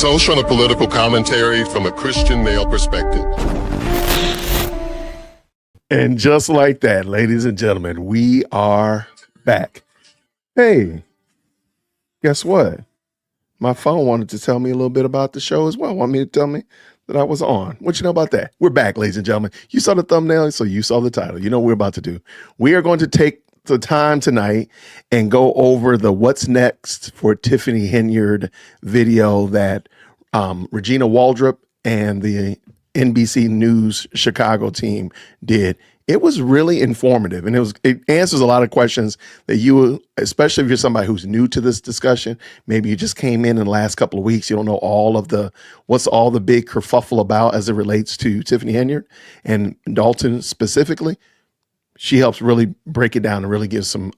social and political commentary from a Christian male perspective. And just like that, ladies and gentlemen, we are back. Hey, guess what? My phone wanted to tell me a little bit about the show as well. Want me to tell me that I was on. What you know about that? We're back, ladies and gentlemen. You saw the thumbnail, so you saw the title. You know what we're about to do. We are going to take the time tonight and go over the what's next for Tiffany Henyard video that Regina Waldrop and the NBC News Chicago team did. It was really informative, and it answers a lot of questions that you, especially if you're somebody who's new to this discussion, maybe you just came in the last couple of weeks, you don't know what's all the big kerfuffle about as it relates to Tiffany Henyard and Dolton specifically. She helps really break it down and really give some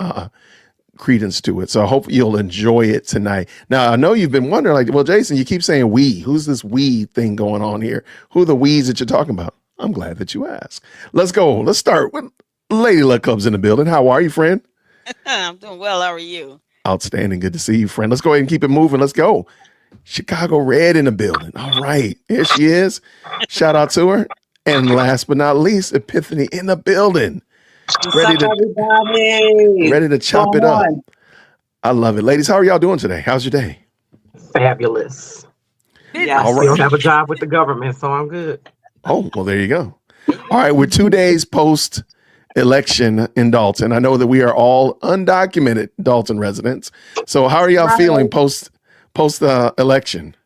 credence to it. So I hope you'll enjoy it tonight. Now, I know you've been wondering, like, well, Jason, you keep saying we. Who's this we thing going on here? Who are the we's that you're talking about? I'm glad that you asked. Let's go. Let's start with Lady Luck Club's in the building. How are you, friend? I'm doing well. How are you? Outstanding. Good to see you, friend. Let's go ahead and keep it moving. Let's go. Chicago Red in the building. All right. Here she is. Shout out to her. And last but not least, Epiphany in the building. Ready to chop it up. I love it. Ladies, how are y'all doing today? How's your day? Fabulous. Yeah, I still have a job with the government, so I'm good. Oh, well, there you go. All right, we're 2 days post-election in Dolton. I know that we are all undocumented Dolton residents. So how are y'all feeling post-election?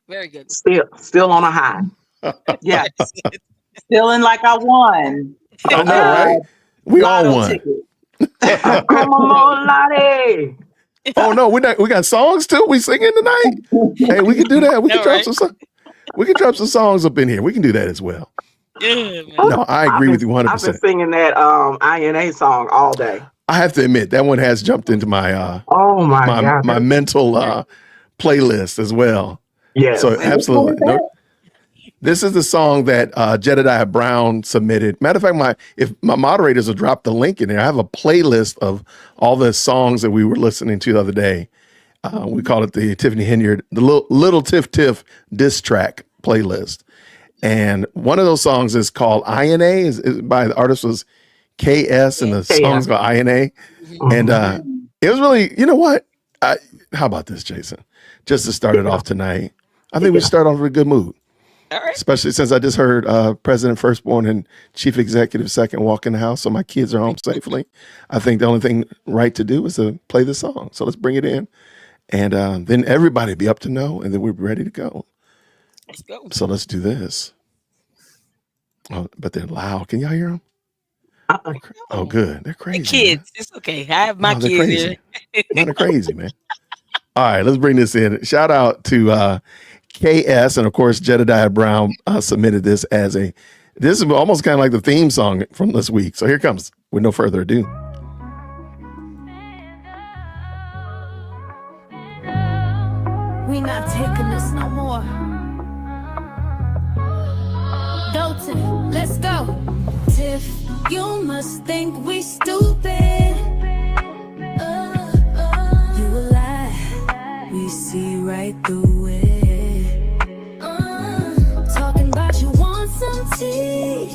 Very good. Still on a high. Yeah. Feeling like I won. I know, right? We all won. Come on, Lottie. Oh no, we got songs too. We singing tonight. Hey, we can do that. We can drop some. We can drop some songs up in here. We can do that as well. Yeah, no, I agree with you 100%. I've been singing that INA song all day. I have to admit that one has jumped into my God, my mental playlist as well. Yeah. So absolutely. No, this is the song that Jedediah Brown submitted. Matter of fact, if my moderators will drop the link in there, I have a playlist of all the songs that we were listening to the other day. We call it the Tiffany Henyard, the little Tiff Tiff diss track playlist. And one of those songs is called INA, is by the artist was KS, and the song's called INA. And it was really, you know what? How about this, Jason? Just to start it off tonight, I think we start off with a good mood. All right. Especially since I just heard President Firstborn and Chief Executive Second walk in the house, so my kids are home safely. I think the only thing right to do is to play the song. So let's bring it in. And then everybody be up to know, and then we're ready to go. Let's go. So let's do this. Oh, but they're loud. Can y'all hear them? Oh, good. They're crazy. The kids. Man. It's okay. I have my kids crazy. here. They're crazy, man. All right, let's bring this in. Shout out to KS, and of course, Jedediah Brown submitted this as this is almost kind of like the theme song from this week. So here it comes with no further ado. We not taking this no more. Dolton, let's go. Tiff, you must think we stupid. You a lie, we see right through it. Talking about you want some tea.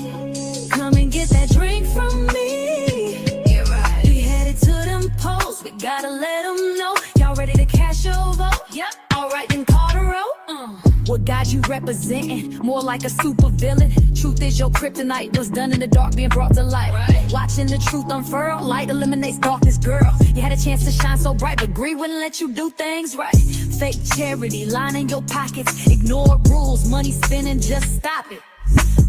Come and get that drink from me. Yeah, right. We headed to them polls, we gotta let them know. Y'all ready to cash your vote? Yep. Alright, then call the roll. What God you representing? More like a super villain. Truth is your kryptonite was done in the dark, being brought to light. Right. Watching the truth unfurl, light eliminates darkness, girl. You had a chance to shine so bright, but greed wouldn't let you do things right. Fake charity, lining your pockets, ignore rules, money spending, just stop it.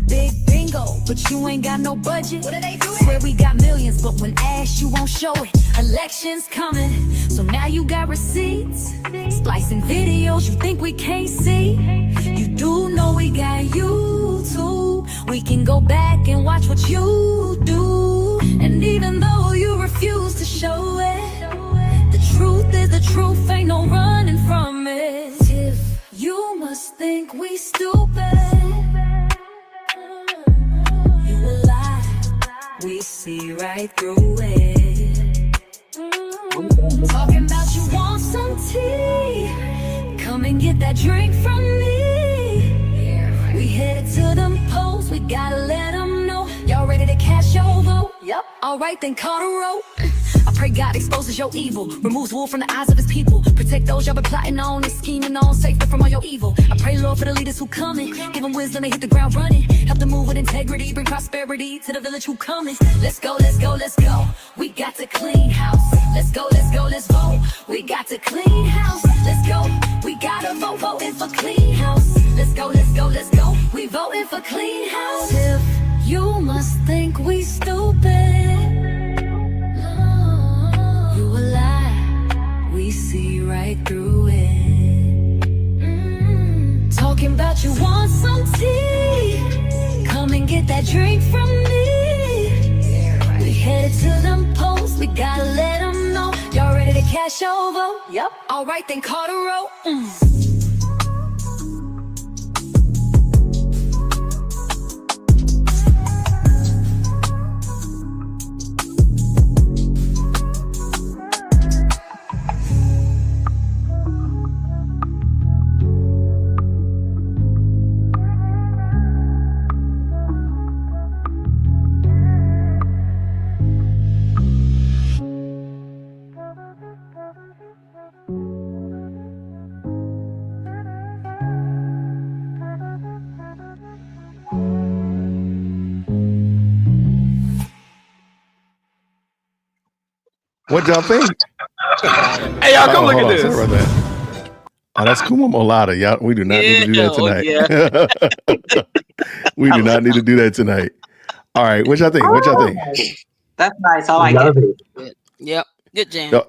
Big bingo, but you ain't got no budget. What are they doing? Swear we got millions, but when asked, you won't show it. Elections coming, so now you got receipts. Splicing videos you think we can't see. You do know we got YouTube. We can go back and watch what you do. And even though you refuse to show it, the truth is the truth, ain't no running from it. If you must think we stupid, we see right through it. Talking about you want some tea. Come Come and get that drink from me. We headed to them polls, we gotta let them know. Y'all ready to cast your vote? Yep. Alright, then call the roll. I pray God exposes your evil, removes wool from the eyes of his people. Protect those y'all been plotting on and scheming on, save them from all your evil. I pray, Lord, for the leaders who coming, give them wisdom to hit the ground running. Help them move with integrity, bring prosperity to the village who coming. Let's go, let's go, let's go. We got to clean house. Let's go, let's go, let's vote. We got to clean house. Let's go. We gotta vote, voting for clean house. Let's go, let's go, let's go. We voting for clean house. If you must think we stupid, you a lie. We see right through it. Talking about you want some tea. Come and get that drink from me. We headed to them polls. We gotta let them know. Y'all ready to cash your vote? Yep. Alright, then call the roll. What y'all think? Hey, y'all, come look at this. Sorry about that. Oh, that's Kuma Molada. Y'all, we do not need to do that tonight. We do not need to do that tonight. All right, what y'all think? What y'all think? That's nice. I like it. Yep. Good jam. Yo,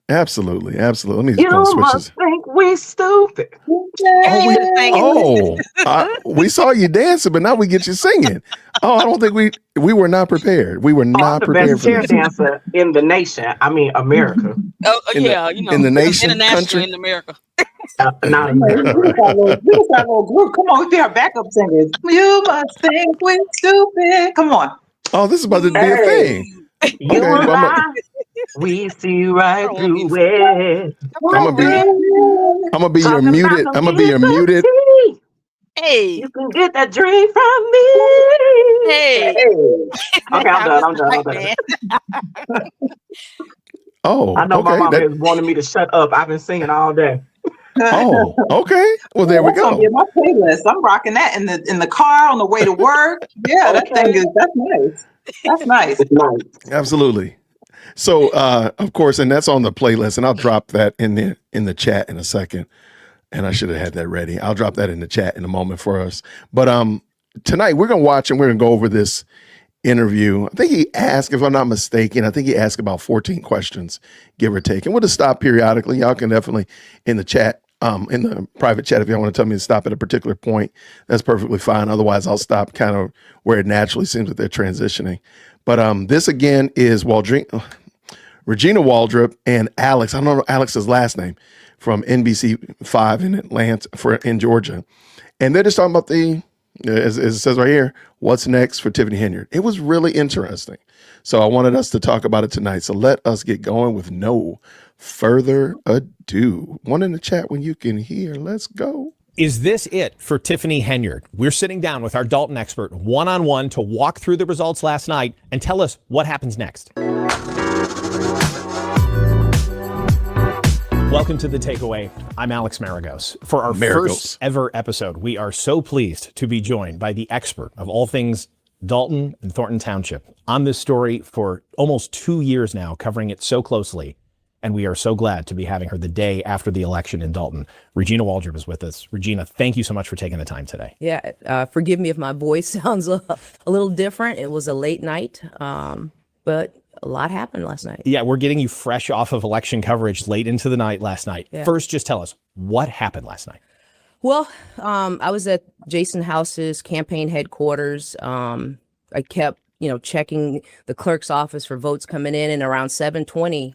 absolutely, absolutely. Let me You just switch must this. think we stupid. We saw you dancing, but now we get you singing. Oh, I don't think we were not prepared. We were I'm not the prepared best for chair this. dancer in the nation. I mean, America. Oh, In yeah, the- you know, in the nation, international country? in America. Not We America. just got a little group. Come on, we be our backup singers. You must think we're stupid. Come on. Oh, this is about to be a Hey. thing. You Okay, and well, I, we see right Come on, through music. it. Come on, man. I'm gonna be your Talking about muted. some I'm gonna be your music. muted. Hey, You can get that drink from me. hey. Okay, I'm done. Right, man. Oh, I know my okay. mama has wanted me to shut up. I've been singing all day. Oh, okay. Well, there we That's gonna go. be in my playlist. I'm rocking that in the car on the way to work. Yeah, that thing is that's nice. That's nice. It's nice. Absolutely. So, of course, and that's on the playlist, and I'll drop that in the chat in a second. And I should have had that ready. I'll drop that in the chat in a moment for us. But tonight we're gonna watch and we're gonna go over this interview. I think he asked, if I'm not mistaken, I think he asked about 14 questions, give or take. And we'll just stop periodically. Y'all can definitely in the chat, in the private chat, if y'all want to tell me to stop at a particular point, that's perfectly fine. Otherwise, I'll stop kind of where it naturally seems that they're transitioning. But this again is Regina Waldrop and Alex. I don't know Alex's last name, from NBC5 in Atlanta, in Georgia. And they're just talking about as it says right here, what's next for Tiffany Henyard. It was really interesting. So I wanted us to talk about it tonight. So let us get going with no further ado. One in the chat when you can hear. Let's go. Is this it for Tiffany Henyard? We're sitting down with our Dolton expert one-on-one to walk through the results last night and tell us what happens next. Welcome to The Takeaway. I'm Alex Maragos. For our first ever episode, we are so pleased to be joined by the expert of all things Dolton and Thornton Township on this story for almost 2 years now, covering it so closely. And we are so glad to be having her the day after the election in Dolton. Regina Waldrop is with us. Regina, thank you so much for taking the time today. Yeah, forgive me if my voice sounds a little different. It was a late night, but a lot happened last night. Yeah, we're getting you fresh off of election coverage late into the night last night. Yeah. First, just tell us, what happened last night? Well, I was at Jason House's campaign headquarters. I kept, checking the clerk's office for votes coming in, and around 7:20,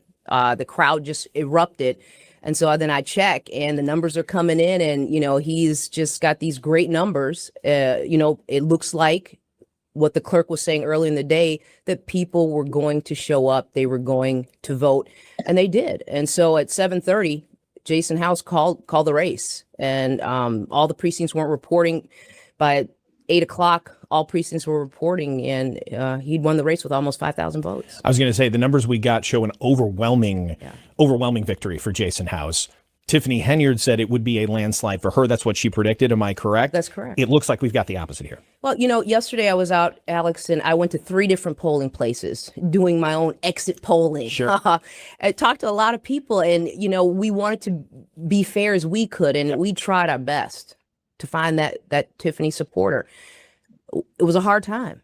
the crowd just erupted. And so then I check, and the numbers are coming in, and, he's just got these great numbers. It looks like what the clerk was saying early in the day, that people were going to show up, they were going to vote, and they did. And so at 7:30, Jason House called the race, and all the precincts weren't reporting. By 8 o'clock, all precincts were reporting, and he'd won the race with almost 5,000 votes. I was going to say the numbers we got show an overwhelming victory for Jason House. Tiffany Henyard said it would be a landslide for her. That's what she predicted. Am I correct? That's correct. It looks like we've got the opposite here. Well, yesterday I was out, Alex, and I went to 3 different polling places doing my own exit polling. Sure. I talked to a lot of people, and, we wanted to be fair as we could, and we tried our best to find that Tiffany supporter. It was a hard time.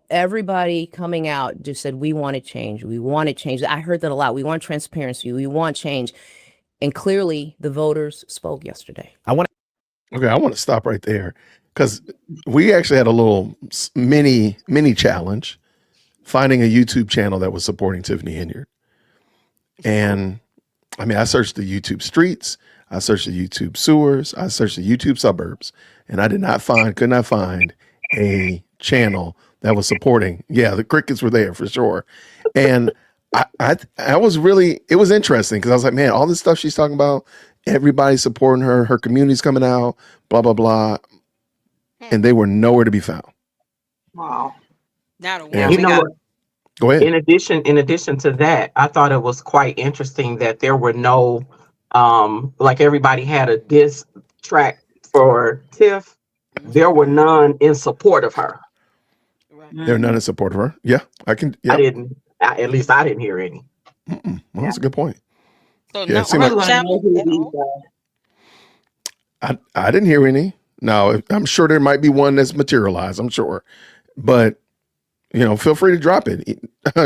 Everybody coming out just said, we want to change. We want to change. I heard that a lot. We want transparency. We want change. And clearly the voters spoke yesterday. I want to stop right there because we actually had a little mini challenge finding a YouTube channel that was supporting Tiffany Henyard. And I searched the YouTube streets, I searched the YouTube sewers, I searched the YouTube suburbs, and I could not find a channel that was supporting. Yeah, the crickets were there for sure. And I was really, it was interesting because I was like, man, all this stuff she's talking about, everybody's supporting her, her community's coming out, blah, blah, blah. And they were nowhere to be found. Wow. Not a Yeah. one. You know what? Go ahead. In addition to that, I thought it was quite interesting that there were no, like everybody had a diss track for Tiff. There were none in support of her. There are none in support of her. Yeah, I can. Yeah. At least I didn't hear any. Well, that's a good point. So Yeah, no, it seemed I like- really want to know who these are. I didn't hear any. Now, I'm sure there might be one that's materialized. I'm sure. But, feel free to drop it.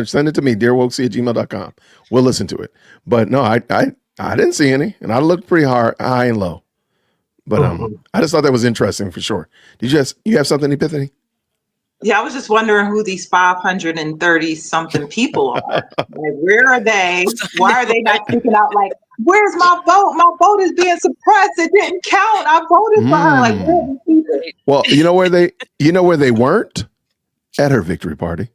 Send it to me, dearwokesy@gmail.com. We'll listen to it. But no, I didn't see any. And I looked pretty high and low. But I just thought that was interesting for sure. You have something, Epiphany? Yeah, I was just wondering who these 530 something people are. Like, where are they? Why are they not speaking out? Like, where's my vote? My vote is being suppressed. It didn't count. I voted for her. Like, where are these people? Well, you know where they weren't? At her victory party.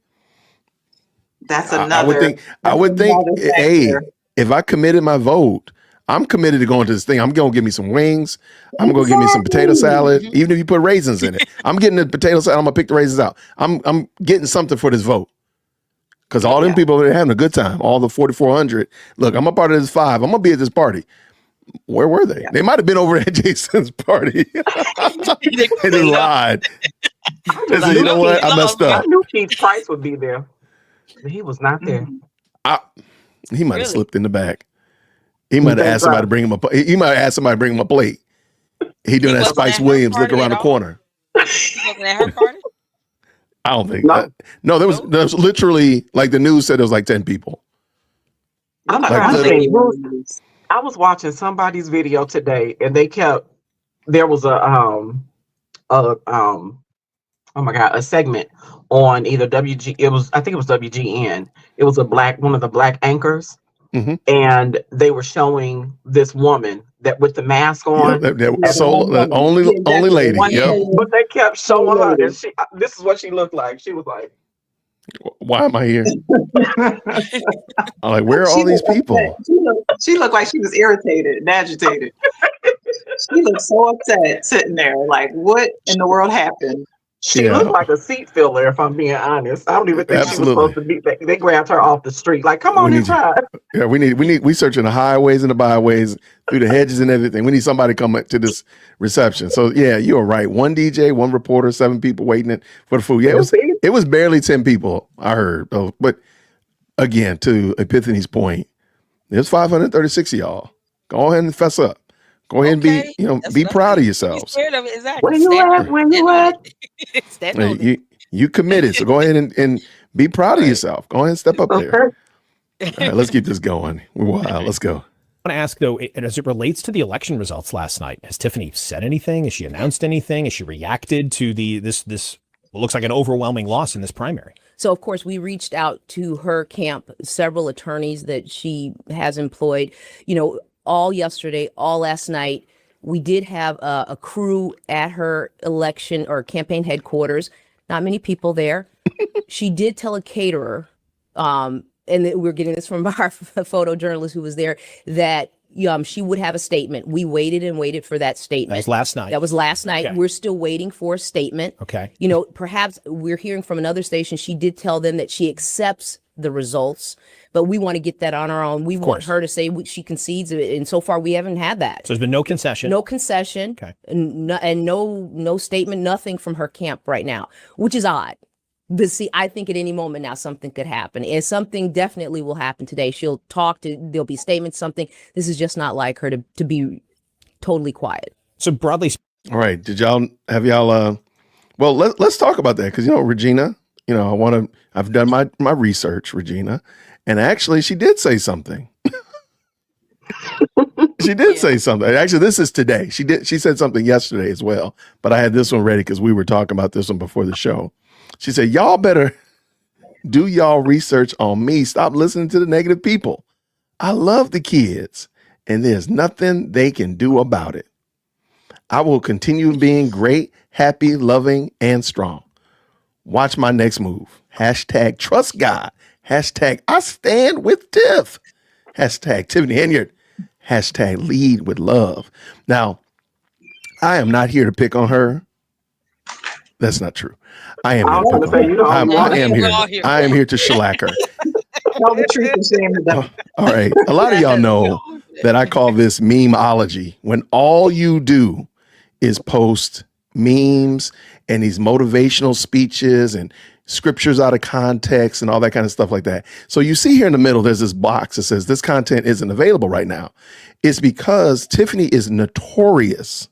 That's I another. would think, another hey, factor. if I committed my vote, I'm committed to going to this thing. I'm going to give me some wings. I'm going to give me some potato salad. Even if you put raisins in it, I'm getting the potato salad. I'm going to pick the raisins out. I'm getting something for this vote. Because all them people are having a good time. All the 4,400. Look, I'm a part of this 5. I'm going to be at this party. Where were they? They might have been over at Jason's party. They just lied. They said, you know what? I messed I up. knew Keith Price would be there, but he was not there. He might have Really? slipped in the back. He might have asked somebody to bring him he might have asked somebody to bring him a plate. He doing that wasn't Spice at her Williams look party around at the all? corner. He wasn't at her party? I don't think No. that. No, there was literally, like the news said, it was like 10 people. I'm not Like, gonna the- say I was watching somebody's video today, and there was a segment on either I think it was WGN. It was one of the black anchors, Mhm. and they were showing this woman that with the mask Yeah, on. the only lady. Yep. But they kept showing her, and this is what she looked like. She was like, Why am I here? I'm like, where are all these people? She looked like she was irritated and agitated. She looked so upset sitting there. Like, what in the world happened? she Yeah. looked like a seat filler, if I'm being honest. I don't even think Absolutely. she was supposed to be. They grabbed her off the street. Like, come on We need inside. Yeah, we searching the highways and the byways, through the hedges and everything. We need somebody to come to this reception. So yeah, you are right. 1 DJ, 1 reporter, 7 people waiting for the food. Yeah, it was barely 10 people, I heard. But again, to Epiphany's point, there's 536 of y'all. Go ahead and fess up. Go ahead Okay, and that's be nothing. proud of Be yourselves. scared of it. Exactly. Where you Stand at? on it. Where you Stand on at? it. Stand on it. You committed, so go ahead and be proud of yourself. Go ahead and step up there. All right, let's keep this going. Wow, let's go. I want to ask, though, as it relates to the election results last night, has Tiffany said anything? Has she announced anything? Has she reacted to this what looks like an overwhelming loss in this primary? So, of course, we reached out to her camp, several attorneys that she has employed, all yesterday, all last night. We did have a crew at her election or campaign headquarters. Not many people there. She did tell a caterer, and we're getting this from our photojournalist who was there, that she would have a statement. We waited and waited for that statement. That was last night. That was last night. Okay. We're still waiting for a statement. Okay. You know, perhaps we're hearing from another station. She did tell them that she accepts the results, but we want to get that on our own. We want her to say she concedes it, and so far we haven't had that. So there's been no concession. No concession. Okay. And no statement, nothing from her camp right now, which is odd. But see, I think at any moment now something could happen, and something definitely will happen today. She'll talk there'll be statements, something. This is just not like her to be totally quiet. So broadly, all right. Have y'all? Well, let's talk about that, because Regina. I've done my research, Regina, and actually she did say something. She did say something. Actually, this is today. She said something yesterday as well, but I had this one ready because we were talking about this one before the show. She said, y'all better do y'all research on me. Stop listening to the negative people. I love the kids, and there's nothing they can do about it. I will continue being great, happy, loving, and strong. Watch my next move. Hashtag trust God. Hashtag I stand with Tiff. Hashtag Tiffany Henyard. Hashtag lead with love. Now, I am not here to pick on her. That's not true. I am here to pick on her. I am here to shellac her. All right. A lot of y'all know that I call this memeology, when all you do is post memes and these motivational speeches and scriptures out of context and all that kind of stuff like that. So you see here in the middle, there's this box that says this content isn't available right now. It's because Tiffany is notorious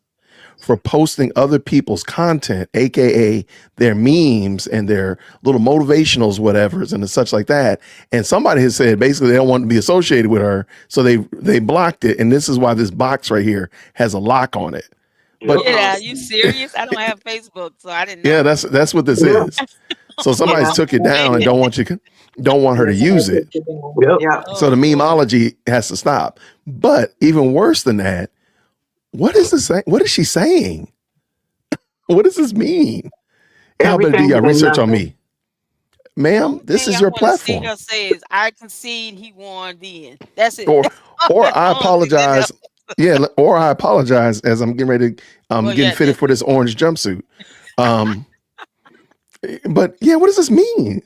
for posting other people's content, AKA their memes and their little motivationals, whatevers, and such like that. And somebody has said basically they don't want to be associated with her, so they blocked it. And this is why this box right here has a lock on it. But are you serious? I don't have Facebook, so I didn't know. Yeah, that's what this is. So somebody's took it down and don't want her to use it. Yeah. So the memeology has to stop. But even worse than that, what is this? What is she saying? What does this mean? How about do your research on me, ma'am? This is your platform. Her says, I concede he won. Then that's it. Or I apologize. Yeah, or I apologize as I'm getting ready to getting fitted for this orange jumpsuit. But yeah, what does this mean?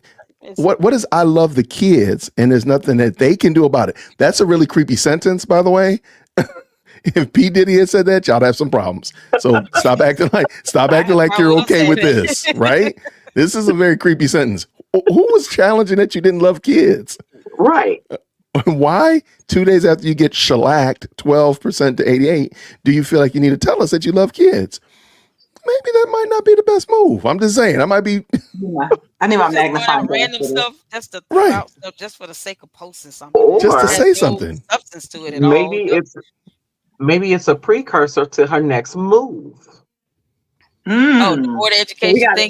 What is I love the kids and there's nothing that they can do about it? That's a really creepy sentence, by the way. If P. Diddy had said that, y'all have some problems. So stop acting like you're okay with this, right? This is a very creepy sentence. Who was challenging that you didn't love kids? Right. Why 2 days after you get shellacked 12% to 88, do you feel like you need to tell us that you love kids? Maybe that might not be the best move. I'm just saying. I might be. Yeah. I need my magnifying random glass. stuff. That's the out stuff just for the sake of posting something. Or just to say something. Substance to it. Maybe it's a precursor to her next move. Oh, the board of education thing.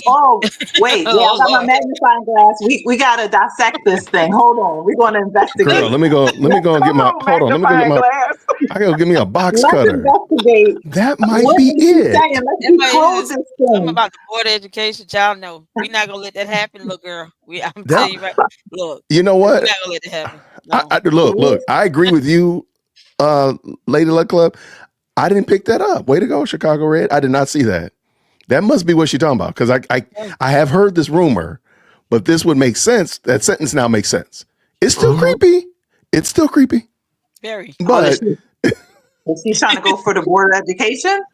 Wait, I got my magnifying glass. We gotta dissect this thing. Hold on, we're gonna investigate. Girl, let me go and get my. Hold on, let me go get my. I gotta give me a box cutter. Investigate. That might be it. Let's close this thing. Something about the board of education, y'all know. We're not gonna let that happen, little girl. I'm telling you right. Look, you know what? We're not gonna let it happen. No. Look. I agree with you, Lady Luck Club. I didn't pick that up. Way to go, Chicago Red. I did not see that. That must be what she's talking about, because I have heard this rumor, but this would make sense. That sentence now makes sense. It's still creepy. It's still creepy. Very. But is she trying to go for the board of education?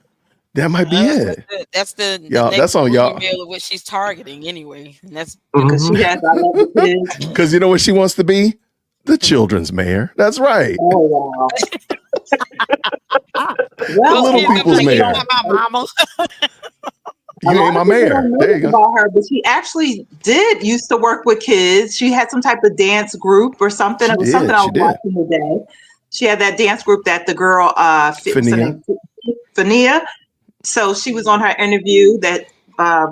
That might be it. That's the that's on y'all. Of what she's targeting anyway. And that's because she has. I love the kids. Because you know what she wants to be? The children's mayor. That's right. Oh wow. The little people's mayor. My mama. You ain't my mayor. There you go. About her, but she actually used to work with kids. She had some type of dance group or something. It was something I was watching today. She had that dance group that the girl Fania. So she was on her interview that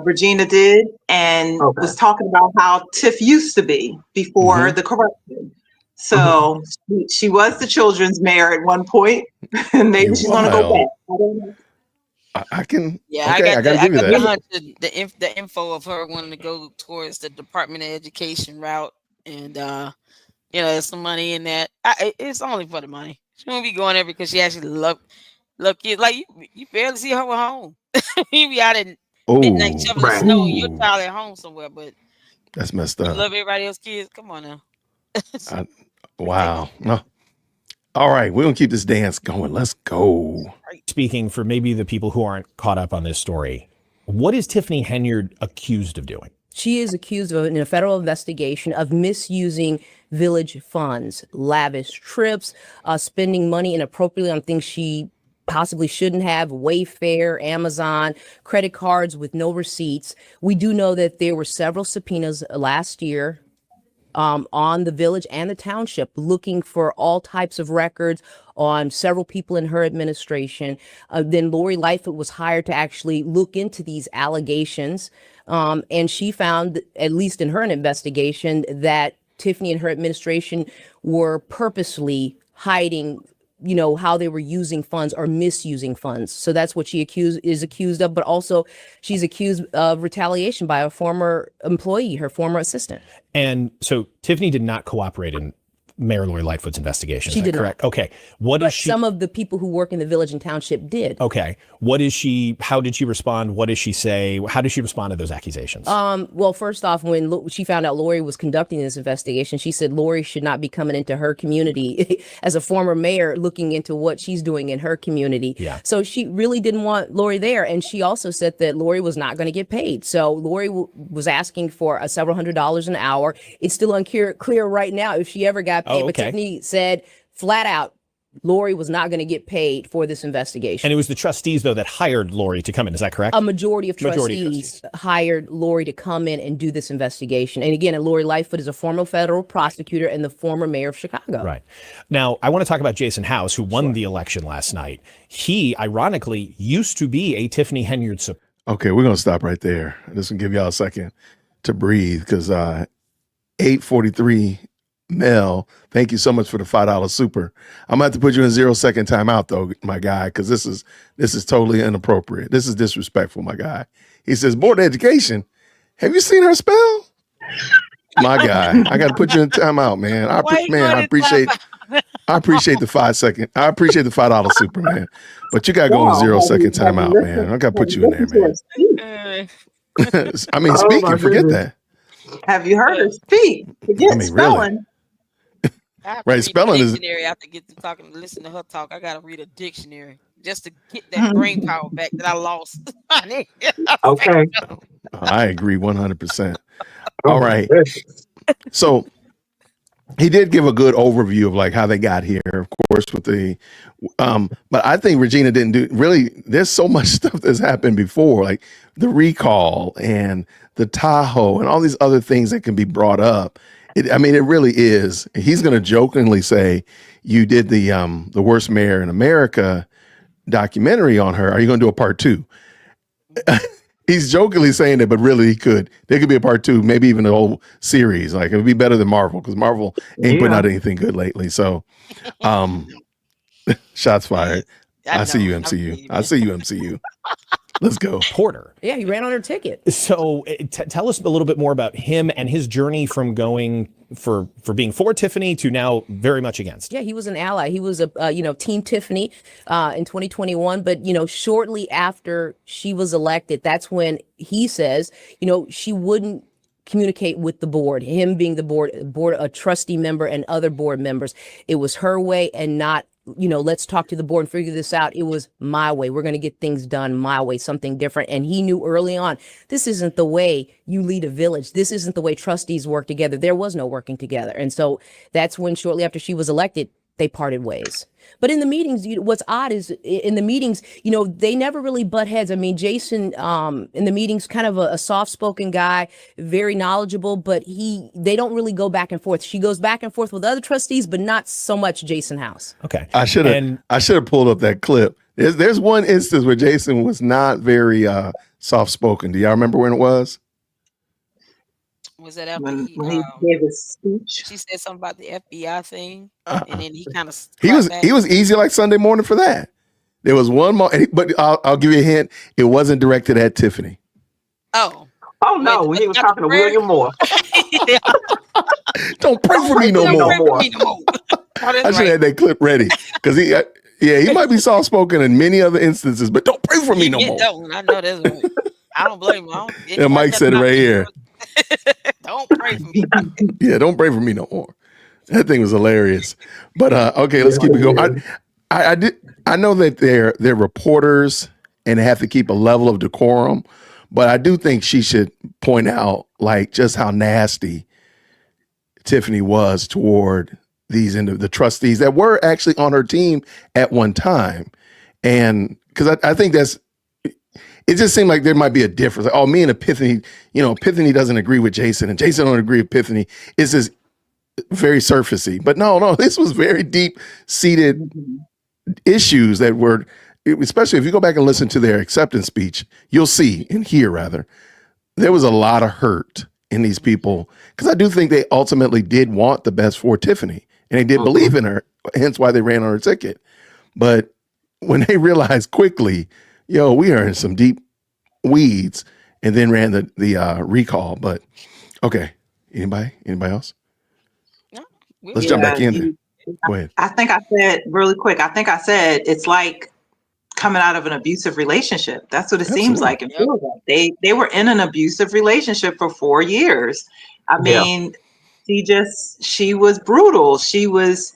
Regina did and was talking about how Tiff used to be before the corruption. So she was the children's mayor at one point, and maybe she's going to go back. I don't know. I can. Yeah, okay, I gotta give you that. The info of her wanting to go towards the Department of Education route, and there's some money in that. It's only for the money. She won't be going there because she actually look you like you barely see her at home. You be out in midnight Oh, shoveling Right. snow and your child at home somewhere, but that's messed you up. love everybody else's kids. Come on now. Wow. No. All right, we're gonna keep this dance going. Let's go. Speaking for maybe the people who aren't caught up on this story, what is Tiffany Henyard accused of doing? She is accused of, in a federal investigation, of misusing village funds, lavish trips, spending money inappropriately on things she possibly shouldn't have, Wayfair, Amazon, credit cards with no receipts. We do know that there were several subpoenas last year on the village and the township looking for all types of records on several people in her administration. Then Lori Lightfoot was hired to actually look into these allegations. And she found, at least in her investigation, that Tiffany and her administration were purposely hiding, how they were using funds or misusing funds. So that's what she is accused of. But also she's accused of retaliation by a former employee, her former assistant. And so Tiffany did not cooperate in Mayor Lori Lightfoot's investigation. She did correct? not. Okay. What But is she? some of the people who work in the village and township did. Okay. What is she? How did she respond? What does she say? How did she respond to those accusations? Well, first off, when she found out Lori was conducting this investigation, she said Lori should not be coming into her community as a former mayor, looking into what she's doing in her community. Yeah. So she really didn't want Lori there. And she also said that Lori was not going to get paid. So Lori was asking for several $100s an hour. It's still unclear right now if she ever got paid. Oh, But okay. Tiffany said flat out, Lori was not going to get paid for this investigation. And it was the trustees, though, that hired Lori to come in. Is that correct? A majority of Majority of trustees hired Lori to come in and do this investigation. And again, Lori Lightfoot is a former federal prosecutor and the former mayor of Chicago. Right. Now, I want to talk about Jason House, who won the election last night. He, ironically, used to be a Tiffany Henyard supporter. Okay, we're gonna stop right there. This will give y'all a second to breathe because 8:43 Mel, thank you so much for the $5 super. I'm gonna have to put you in 0-second timeout though, my guy, because this is totally inappropriate. This is disrespectful, my guy. He says, Board of Education, have you seen her spell? My guy, I gotta put you in timeout, man. I appreciate the 5-second. I appreciate the $5 super, man. But you gotta go in 0-second timeout, man. I gotta put you in there, man. I mean, speaking, forget that. Have you heard her speak? Forget I mean, spelling. really. I have to Right, read spelling the is- dictionary after get to talking, listen to her talk. I gotta read a dictionary just to get that brain power back that I lost. Okay. I agree 100%. All right. So he did give a good overview of like how they got here, of course, with the but I think Regina didn't do really. There's so much stuff that's happened before, like the recall and the Tahoe and all these other things that can be brought up. It really is. He's going to jokingly say, you did the worst mayor in America documentary on her. Are you going to do a part 2? He's jokingly saying that, but really he could. There could be a part 2, maybe even a whole series. Like it would be better than Marvel because Marvel ain't putting out anything good lately. So, shots fired. I see you, MCU. I see you, MCU. Let's go. Porter. Yeah, he ran on her ticket. So tell us a little bit more about him and his journey from going for being for Tiffany to now very much against. Yeah, he was an ally. He was a Team Tiffany in 2021. But shortly after she was elected, that's when he says, she wouldn't communicate with the board. Him being the board, a trustee member, and other board members. It was her way and not. Let's talk to the board and figure this out. It was my way. We're going to get things done my way, something different. And he knew early on, this isn't the way you lead a village. This isn't the way trustees work together. There was no working together. And so that's when shortly after she was elected, they parted ways. But in the meetings, what's odd is in the meetings, they never really butt heads. I mean, Jason in the meetings, kind of a soft-spoken guy, very knowledgeable, but they don't really go back and forth. She goes back and forth with other trustees, but not so much Jason House. Okay. I should have pulled up that clip. There's one instance where Jason was not very soft-spoken. Do y'all remember when it was? Was that after When he gave his speech? she said something about the FBI thing, and then he kind of He was easy like Sunday morning for that. There was one more, but I'll give you a hint. It wasn't directed at Tiffany. Oh No, when he was talking to William Moore. Don't pray for me no more. that's I should right. have had that clip ready because he might be soft spoken in many other instances, but don't pray for me no more. I know that's right. I don't blame him. Yeah, Mike said it right here. Don't pray for me. Yeah, don't pray for me no more. That thing was hilarious. But okay, let's keep it going. I know that they're reporters and they have to keep a level of decorum, but I do think she should point out like just how nasty Tiffany was toward the trustees that were actually on her team at one time. And because I think it just seemed like there might be a difference. Like, oh, me and Epiphany, Epiphany doesn't agree with Jason and Jason don't agree with Epiphany. It's just very surfacey. But no, this was very deep seated issues that were, especially if you go back and listen to their acceptance speech, you'll see and hear rather, there was a lot of hurt in these people. Because I do think they ultimately did want the best for Tiffany and they did believe in her, hence why they ran on her ticket. But when they realized quickly, we are in some deep weeds, and then ran the recall. But okay, anybody else? No, Let's jump back in there. Go ahead. I think I said really quick. It's like coming out of an abusive relationship. That's what it seems like. And feels like. They were in an abusive relationship for 4 years. I mean, she was brutal. She was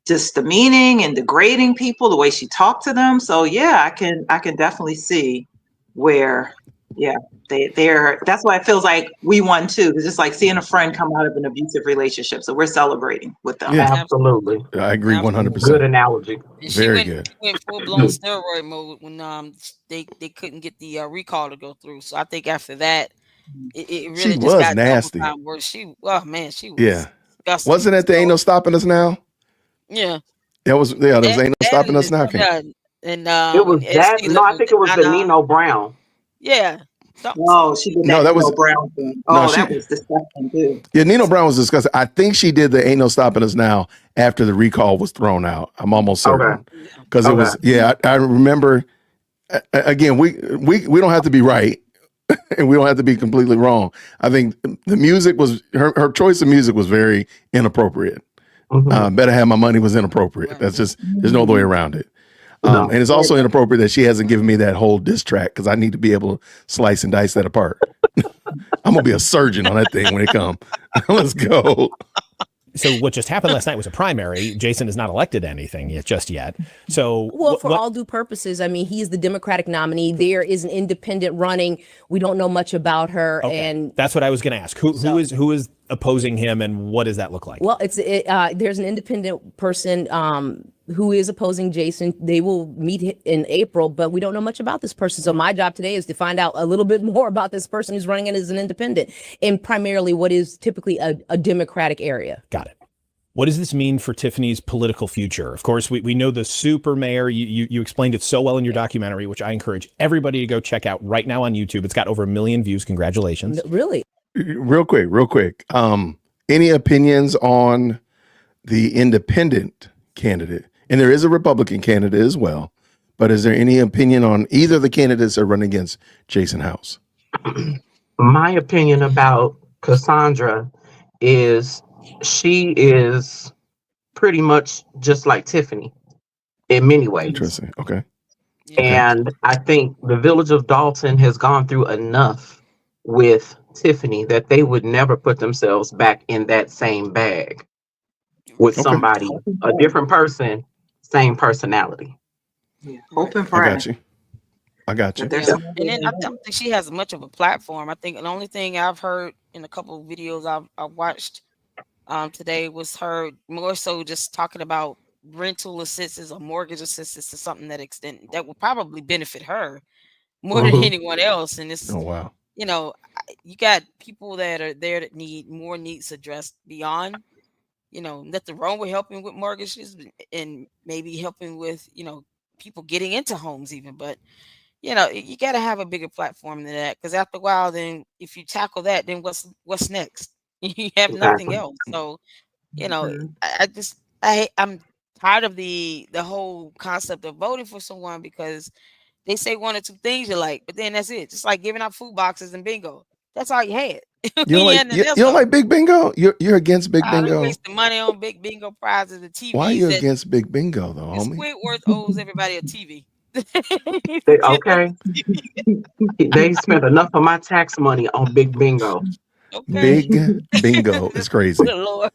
just demeaning and degrading people, the way she talked to them. So yeah, I can definitely see where, they're that's why it feels like we won too. It's just like seeing a friend come out of an abusive relationship. So we're celebrating with them. Yeah, absolutely. I agree 100%. Good analogy. Very good. She went full blown steroid mode when they couldn't get the recall to go through. So I think after that, it really she just was got nasty. Worse. She was disgusting. Wasn't that the Ain't No Stopping Us Now? Yeah. There was Ain't No Stopping Us Now. And it was that. No, I think it was the Nino Brown. Yeah. No, she did that Nino Brown thing. That was disgusting too. Yeah, Nino Brown was disgusting. I think she did the Ain't No Stopping Us Now after the recall was thrown out. I'm almost certain. Because it was, I remember, again, we don't have to be right and we don't have to be completely wrong. I think the music was, her choice of music was very inappropriate. Better Have My Money was inappropriate. That's just, there's no way around it. And it's also inappropriate that she hasn't given me that whole diss track because I need to be able to slice and dice that apart. I'm gonna be a surgeon on that thing when it comes. Let's go. So what just happened last night was a primary. Jason is not elected to anything just yet. So for all due purposes, I mean, he's the Democratic nominee. There is an independent running. We don't know much about her, and that's what I was going to ask. Who is opposing him, and what does that look like? Well, there's an independent person who is opposing Jason. They will meet in April, but we don't know much about this person. So my job today is to find out a little bit more about this person who's running as an independent in primarily what is typically a Democratic area. Got it. What does this mean for Tiffany's political future? Of course, we know the super mayor. You explained it so well in your documentary, which I encourage everybody to go check out right now on YouTube. It's got over 1 million views. Congratulations. Really? Real quick. Any opinions on the independent candidate? And there is a Republican candidate as well. But is there any opinion on either of the candidates that run against Jason House? My opinion about Cassandra is she is pretty much just like Tiffany in many ways. Interesting. Okay. And I think the village of Dolton has gone through enough with Tiffany that they would never put themselves back in that same bag with somebody, a different person, same personality. Yeah. Hope and pray. I got you. Yeah. And then I don't think she has much of a platform. I think the only thing I've heard in a couple of videos I watched today was her more so just talking about rental assistance or mortgage assistance to something that will probably benefit her more than anyone else. And it's, you got people that are there that need more needs addressed beyond, nothing wrong with helping with mortgages and maybe helping with, people getting into homes even, but you got to have a bigger platform than that. Because after a while, then if you tackle that, then what's next? You have nothing else. So, I'm tired of the whole concept of voting for someone because they say one or two things you like, but then that's it. Just like giving out food boxes and bingo. That's all you had. You don't like you don't like Big Bingo? You're against Big They Bingo? wasting money on Big Bingo prizes and TVs. Why are you that against Big Bingo though, homie? Squidward owes everybody a TV. Okay. They spent enough of my tax money on Big Bingo. Okay. Big Bingo is crazy. Good Lord.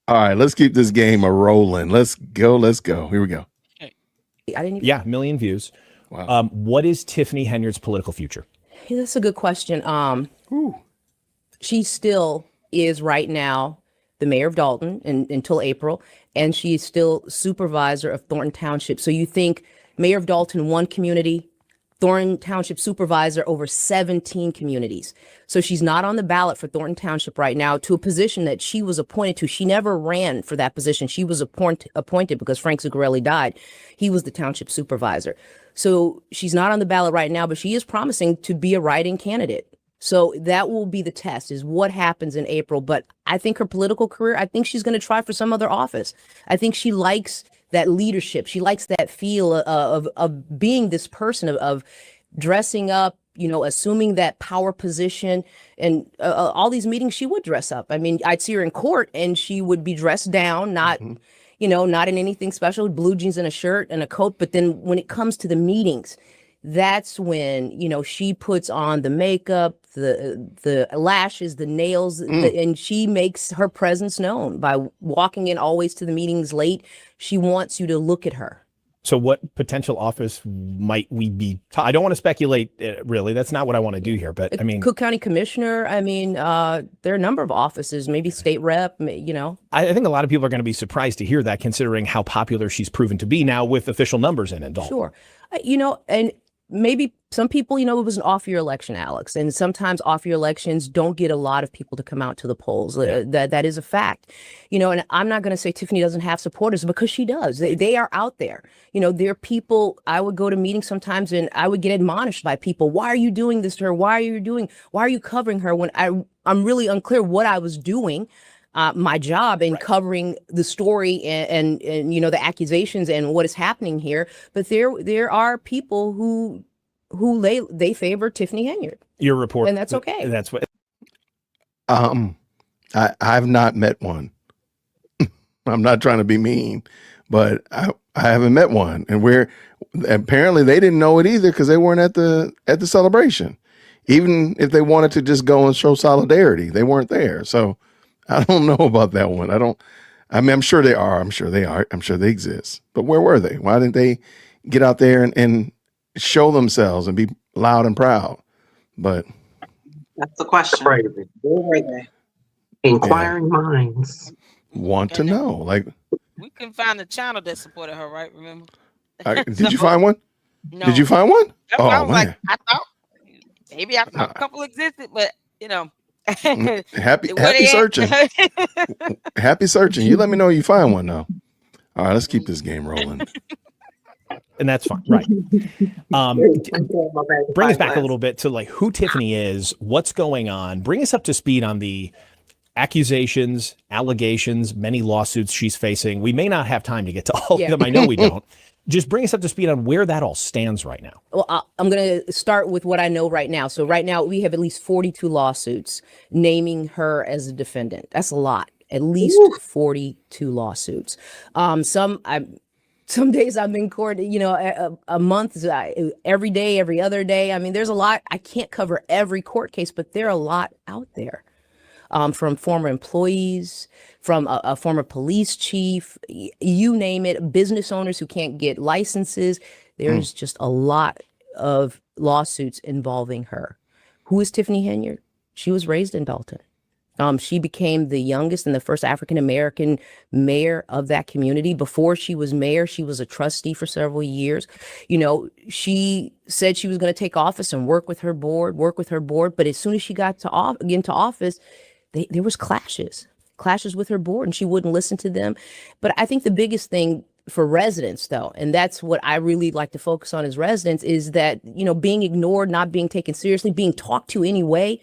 All right, let's keep this game a rolling. Let's go. Here we go. I didn't even, Yeah, million views. Wow. What is Tiffany Henyard's political future? Yeah, that's a good question. She still is right now the mayor of Dolton until April, and she's still supervisor of Thornton Township. So you think mayor of Dolton, one community, Thornton Township supervisor over 17 communities. So she's not on the ballot for Thornton Township right now to a position that she was appointed to. She never ran for that position. She was appointed because Frank Zuccarelli died. He was the township supervisor. So she's not on the ballot right now, but she is promising to be a write-in candidate. So that will be the test, is what happens in April. But I think her political career, I think she's going to try for some other office. I think she likes that leadership. She likes that feel of being this person, of dressing up, assuming that power position. And all these meetings, she would dress up. I mean, I'd see her in court and she would be dressed down, not not in anything special, blue jeans and a shirt and a coat. But then when it comes to the meetings, that's when, she puts on the makeup, the lashes, the nails, and she makes her presence known by walking in always to the meetings late. She wants you to look at her. So what potential office might we be? I don't want to speculate, really. That's not what I want to do here. But I mean, Cook County Commissioner. I mean, there are a number of offices, maybe state rep, I think a lot of people are going to be surprised to hear that, considering how popular she's proven to be now with official numbers in Dolton. Sure. And maybe some people, it was an off-year election, Alex, and sometimes off-year elections don't get a lot of people to come out to the polls. Yeah. That is a fact, and I'm not going to say Tiffany doesn't have supporters, because she does. They are out there. There are people, I would go to meetings sometimes and I would get admonished by people. Why are you doing this to her? Why are you covering her? When I'm really unclear what I was doing. My job in covering the story and the accusations and what is happening here, but there are people who they favor Tiffany Henyard. Your report, and that's okay. That's what. I've not met one. I'm not trying to be mean, but I haven't met one, and apparently they didn't know it either because they weren't at the celebration. Even if they wanted to just go and show solidarity, they weren't there. So. I don't know about that one. I'm sure they are. I'm sure they are. I'm sure they exist. But where were they? Why didn't they get out there and show themselves and be loud and proud? But that's the question. Where were they? Inquiring minds want to know. Like, we couldn't find the channel that supported her, right? Remember? Did you find one? No. Did you find one? I was like, I thought a couple existed, but happy searching. Happy searching. You let me know you find one now. All right, let's keep this game rolling. And that's fine, right? Bring us back a little bit to who Tiffany is, what's going on. Bring us up to speed on the accusations, allegations, many lawsuits she's facing. We may not have time to get to all of them. I know we don't. Just bring us up to speed on where that all stands right now. Well, I'm going to start with what I know right now. So right now we have at least 42 lawsuits naming her as a defendant. That's a lot. At least 42 lawsuits. Some days I'm in court, a month, every day, every other day. I mean, there's a lot. I can't cover every court case, but there are a lot out there. From former employees, from a former police chief, you name it, business owners who can't get licenses. There's just a lot of lawsuits involving her. Who is Tiffany Henyard? She was raised in Dolton. She became the youngest and the first African-American mayor of that community. Before she was mayor, she was a trustee for several years. She said she was going to take office and work with her board. But as soon as she got into office, there was clashes with her board, and she wouldn't listen to them. But I think the biggest thing for residents, though, and that's what I really like to focus on as residents, is that, being ignored, not being taken seriously, being talked to anyway.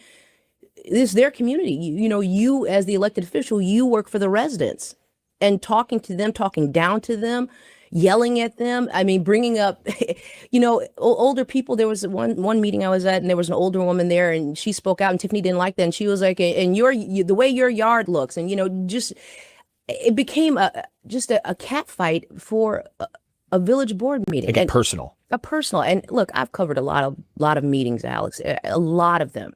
This is their community. You as the elected official, you work for the residents, and talking to them, talking down to them, yelling at them. I mean, bringing up, older people. There was one meeting I was at, and there was an older woman there, and she spoke out, and Tiffany didn't like that, and she was like, "And the way your yard looks," and just it became just a cat fight for a village board meeting. Make it personal. And look, I've covered a lot of meetings, Alex. A lot of them.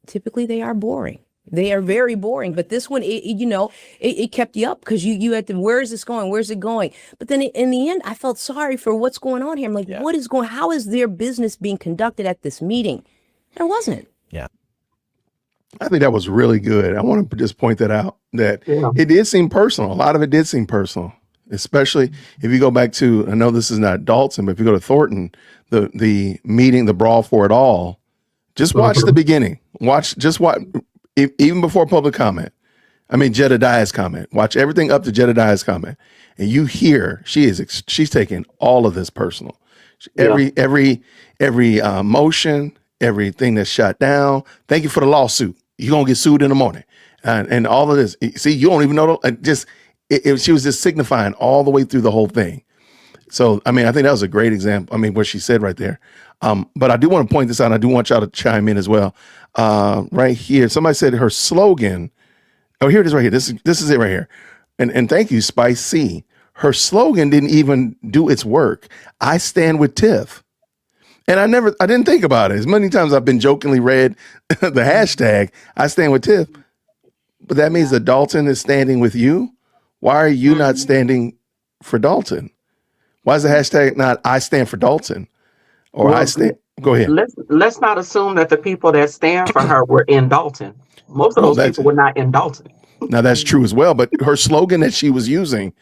Typically, they are boring. They are very boring. But this one, it kept you up because you had to. Where is this going? Where's it going? But then in the end, I felt sorry for what's going on here. I'm like, what is going? How is their business being conducted at this meeting? There wasn't. Yeah. I think that was really good. I want to just point that out, that it did seem personal. A lot of it did seem personal, especially if you go back to, I know this is not Dolton, but if you go to Thornton, the meeting, the brawl for it all, just watch the beginning. Watch even before public comment. I mean, Jedediah's comment. Watch everything up to Jedediah's comment. And you hear she's taking all of this personal. Every motion, everything that's shut down. Thank you for the lawsuit. You're going to get sued in the morning. And all of this. See, you don't even know. She was just signifying all the way through the whole thing. So, I mean, I think that was a great example. I mean, what she said right there. But I do want to point this out. I do want y'all to chime in as well. Right here, somebody said her slogan. Oh, here it is right here. This is it right here. And thank you, Spice C. Her slogan didn't even do its work. I stand with Tiff. And I didn't think about it. As many times I've been jokingly read the hashtag, I stand with Tiff. But that means that Dolton is standing with you. Why are you not standing for Dolton? Why is the hashtag not I stand for Dolton? Or I stand. Go ahead. Let's not assume that the people that stand for her were in Dolton. Most of those people were not in Dolton. Now that's true as well. But her slogan that she was using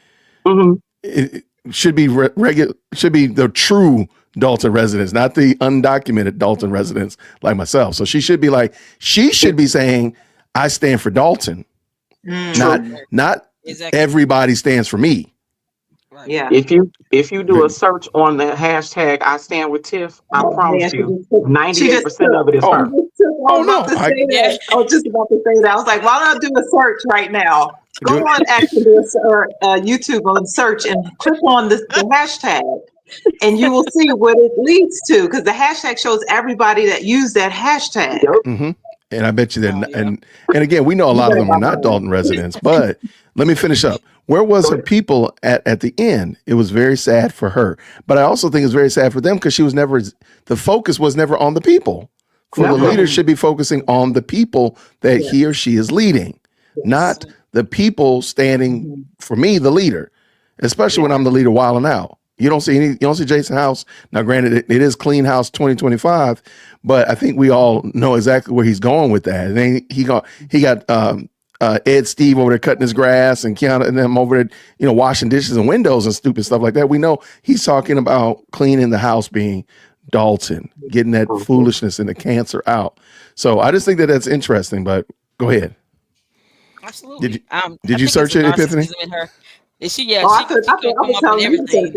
it should be should be the true Dolton residents, not the undocumented Dolton residents like myself. So she should be saying, I stand for Dolton. Not Exactly. everybody stands for me. Right. Yeah. If you do a search on the hashtag I stand with Tiff, I promise you 98% of it is her. I was just about to say that. I was like, why don't I do a search right now? Go on YouTube on search and click on the hashtag, and you will see what it leads to, because the hashtag shows everybody that used that hashtag. Mm-hmm. And I bet you that, and again, we know a lot of them are not Dolton residents, but let me finish up. Where was her people at the end? It was very sad for her, but I also think it's very sad for them because the focus was never on the people. For the leader should be focusing on the people that he or she is leading, not the people standing for me, the leader, especially when I'm the leader wilding out. You don't see Jason House. Now, granted, it is Clean House 2025, but I think we all know exactly where he's going with that. And then he got Ed Steve over there cutting his grass, and Kiana and them over there, washing dishes and windows and stupid stuff like that. We know he's talking about cleaning the house being Dolton, getting that foolishness and the cancer out. So I just think that that's interesting, but go ahead. Absolutely. Did you search it, Tiffany? Is she? Yeah, she could come up in everything.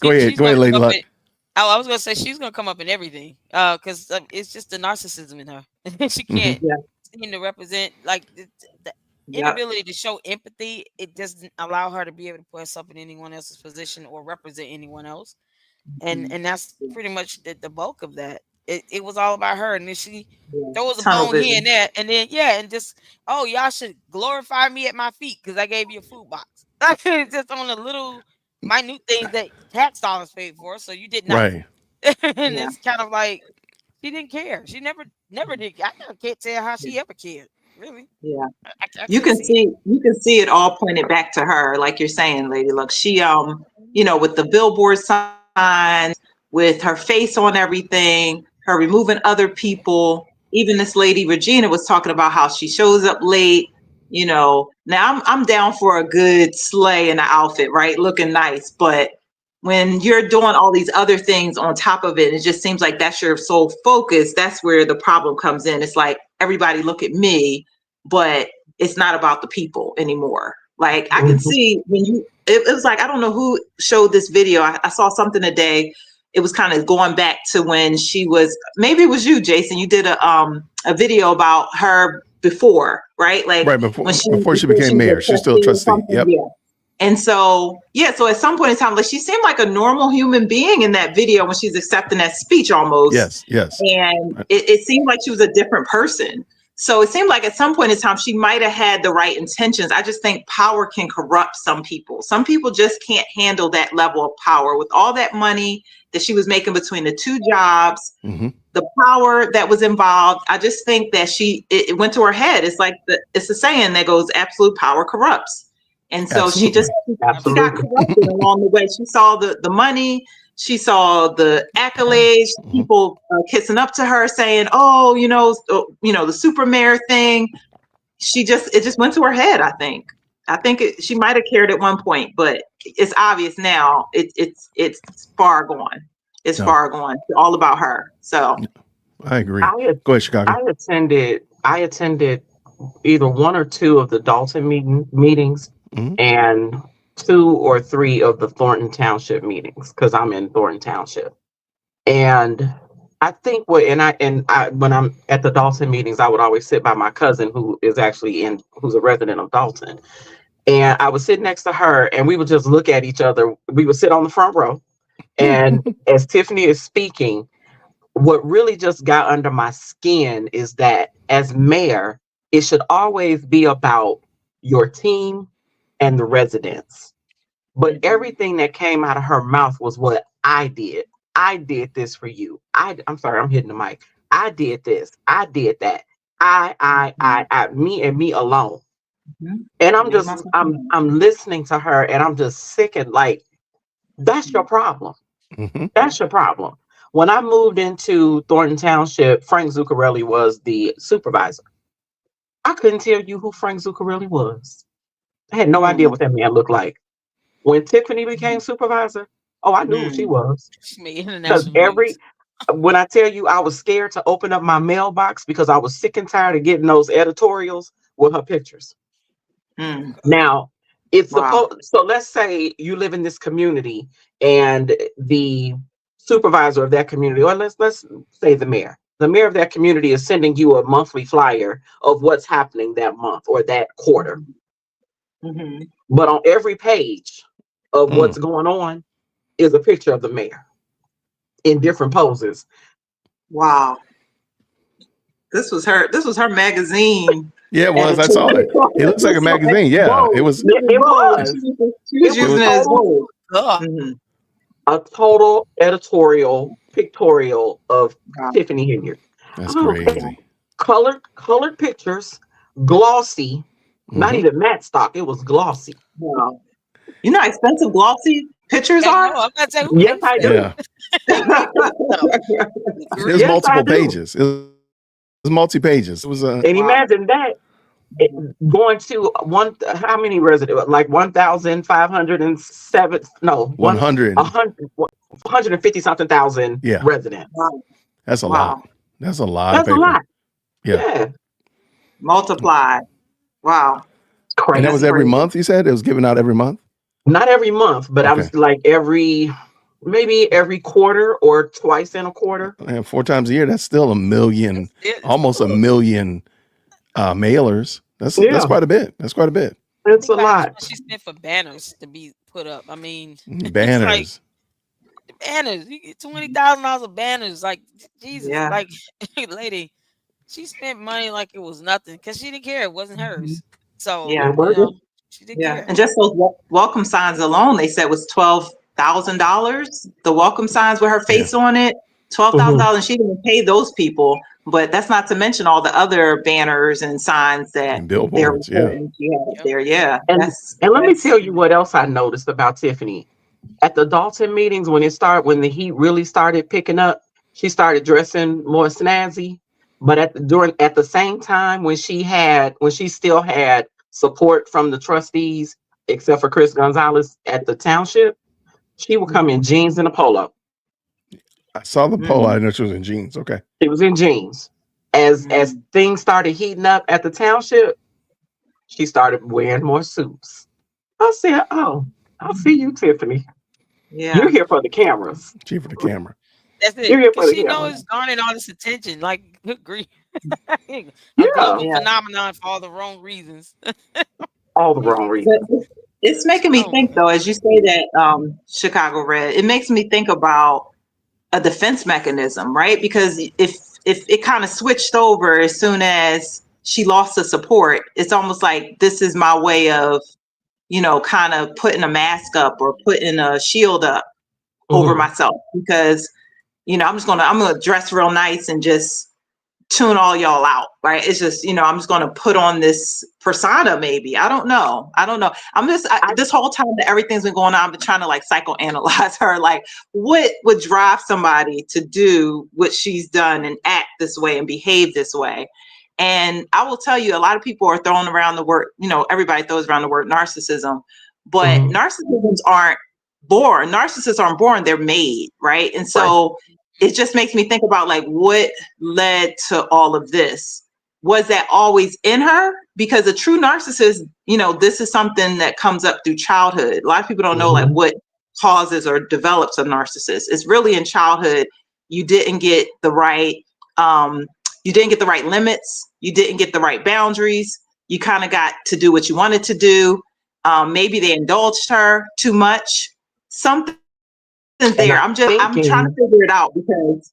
Go ahead, Lady Luck. I was gonna say she's gonna come up in everything, because it's just the narcissism in her. She can't seem to represent, like, the inability to show empathy. It doesn't allow her to be able to put herself in anyone else's position or represent anyone else, and that's pretty much the bulk of that. It was all about her, and then she throws a bone here and there, and then and just, oh, y'all should glorify me at my feet because I gave you a food box. Just on the little minute things that tax dollars paid for, so you did nothing. Right. And it's kind of like she didn't care. She never did. I can't tell how she ever cared. Really? Yeah. You can see it all pointed back to her, like you're saying, Lady Luck. She with the billboard signs, with her face on everything, her removing other people. Even this lady Regina was talking about how she shows up late. Now I'm down for a good slay in the outfit, right? Looking nice. But when you're doing all these other things on top of it, it just seems like that's your sole focus. That's where the problem comes in. It's like, everybody look at me, but it's not about the people anymore. Like, I can see when it was like, I don't know who showed this video. I saw something today. It was kind of going back to when she was, maybe it was you, Jason. You did a video about her before, right? Like, right before she became mayor. She's still a trustee. Yep. Yeah. And so, so at some point in time, like she seemed like a normal human being in that video when she's accepting that speech almost. Yes. And it seemed like she was a different person. So it seemed like at some point in time, she might have had the right intentions. I just think power can corrupt some people. Some people just can't handle that level of power with all that money that she was making between the two jobs, the power that was involved. I just think that it went to her head. It's like it's a saying that goes, absolute power corrupts. And so she got corrupted along the way. She saw the money. She saw the accolades, people kissing up to her, saying, "Oh, the super mayor thing." It just went to her head. I think she might have cared at one point, but it's obvious now. It's far gone. It's far gone. It's all about her. So I agree. Go ahead, Chicago. I attended either one or two of the Dolton meetings and 2 or 3 of the Thornton Township meetings, because I'm in Thornton Township. And I think when I'm at the Dolton meetings, I would always sit by my cousin who's a resident of Dolton. And I would sit next to her and we would just look at each other. We would sit on the front row. And as Tiffany is speaking, what really just got under my skin is that as mayor, it should always be about your team and the residents. But everything that came out of her mouth was what I did. I did this for you. I'm sorry, I'm hitting the mic. I did this. I did that. I, me and me alone. And I'm listening to her and I'm just sick and like, that's your problem. That's your problem. When I moved into Thornton Township, Frank Zuccarelli was the supervisor. I couldn't tell you who Frank Zuccarelli was. I had no idea what that man looked like. When Tiffany became supervisor, I knew who she was. Because when I tell you I was scared to open up my mailbox because I was sick and tired of getting those editorials with her pictures. Now, it's supposed, so let's say you live in this community and the supervisor of that community, or let's say the mayor of that community is sending you a monthly flyer of what's happening that month or that quarter. But on every page of what's going on is a picture of the mayor in different poses. Wow. This was her magazine. Yeah, it was. I saw it. It looks like a magazine. Yeah, it was. It was. She was using it as gold. A total editorial, pictorial of Tiffany Henyard. That's crazy. Colored pictures, glossy, not even matte stock. It was glossy. Wow. You know how expensive glossy pictures are? Yes, I do. Yeah. It was multiple pages. It was multi-pages. It was and imagine that going to how many residents? Like 1,507? No, 150 something thousand residents. Wow. That's a lot. That's a lot. That's a lot. Yeah. Multiplied. Wow. Crazy. And that was every month, you said? It was given out every month? Not every month, but I was like maybe every quarter or twice in a quarter. And 4 times a year, that's still almost a million mailers. That's quite a bit. That's quite a bit. It's a lot. She spent for banners to be put up. I mean, banners. Banners. You get $20,000 of banners. Like, Jesus. Yeah. Like, lady, she spent money like it was nothing because she didn't care. It wasn't hers. So, she didn't care. And just those welcome signs alone, they said was $12,000. The welcome signs with her face on it, $12,000. She didn't pay those people. But that's not to mention all the other banners and signs that and billboards, there. Yeah. And let me tell you what else I noticed about Tiffany. At the Dolton meetings, when the heat really started picking up, she started dressing more snazzy. But at the same time, when she still had support from the trustees, except for Chris Gonzalez at the township, she would come in jeans and a polo. I saw the polo. I didn't know she was in jeans. Okay. She was in jeans. As things started heating up at the township, she started wearing more suits. I said, "Oh, I'll see you, Tiffany. Yeah, you're here for the cameras. She for the camera. That's it. You're here for the she camera. knows garnering all this attention. Like, good grief. Yeah. Phenomenon for all the wrong reasons. All the wrong reasons. It's making me think, though, as you say that, Chicago Red, it makes me think about a defense mechanism, right? Because if it kind of switched over as soon as she lost the support, it's almost like this is my way of, kind of putting a mask up or putting a shield up over myself, because, I'm gonna dress real nice and just tune all y'all out, right? It's just, I'm just going to put on this persona. Maybe I don't know. I'm just this whole time that everything's been going on, I've been trying to like psychoanalyze her. Like, what would drive somebody to do what she's done and act this way and behave this way? And I will tell you, a lot of people are throwing around the word, everybody throws around the word narcissism, but narcissists aren't born, they're made, right? And so it just makes me think about like what led to all of this. Was that always in her? Because a true narcissist, this is something that comes up through childhood. A lot of people don't know like what causes or develops a narcissist. It's really in childhood. You didn't get the right limits. You didn't get the right boundaries. You kind of got to do what you wanted to do. Maybe they indulged her too much. Something there. I'm trying to figure it out, because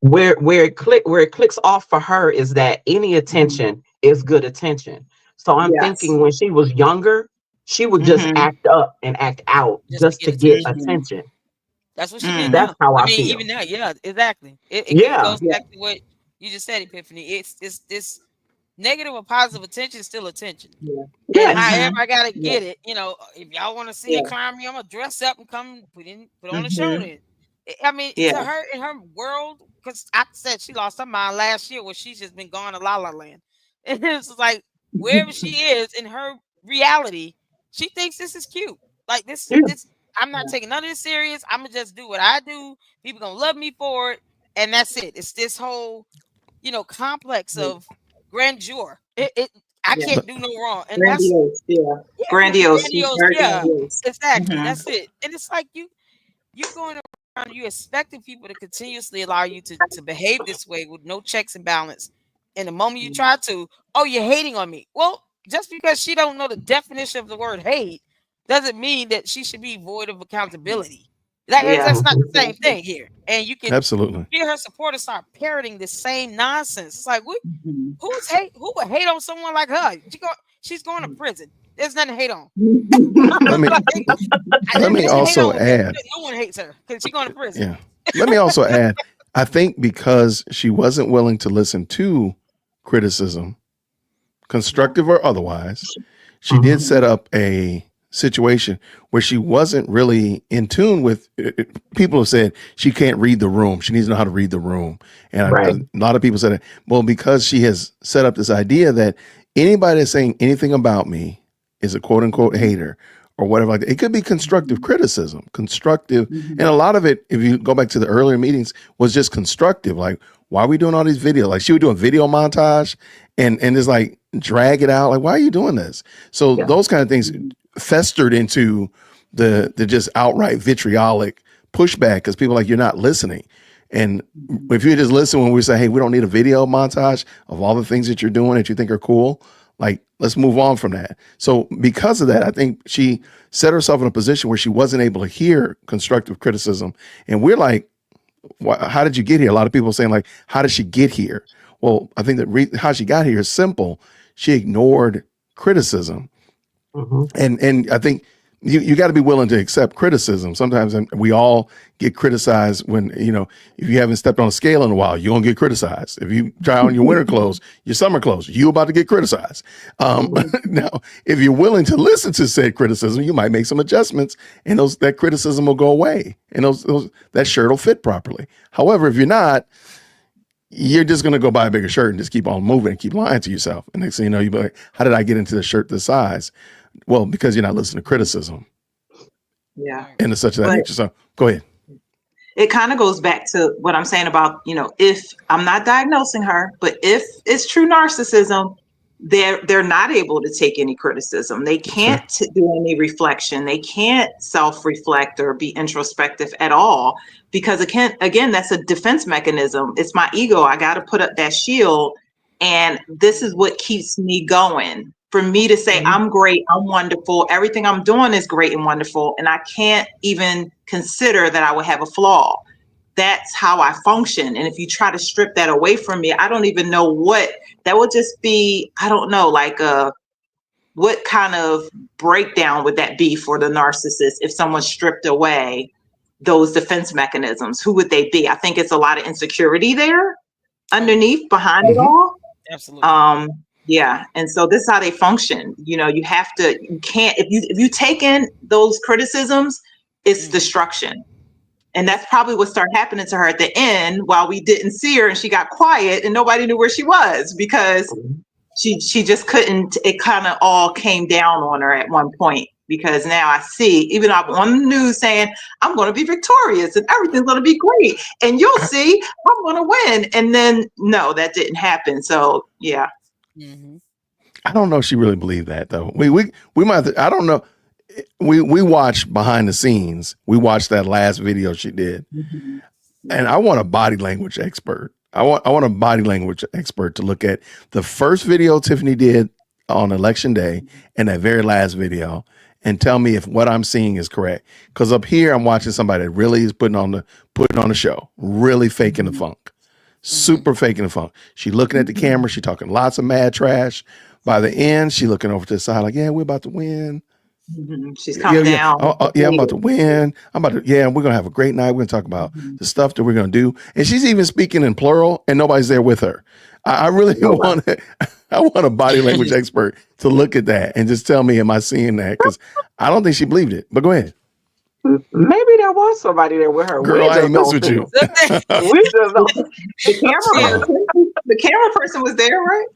where it clicks off for her is that any attention is good attention. So I'm thinking when she was younger, she would just act up and act out just to get attention. That's what she did. That's how I feel. Even now, exactly. It goes back to what you just said, Epiphany. It's this negative or positive attention is still attention. However, I gotta get it. If y'all want to see it climb me, I'm gonna dress up and come put on a show. Then, I mean, to her, in her world, because I said she lost her mind last year, where she's just been gone to La La Land, and it's like wherever she is in her reality, she thinks this is cute. Like this. I'm not taking none of this serious. I'm gonna just do what I do. People gonna love me for it, and that's it. It's this whole, complex of grandeur. I can't do no wrong. And grandiose, grandiose. Exactly. That's it. And it's like you going around, you expecting people to continuously allow you to behave this way with no checks and balance. And the moment you try to, you're hating on me. Well, just because she don't know the definition of the word hate doesn't mean that she should be void of accountability. That's not the same thing here. And you can absolutely hear her supporters start parroting the same nonsense. It's like, who would hate on someone like her? She's going to prison. There's nothing to hate on. Let me also add. No one hates her because she's going to prison. Yeah. Let me also add. I think because she wasn't willing to listen to criticism, constructive or otherwise, she did set up a situation where she wasn't really in tune with people have said she can't read the room. She needs to know how to read the room. And a lot of people said, well, because she has set up this idea that anybody that's saying anything about me is a quote unquote hater or whatever. Like that. It could be constructive criticism, and a lot of it, if you go back to the earlier meetings, was just constructive. Like, why are we doing all these videos? Like she would do a video montage and just like drag it out. Like, why are you doing this? So those kind of things festered into the just outright vitriolic pushback, because people are like, you're not listening. And if you just listen when we say, hey, we don't need a video montage of all the things that you're doing that you think are cool, like, let's move on from that. So because of that, I think she set herself in a position where she wasn't able to hear constructive criticism. And we're like, how did you get here? A lot of people are saying like, how did she get here? Well, I think that how she got here is simple. She ignored criticism. And I think you got to be willing to accept criticism. Sometimes we all get criticized when, if you haven't stepped on a scale in a while, you're going to get criticized. If you try on your winter clothes, your summer clothes, you're about to get criticized. Now, if you're willing to listen to said criticism, you might make some adjustments and that criticism will go away and that shirt will fit properly. However, if you're not, you're just going to go buy a bigger shirt and just keep on moving and keep lying to yourself. And next thing you know, you'll be like, how did I get into the shirt this size? Well, because you're not listening to criticism. Yeah. And it's such that nature. So go ahead. It kind of goes back to what I'm saying about, if I'm not diagnosing her, but if it's true narcissism, they're not able to take any criticism. They can't do any reflection. They can't self-reflect or be introspective at all, because again, that's a defense mechanism. It's my ego. I got to put up that shield. And this is what keeps me going. for me to say I'm great, I'm wonderful, everything I'm doing is great and wonderful, and I can't even consider that I would have a flaw. That's how I function. And if you try to strip that away from me, I don't even know what that would just be. I don't know, like what kind of breakdown would that be for the narcissist if someone stripped away those defense mechanisms? Who would they be? I think it's a lot of insecurity there underneath, behind it all. Absolutely. Yeah. And so this is how they function. You know, you can't, if you take in those criticisms, it's destruction. And that's probably what started happening to her at the end, while we didn't see her and she got quiet and nobody knew where she was, because she just couldn't. It kind of all came down on her at one point, because now I see, even I'm on the news saying I'm going to be victorious and everything's going to be great and you'll see I'm going to win. And then no, that didn't happen. So yeah. I don't know if she really believed that though. We might have to, I don't know. We watched behind the scenes. We watched that last video she did. And I want a body language expert. I want a body language expert to look at the first video Tiffany did on election day and that very last video and tell me if what I'm seeing is correct. Because up here I'm watching somebody that really is putting on the show, really faking the funk, super faking the funk. She looking at the camera, she talking lots of mad trash. By the end, she looking over to the side like, yeah, we're about to win. She's calmed down. I'm about to win. we're going to have a great night. We're going to talk about the stuff that we're going to do. And she's even speaking in plural and nobody's there with her. I really want a body language expert to look at that and just tell me, am I seeing that? Because I don't think she believed it, but go ahead. Maybe there was somebody there with her. Girl, I ain't mess with you. We just don't. The camera person was there, right?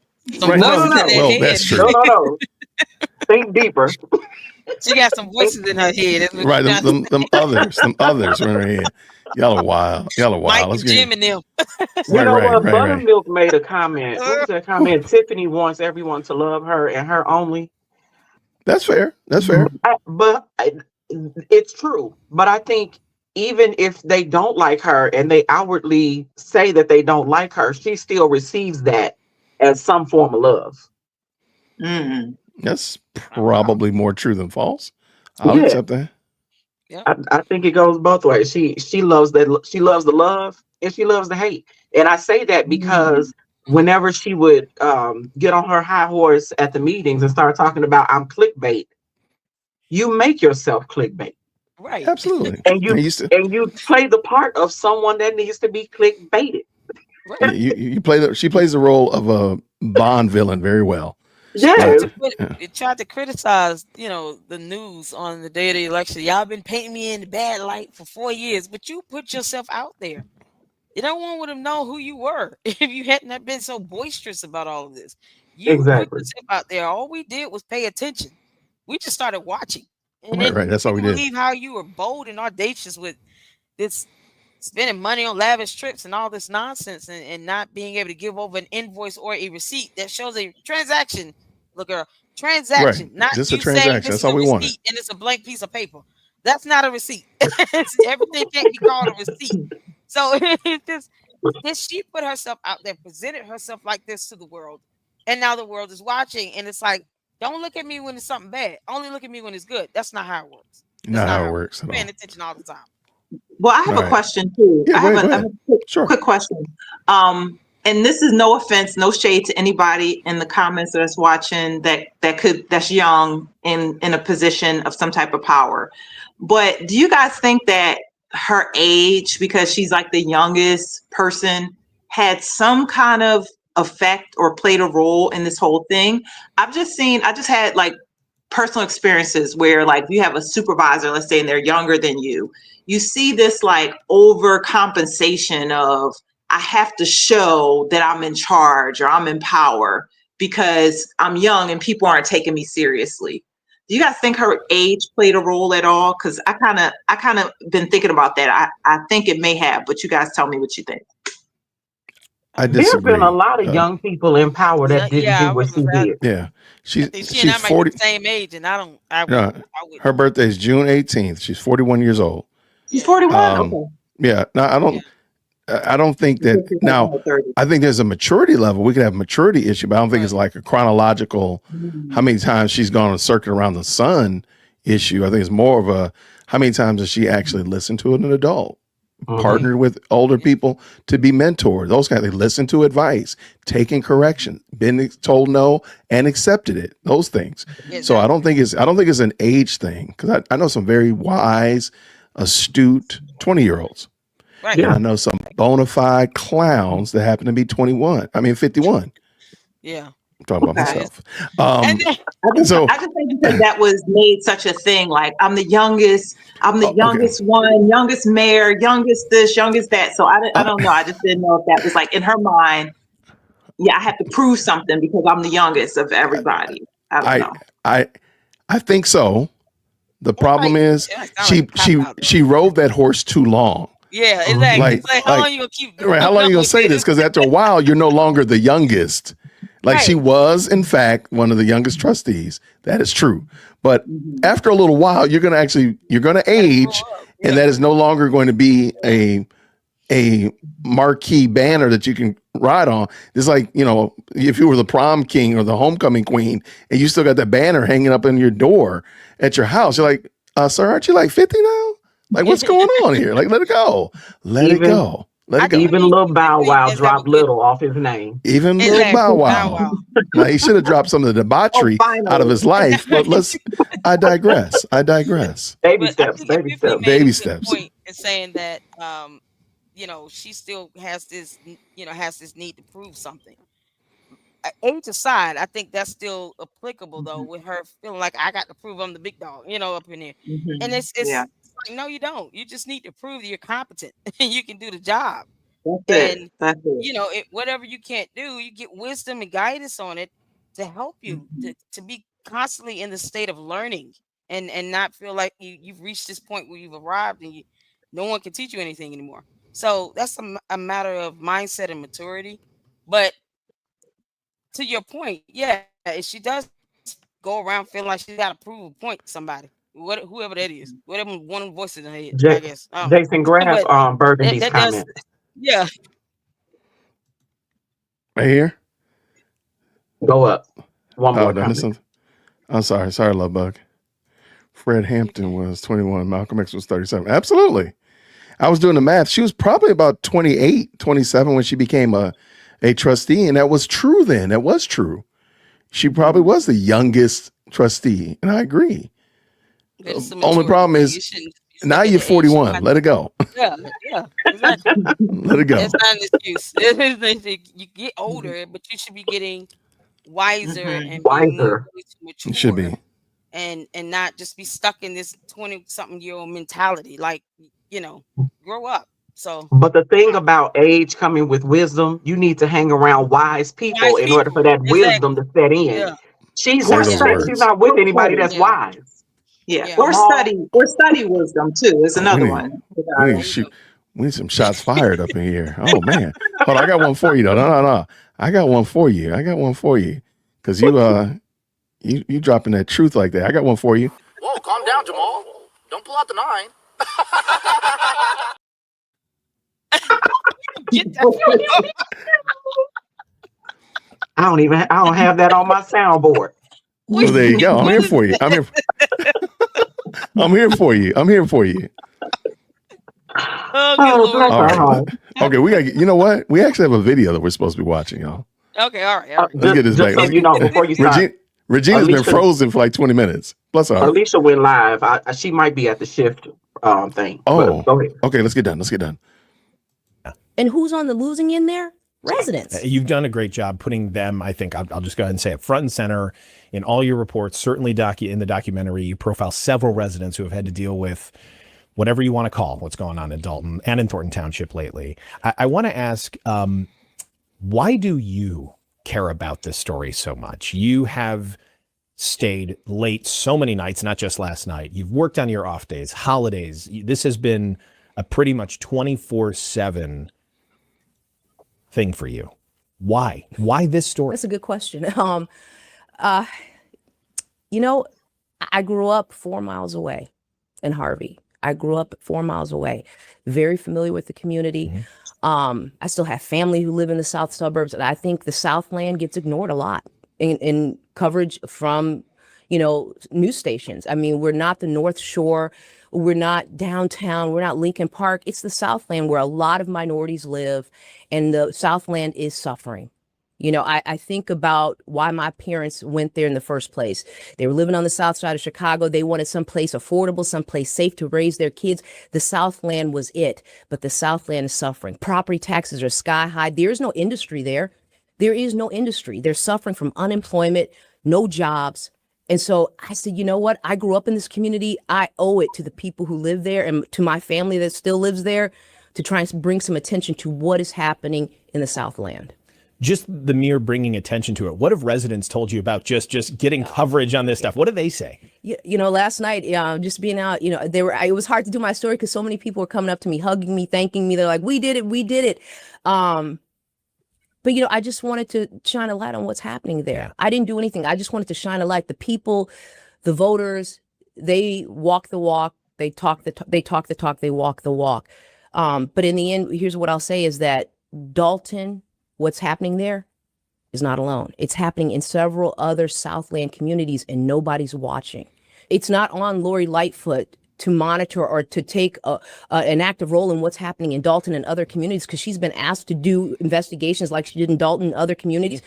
Right. No. Well, that's true. No. Think deeper. She got some voices in her head. Right, them others in her head. Y'all are wild. Mike Let's and Jim and them. What? Buttermilk made a comment. What was that comment? Tiffany wants everyone to love her and her only. That's fair. But it's true. But I think even if they don't like her and they outwardly say that they don't like her, she still receives that as some form of love. That's probably more true than false. I'll accept that. I think it goes both ways. She loves that. She loves the love and she loves the hate. And I say that because whenever she would get on her high horse at the meetings and start talking about I'm clickbait, you make yourself clickbait. Right. Absolutely. And you play the part of someone that needs to be clickbaited. Right. She plays the role of a Bond villain very well. Yeah. It tried to criticize, the news on the day of the election. Y'all been painting me in the bad light for 4 years, but you put yourself out there. No one would have known who you were if you hadn't been so boisterous about all of this. You put yourself out there. All we did was pay attention. We just started watching. And right. That's all we did. Believe how you were bold and audacious with this spending money on lavish trips and all this nonsense and not being able to give over an invoice or a receipt that shows a transaction. Look, girl, transaction, right. not just you a transaction. That's all we wanted. And it's a blank piece of paper. That's not a receipt. Everything can't be called a receipt. So she put herself out there, presented herself like this to the world, and now the world is watching. And it's like, don't look at me when it's something bad. Only look at me when it's good. That's not how it works. Not how it works. I'm paying attention all the time. Well, I have a question too. Yeah, I have a quick question. And this is no offense, no shade to anybody in the comments that's watching that's young in a position of some type of power. But do you guys think that her age, because she's like the youngest person, had some kind of effect or played a role in this whole thing? I just had like personal experiences where like you have a supervisor, let's say, and they're younger than you. You see this like overcompensation of, I have to show that I'm in charge or I'm in power because I'm young and people aren't taking me seriously. Do you guys think her age played a role at all? Because I kind of been thinking about that. I think it may have, but you guys tell me what you think. I disagree. There's been a lot of young people in power that didn't do what she did. Yeah, she's 40. The same age, and her birthday is June 18th. She's 41 years old. She's 41. Okay. Yeah. No, I don't. I don't think that now. I think there's a maturity level. We could have a maturity issue, but I don't think it's like a chronological. How many times she's gone on a circuit around the sun issue? I think it's more of a how many times has she actually listened to an adult, partnered with older people to be mentored. Those guys, they listen to advice, taking correction, been told no and accepted it. Those things. So I don't think it's an age thing, because I know some very wise, astute 20-year-olds. Right. Yeah. I know some bona fide clowns that happen to be 51. Yeah. I'm talking about myself. I just think because that was made such a thing. Like, I'm the youngest one, youngest mayor, youngest this, youngest that. So I don't know. I just didn't know if that was like in her mind. Yeah, I have to prove something because I'm the youngest of everybody. I don't know. I think so. The problem is she rode that horse too long. Yeah, exactly. It's like, how long you gonna keep? Right, how long you gonna say this? Because after a while, you're no longer the youngest. Like she was, in fact, one of the youngest trustees. That is true. But after a little while, you're gonna age, and that is no longer going to be a marquee banner that you can ride on. It's like, if you were the prom king or the homecoming queen, and you still got that banner hanging up in your door at your house, you're like, sir, aren't you like 50 now? Like, what's going on here? Like, let it go. Let it go. Even Lil Bow Wow dropped Little off his name. Even Lil Bow Wow. Now, he should have dropped some of the debauchery out of his life, but I digress. Baby steps. Baby steps. Point in saying that, she still has this need to prove something. Age aside, I think that's still applicable though, with her feeling like I got to prove I'm the big dog, up in here. And it's like, no, you don't. You just need to prove that you're competent and you can do the job. That's it. Whatever you can't do, you get wisdom and guidance on it to help you to be constantly in the state of learning and not feel like you've reached this point where you've arrived and no one can teach you anything anymore. So that's a matter of mindset and maturity. But to your point, if she does go around feeling like she got to prove a point to somebody, whoever that is, whatever one voice in the head, I guess. Jason, grab Burgundy's comment. Yeah. Right here? Go up. One more comment. I'm sorry, Love Bug. Fred Hampton was 21. Malcolm X was 37. Absolutely. I was doing the math. She was probably about 28, 27 when she became a trustee, and that was true then. That was true. She probably was the youngest trustee, and I agree. Only problem is now you're 41. Let it go. Yeah, exactly. Let it go. It's not an excuse. You get older, but you should be getting wiser and wiser. Mature, it should be, and not just be stuck in this 20-something-year-old mentality. Like, grow up. So, but the thing about age coming with wisdom, you need to hang around wise people in order for that wisdom to set in. Yeah. She's not with anybody that's wise. Yeah. Or study wisdom too is another one. We need some shots fired up in here. Oh man. Hold on, I got one for you though. No. I got one for you. Because you dropping that truth like that. I got one for you. Whoa, calm down, Jamal. Don't pull out the 9. I don't have that on my soundboard. Well, there you go. I'm here for you. I'm here for you. Okay, we got. You know what? We actually have a video that we're supposed to be watching, y'all. Okay, all right. Let's get this back. Before you start, Regina's been frozen for like 20 minutes. Bless her heart. Alicia went live. She might be at the shift thing. Oh, go ahead. Okay, let's get done. And who's on the losing end there? Residents. You've done a great job putting them, I think, I'll just go ahead and say it, front and center in all your reports. Certainly in the documentary, you profile several residents who have had to deal with whatever you want to call what's going on in Dolton and in Thornton Township lately. I want to ask, why do you care about this story so much? You have stayed late so many nights, not just last night. You've worked on your off days, holidays. This has been a pretty much 24/7 thing for you. Why this story? That's a good question. I grew up 4 miles away in Harvey. I grew up 4 miles away, very familiar with the community. I still have family who live in the south suburbs, and I think the Southland gets ignored a lot in coverage from, news stations. I mean, we're not the North Shore, we're not downtown, we're not Lincoln Park. It's the Southland where a lot of minorities live, and the Southland is suffering. I think about why my parents went there in the first place. They were living on the south side of Chicago. They wanted someplace affordable, someplace safe to raise their kids. The Southland was it, but the Southland is suffering. Property taxes are sky high. There's no industry there. There is no industry. They're suffering from unemployment, no jobs. And so I said, you know what? I grew up in this community. I owe it to the people who live there and to my family that still lives there to try and bring some attention to what is happening in the Southland. Just the mere bringing attention to it. What have residents told you about just getting coverage on this stuff? What do they say? Last night, just being out, it was hard to do my story because so many people were coming up to me, hugging me, thanking me. They're like, we did it. But, I just wanted to shine a light on what's happening there. I didn't do anything. I just wanted to shine a light. The people, the voters, they walk the walk, they talk the talk, they walk the walk. But in the end, here's what I'll say is that Dolton, what's happening there is not alone. It's happening in several other Southland communities and nobody's watching. It's not on Lori Lightfoot to monitor or to take an active role in what's happening in Dolton and other communities because she's been asked to do investigations like she did in Dolton and other communities.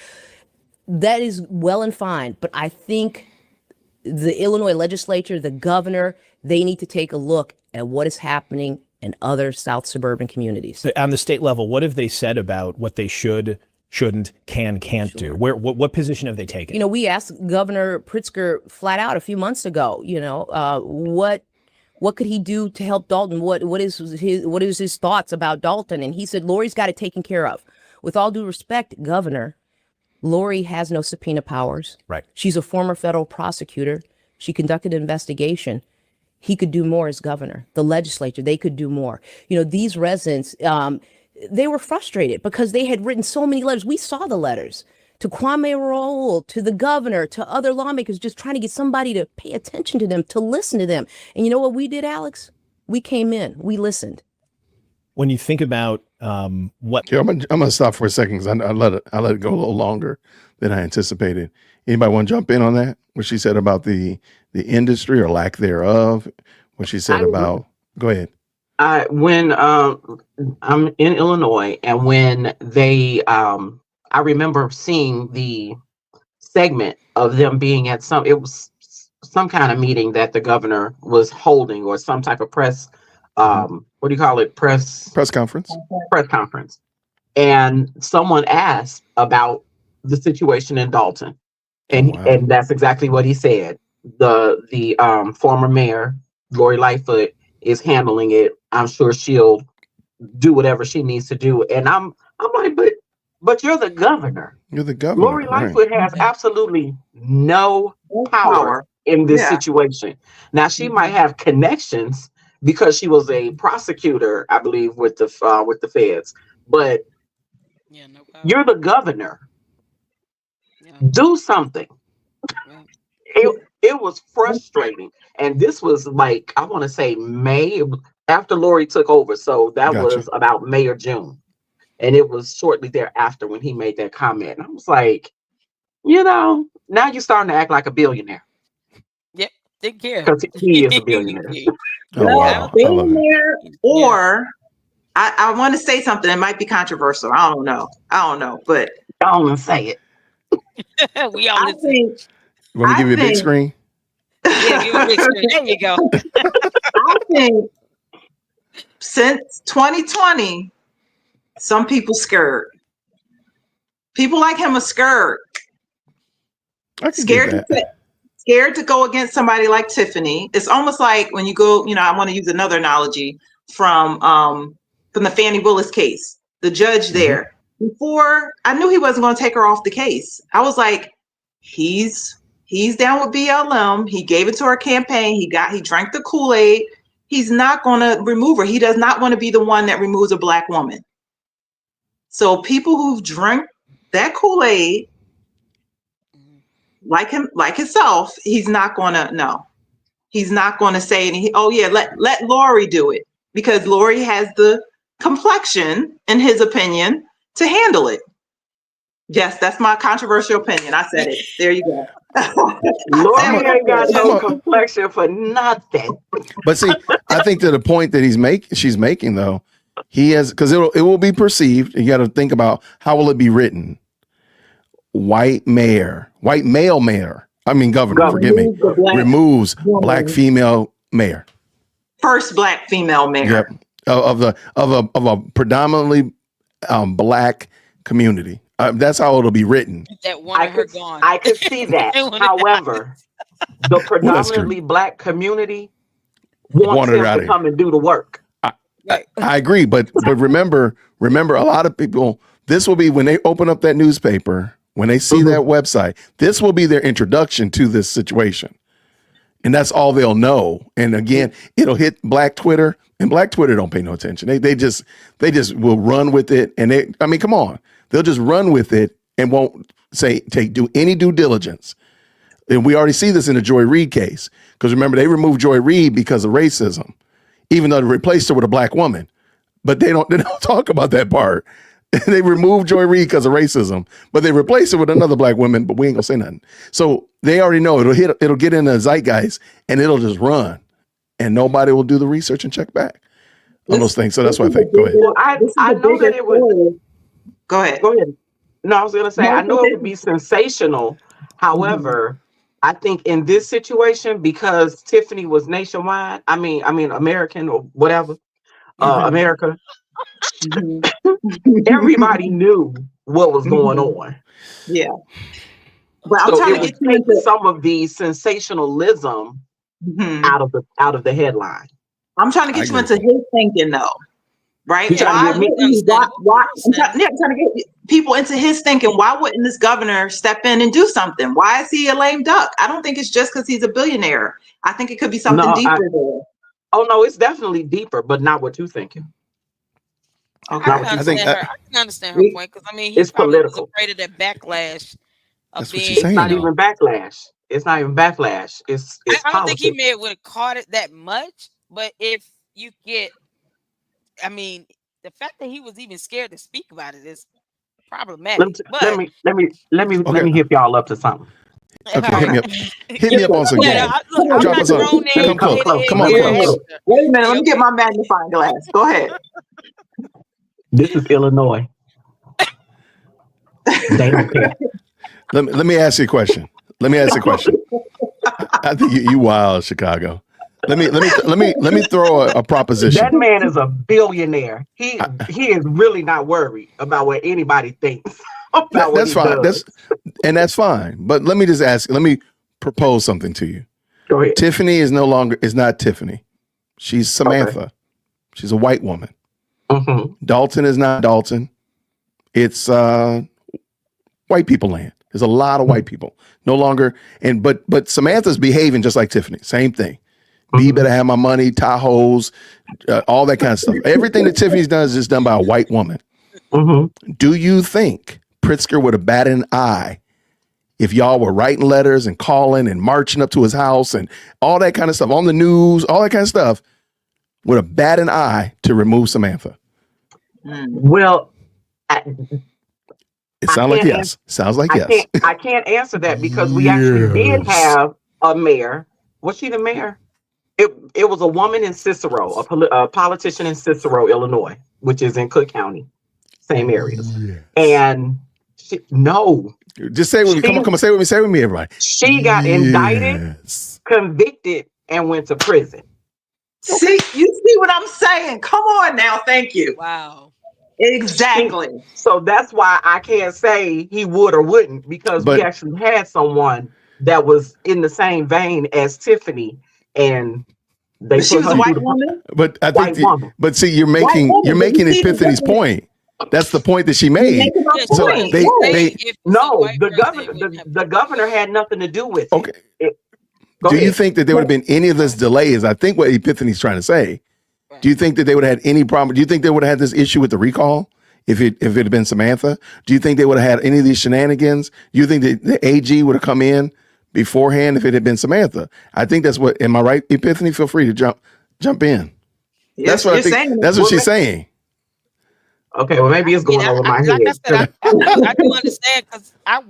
That is well and fine. But I think the Illinois legislature, the governor, they need to take a look at what is happening in other South suburban communities. On the state level, what have they said about what they should, shouldn't, can't do? What position have they taken? We asked Governor Pritzker flat out a few months ago, what could he do to help Dolton? What is his thoughts about Dolton? And he said, Lori's got it taken care of. With all due respect, Governor, Lori has no subpoena powers. Right. She's a former federal prosecutor. She conducted an investigation. He could do more as governor. The legislature, they could do more. These residents, they were frustrated because they had written so many letters. We saw the letters to Kwame Raoul, to the governor, to other lawmakers, just trying to get somebody to pay attention to them, to listen to them. And you know what we did, Alex? We came in, we listened. When you think about what... Yeah, I'm gonna stop for a second because I let it go a little longer than I anticipated. Anybody want to jump in on that? What she said about the industry or lack thereof? What she said about... Go ahead. When I'm in Illinois and when they... I remember seeing the segment of them being at it was some kind of meeting that the governor was holding or some type of press, what do you call it? Press conference. Press conference. And someone asked about the situation in Dolton. And and that's exactly what he said. The former mayor, Lori Lightfoot, is handling it. I'm sure she'll do whatever she needs to do. And I'm like, but you're the governor. You're the governor. Lori Lightfoot has absolutely no power in this situation. Now she might have connections because she was a prosecutor, I believe, with the feds. But you're the governor. Do something. It was frustrating, and this was like I want to say May after Lori took over. So that was about May or June. And it was shortly thereafter when he made that comment. And I was like, now you're starting to act like a billionaire. Yep, take care. Because he is a billionaire. Billionaire, or I want to say something. It might be controversial. I don't know. But don't say it. We all think. You want me to give you a big screen? Yeah, give a big screen. There you go. I think since 2020. Some people scared. People like him are scared. Scared to go against somebody like Tiffany. It's almost like when you go, I want to use another analogy from the Fannie Willis case. The judge there, before I knew he wasn't going to take her off the case, I was like, he's down with BLM. He gave it to her campaign. He drank the Kool-Aid. He's not going to remove her. He does not want to be the one that removes a Black woman. So people who've drank that Kool-Aid, like himself, he's not gonna say anything. Oh yeah, let Lori do it because Lori has the complexion, in his opinion, to handle it. Yes, that's my controversial opinion. I said it. There you go. Lori ain't got no complexion for nothing. But see, I think to the point that she's making though, he has, because it will be perceived. You got to think about how will it be written. White male mayor. I mean governor. Forgive me. Removes black female mayor. First black female mayor. Yep. Of a predominantly black community. That's how it'll be written. That one her gone. I could see that. However, the predominantly black community wants him to come and do the work. I agree, but remember, a lot of people. This will be when they open up that newspaper, when they see that website. This will be their introduction to this situation, and that's all they'll know. And again, it'll hit Black Twitter, and Black Twitter don't pay no attention. They just will run with it, and come on. They'll just run with it and won't do any due diligence. And we already see this in the Joy Reid case. Because remember, they removed Joy Reid because of racism, even though they replaced her with a black woman. But they don't talk about that part. They removed Joy Reid because of racism, but they replaced her with another black woman, but we ain't gonna say nothing. So they already know it'll get in the zeitgeist and it'll just run. And nobody will do the research and check back on those things. So that's what I think. Go ahead. Well, I know that it would. Go ahead. No, I was going to say, I know it would be sensational. However, I think in this situation, because Tiffany was nationwide, I mean, American or whatever, America, everybody knew what was going on. Yeah. But I'm trying to get into some of the sensationalism out of the headline. I'm trying to get you into his thinking though. Right? I'm trying to get people into his thinking. Why wouldn't this governor step in and do something? Why is he a lame duck? I don't think it's just because he's a billionaire. I think it could be something deeper there. Oh no, it's definitely deeper, but not what you're thinking. Okay. I can understand her point because he's political. Afraid of that backlash. It's not even backlash. It's not even backlash. It's I don't think he may have caught it that much, but if you get. The fact that he was even scared to speak about it is problematic. Let me hip y'all up to something. Okay, hit me up on some game. Drop us on. Come on. Wait a minute, let me get my magnifying glass. Go ahead. This is Illinois. They don't care. Let me ask you a question. I think you wild, Chicago. Let me throw a proposition. That man is a billionaire. He is really not worried about what anybody thinks. That's fine. That's fine. But let me just ask. Let me propose something to you. Go ahead. Tiffany is not Tiffany. She's Samantha. Okay. She's a white woman. Dolton is not Dolton. It's white people land. There's a lot of white people. No longer. But Samantha's behaving just like Tiffany. Same thing. B better have my money, Tahoes, all that kind of stuff. Everything that Tiffany's done is just done by a white woman. Do you think Pritzker would have batted an eye if y'all were writing letters and calling and marching up to his house and all that kind of stuff on the news, all that kind of stuff, would have batted an eye to remove Samantha? Well, it sounds like yes. Sounds like yes. I can't answer that because we actually did have a mayor. Was she the mayor? It was a woman in Cicero, a politician in Cicero, Illinois, which is in Cook County, same areas. Yes. And just say it with me. Come on, say it with me, everybody. She got indicted, convicted, and went to prison. See, you see what I'm saying? Come on now, thank you. Wow. Exactly. So that's why I can't say he would or wouldn't, because we actually had someone that was in the same vein as Tiffany. And she was a white woman. But I think, but see, you're making Tiffany's point. That's the point that she made. So the governor had nothing to do with it. Okay. Do you think that there would have been any of this delays? I think what Epiphany's trying to say. Do you think that they would have had any problem? Do you think they would have had this issue with the recall if it had been Samantha? Do you think they would have had any of these shenanigans? Do you think that the AG would have come in beforehand if it had been Samantha? I think that's what. Am I right, Epiphany? Feel free to jump in. Yes, that's what I think. That's what she's saying. Okay, well maybe it's I mean, going over my like I head. said, I do understand because I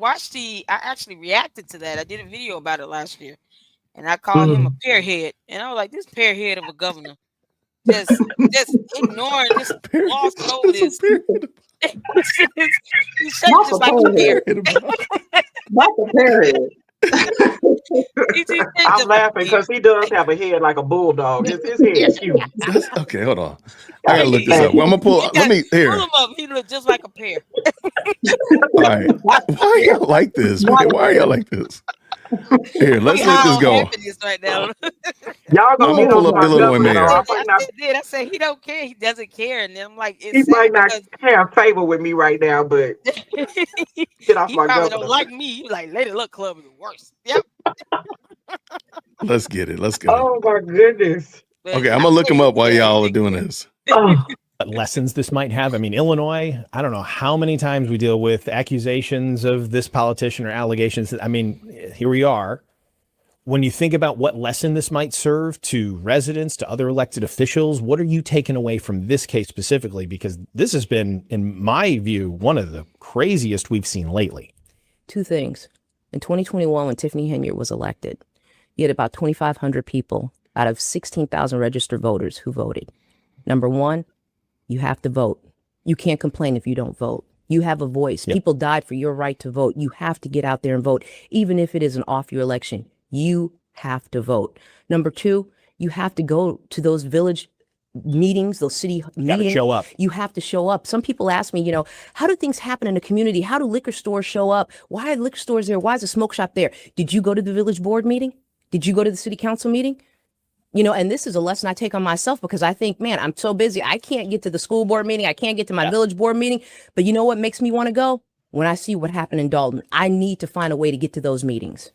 actually reacted to that. I did a video about it last year, and I called him a Mhm. pearhead, and I was like, this pearhead of a governor, just ignoring this, Period. glossing over That's a this. period. He's shaped Not just the like a pear. period. Period about- Not the period. He's shaped I'm just like a laughing pear. because he does have a head like a bulldog. His head is huge. That's okay. Hold on. I I gotta look keep this up. laughing. I'm gonna pull. Let me Pull here. him up. He looked just like a pear. All right. Why y'all like this, man? Why y'all like this? Here, let's He let high this on go. happiness right now. Y'all I'm gonna gonna get pull on up my Illinois governor though. mayor. I said he don't care. He doesn't care, and I'm like, He it's might sad not because have favor with me right now, but get off he my probably don't governor. like me. He like Lady Luck Club is the worst. Yep. Let's get it. Let's go. Oh my goodness. But Okay, I'm I gonna look tell him you, up while yeah, y'all are doing this. Oh, What lessons this might have. I mean, Illinois, I don't know how many times we deal with accusations of this politician or allegations. I mean, here we are. When you think about what lesson this might serve to residents, to other elected officials, what are you taking away from this case specifically? Because this has been, in my view, one of the craziest we've seen lately. Two things. In 2021, when Tiffany Henyard was elected, you had about 2,500 people out of 16,000 registered voters who voted. Number one, you have to vote. You can't complain if you don't vote. You have a voice. Yep. People died for your right to vote. You have to get out there and vote, even if it is an off-year election. You have to vote. Number two, you have to go to those village meetings, those city meetings. Show up. You have to show up. Some people ask me, how do things happen in the community? How do liquor stores show up? Why are liquor stores there? Why is a smoke shop there? Did you go to the village board meeting? Did you go to the city council meeting? And this is a lesson I take on myself because I think, man, I'm so busy. I can't get to the school board meeting. I can't get to my village board meeting. But you know what makes me want to go? When I see what happened in Dolton, I need to find a way to get to those meetings.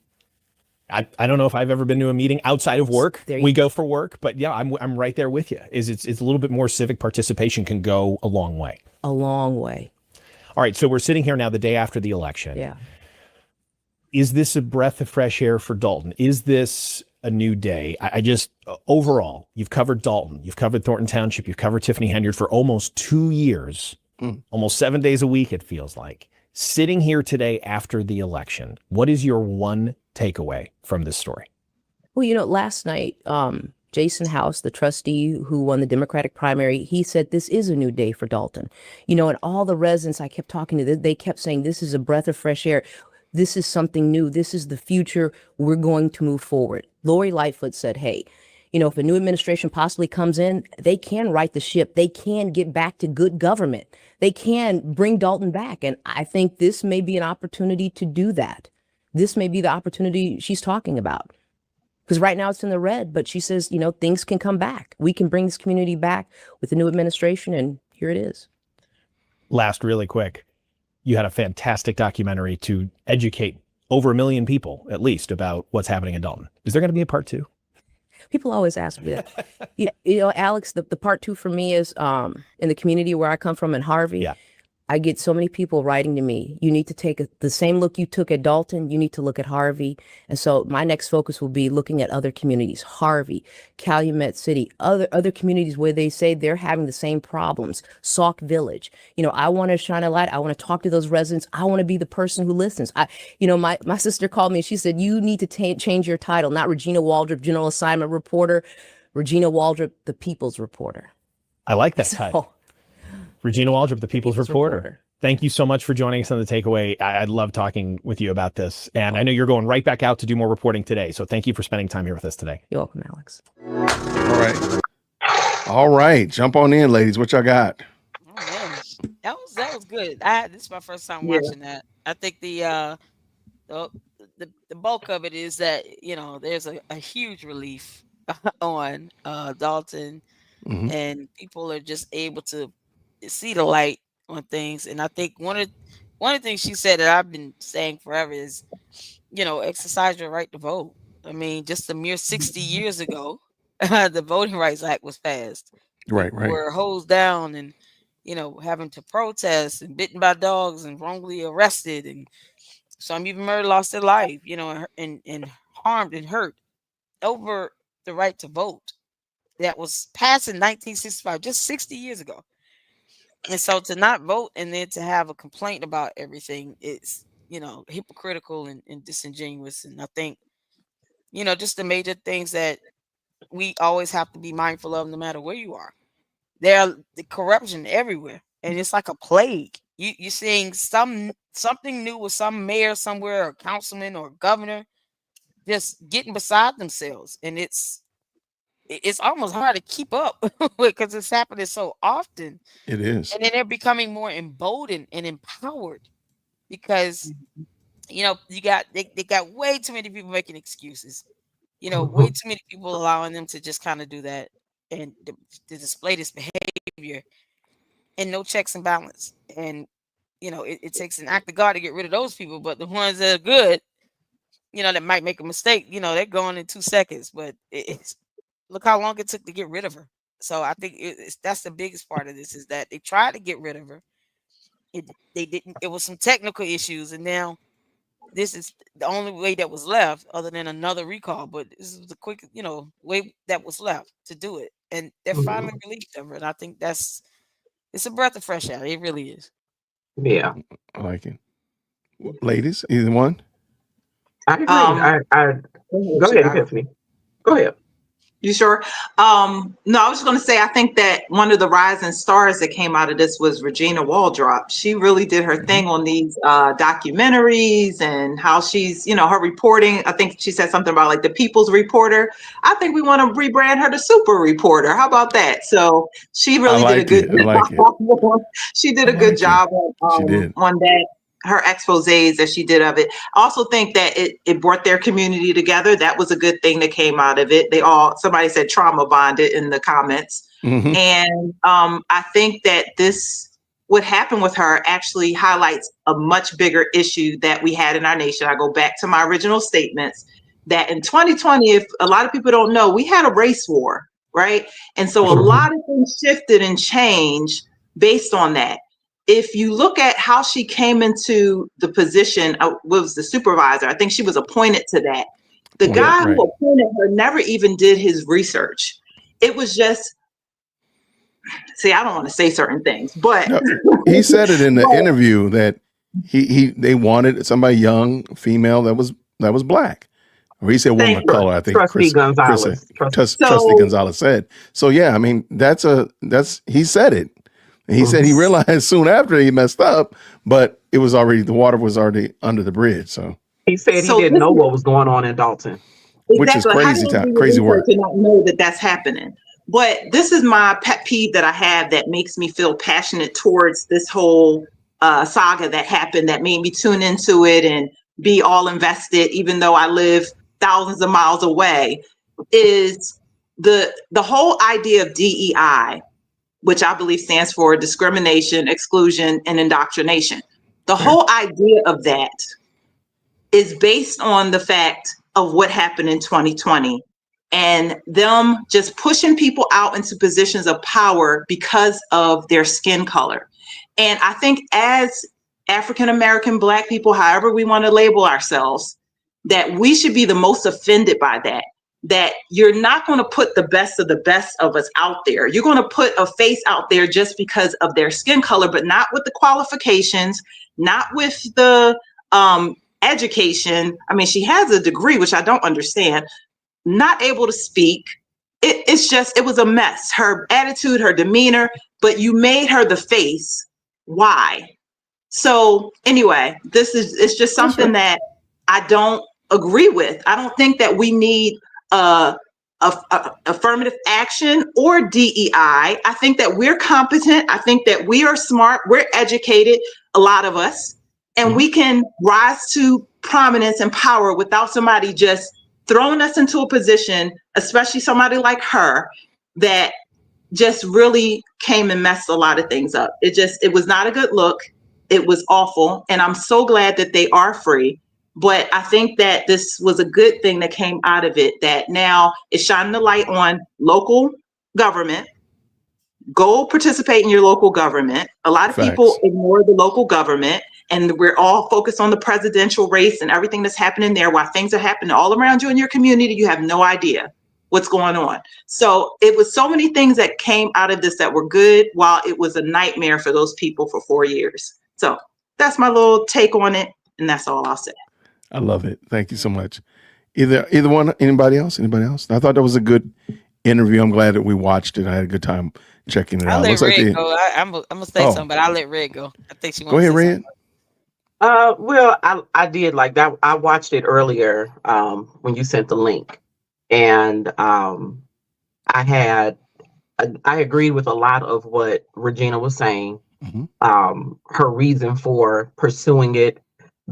I don't know if I've ever been to a meeting outside of work. There you We go for work, but yeah, I'm right there with you. It's a little bit more civic participation can go a long way. A long way. All right, so we're sitting here now the day after the election. Yeah. Is this a breath of fresh air for Dolton? Is this a new day? I just, overall, you've covered Dolton, you've covered Thornton Township, you've covered Tiffany Henyard for almost 2 years, almost 7 days a week, it feels like. Sitting here today after the election, what is your one takeaway from this story? Well, last night, Jason House, the trustee who won the Democratic primary, he said this is a new day for Dolton. And all the residents I kept talking to, they kept saying this is a breath of fresh air. This is something new. This is the future. We're going to move forward. Lori Lightfoot said, hey, if a new administration possibly comes in, they can right the ship. They can get back to good government. They can bring Dolton back. And I think this may be an opportunity to do that. This may be the opportunity she's talking about. Because right now it's in the red, but she says, things can come back. We can bring this community back with the new administration, and here it is. Last, really quick, you had a fantastic documentary to educate over 1 million people, at least, about what's happening in Dolton. Is there going to be a part 2? People always ask me that. Alex, the part 2 for me is in the community where I come from in Harvey. Yeah. I get so many people writing to me, you need to take the same look you took at Dolton, you need to look at Harvey. And so my next focus will be looking at other communities, Harvey, Calumet City, other communities where they say they're having the same problems, Sauk Village. I want to shine a light. I want to talk to those residents. I want to be the person who listens. My sister called me and she said, you need to change your title, not Regina Waldrop, General Assignment Reporter, Regina Waldrop, the People's Reporter. I like that title. Regina Waldrop, the People's Reporter. Thank you so much for joining us on The Takeaway. I'd love talking with you about this. And I know you're going right back out to do more reporting today. So thank you for spending time here with us today. You're welcome, Alex. All right. Jump on in, ladies. What y'all got? Oh, man. That was good. This is my first time watching that. I think the bulk of it is that there's a huge relief on Dolton, and people are just able to see the light on things. And I think one of the things she said that I've been saying forever is, exercise your right to vote. I mean, just a mere 60 years ago, the Voting Rights Act was passed. Right. Were hosed down and having to protest and bitten by dogs and wrongly arrested, and some even lost their life, and harmed and hurt over the right to vote that was passed in 1965, just 60 years ago. And so to not vote and then to have a complaint about everything, it's, hypocritical and disingenuous. And I think, just the major things that we always have to be mindful of no matter where you are. There are the corruption everywhere, and it's like a plague. You're seeing something new with some mayor somewhere, or councilman or governor just getting beside themselves, and it's almost hard to keep up because it's happening so often. It is. And then they're becoming more emboldened and empowered because they got way too many people making excuses. Way too many people allowing them to just kind of do that and to display this behavior, and no checks and balance. And it takes an act of God to get rid of those people, but the ones that are good, that might make a mistake, they're gone in 2 seconds. But it's look how long it took to get rid of her. So I think that's the biggest part of this, is that they tried to get rid of her. They didn't. It was some technical issues, and now this is the only way that was left, other than another recall. But this is the quick, way that was left to do it, and they're finally relieved of her. And I think it's a breath of fresh air. It really is. Yeah, I like it. Ladies, either one? I agree. Go ahead, Tiffany. Go ahead. You sure? No, I was just going to say, I think that one of the rising stars that came out of this was Regina Waldrop. She really did her thing on these documentaries, and how she's, her reporting. I think she said something about like the People's Reporter. I think we want to rebrand her to Super Reporter. How about that? So she really did a good job. She did a good job on that. Her exposés that she did of it. I also think that it brought their community together. That was a good thing that came out of it. Somebody said trauma bonded in the comments. And I think that what happened with her actually highlights a much bigger issue that we had in our nation. I go back to my original statements that in 2020, if a lot of people don't know, we had a race war, right? And so a lot of things shifted and changed based on that. If you look at how she came into the position, was the supervisor. I think she was appointed to that. The guy who appointed her never even did his research. It was just, I don't want to say certain things, but he said it in the interview that they wanted somebody young, female that was Black. Or he said woman of color. I think Trustee Gonzalez said. So yeah, I mean he said it. And he said he realized soon after he messed up, but the water was already under the bridge. So he said he didn't know what was going on in Dolton, which is crazy work. To not know that that's happening. But this is my pet peeve that I have that makes me feel passionate towards this whole saga that happened, that made me tune into it and be all invested, even though I live thousands of miles away, is the whole idea of DEI, which I believe stands for discrimination, exclusion, and indoctrination. The whole idea of that is based on the fact of what happened in 2020 and them just pushing people out into positions of power because of their skin color. And I think as African-American, Black people, however we want to label ourselves, that we should be the most offended by that. That you're not going to put the best of us out there. You're going to put a face out there just because of their skin color, but not with the qualifications, not with the education. I mean, she has a degree, which I don't understand, not able to speak. It was a mess. Her attitude, her demeanor, but you made her the face. Why? So anyway, it's just something that I don't agree with. I don't think that we need affirmative action or DEI. I think that we're competent. I think that we are smart. We're educated, a lot of us, and we can rise to prominence and power without somebody just throwing us into a position, especially somebody like her, that just really came and messed a lot of things up. It was not a good look. It was awful. And I'm so glad that they are free. But I think that this was a good thing that came out of it, that now it's shining the light on local government. Go participate in your local government. A lot of people ignore the local government, and we're all focused on the presidential race and everything that's happening there, while things are happening all around you in your community. You have no idea. what's going on. So it was so many things that came out of this that were good, while it was a nightmare for those people for 4 years. So that's my little take on it, and that's all I'll say. I love it. Thank you so much. Either one, anybody else? I thought that was a good interview. I'm glad that we watched it. I had a good time checking it I'll out. let Looks Red like go. I'm gonna say something, but I'll let Red go. I think she wants Go ahead, to say Red. something. Well, I did like that. I watched it earlier when you sent the link, and I agreed with a lot of what Regina was saying. Her reason for pursuing it,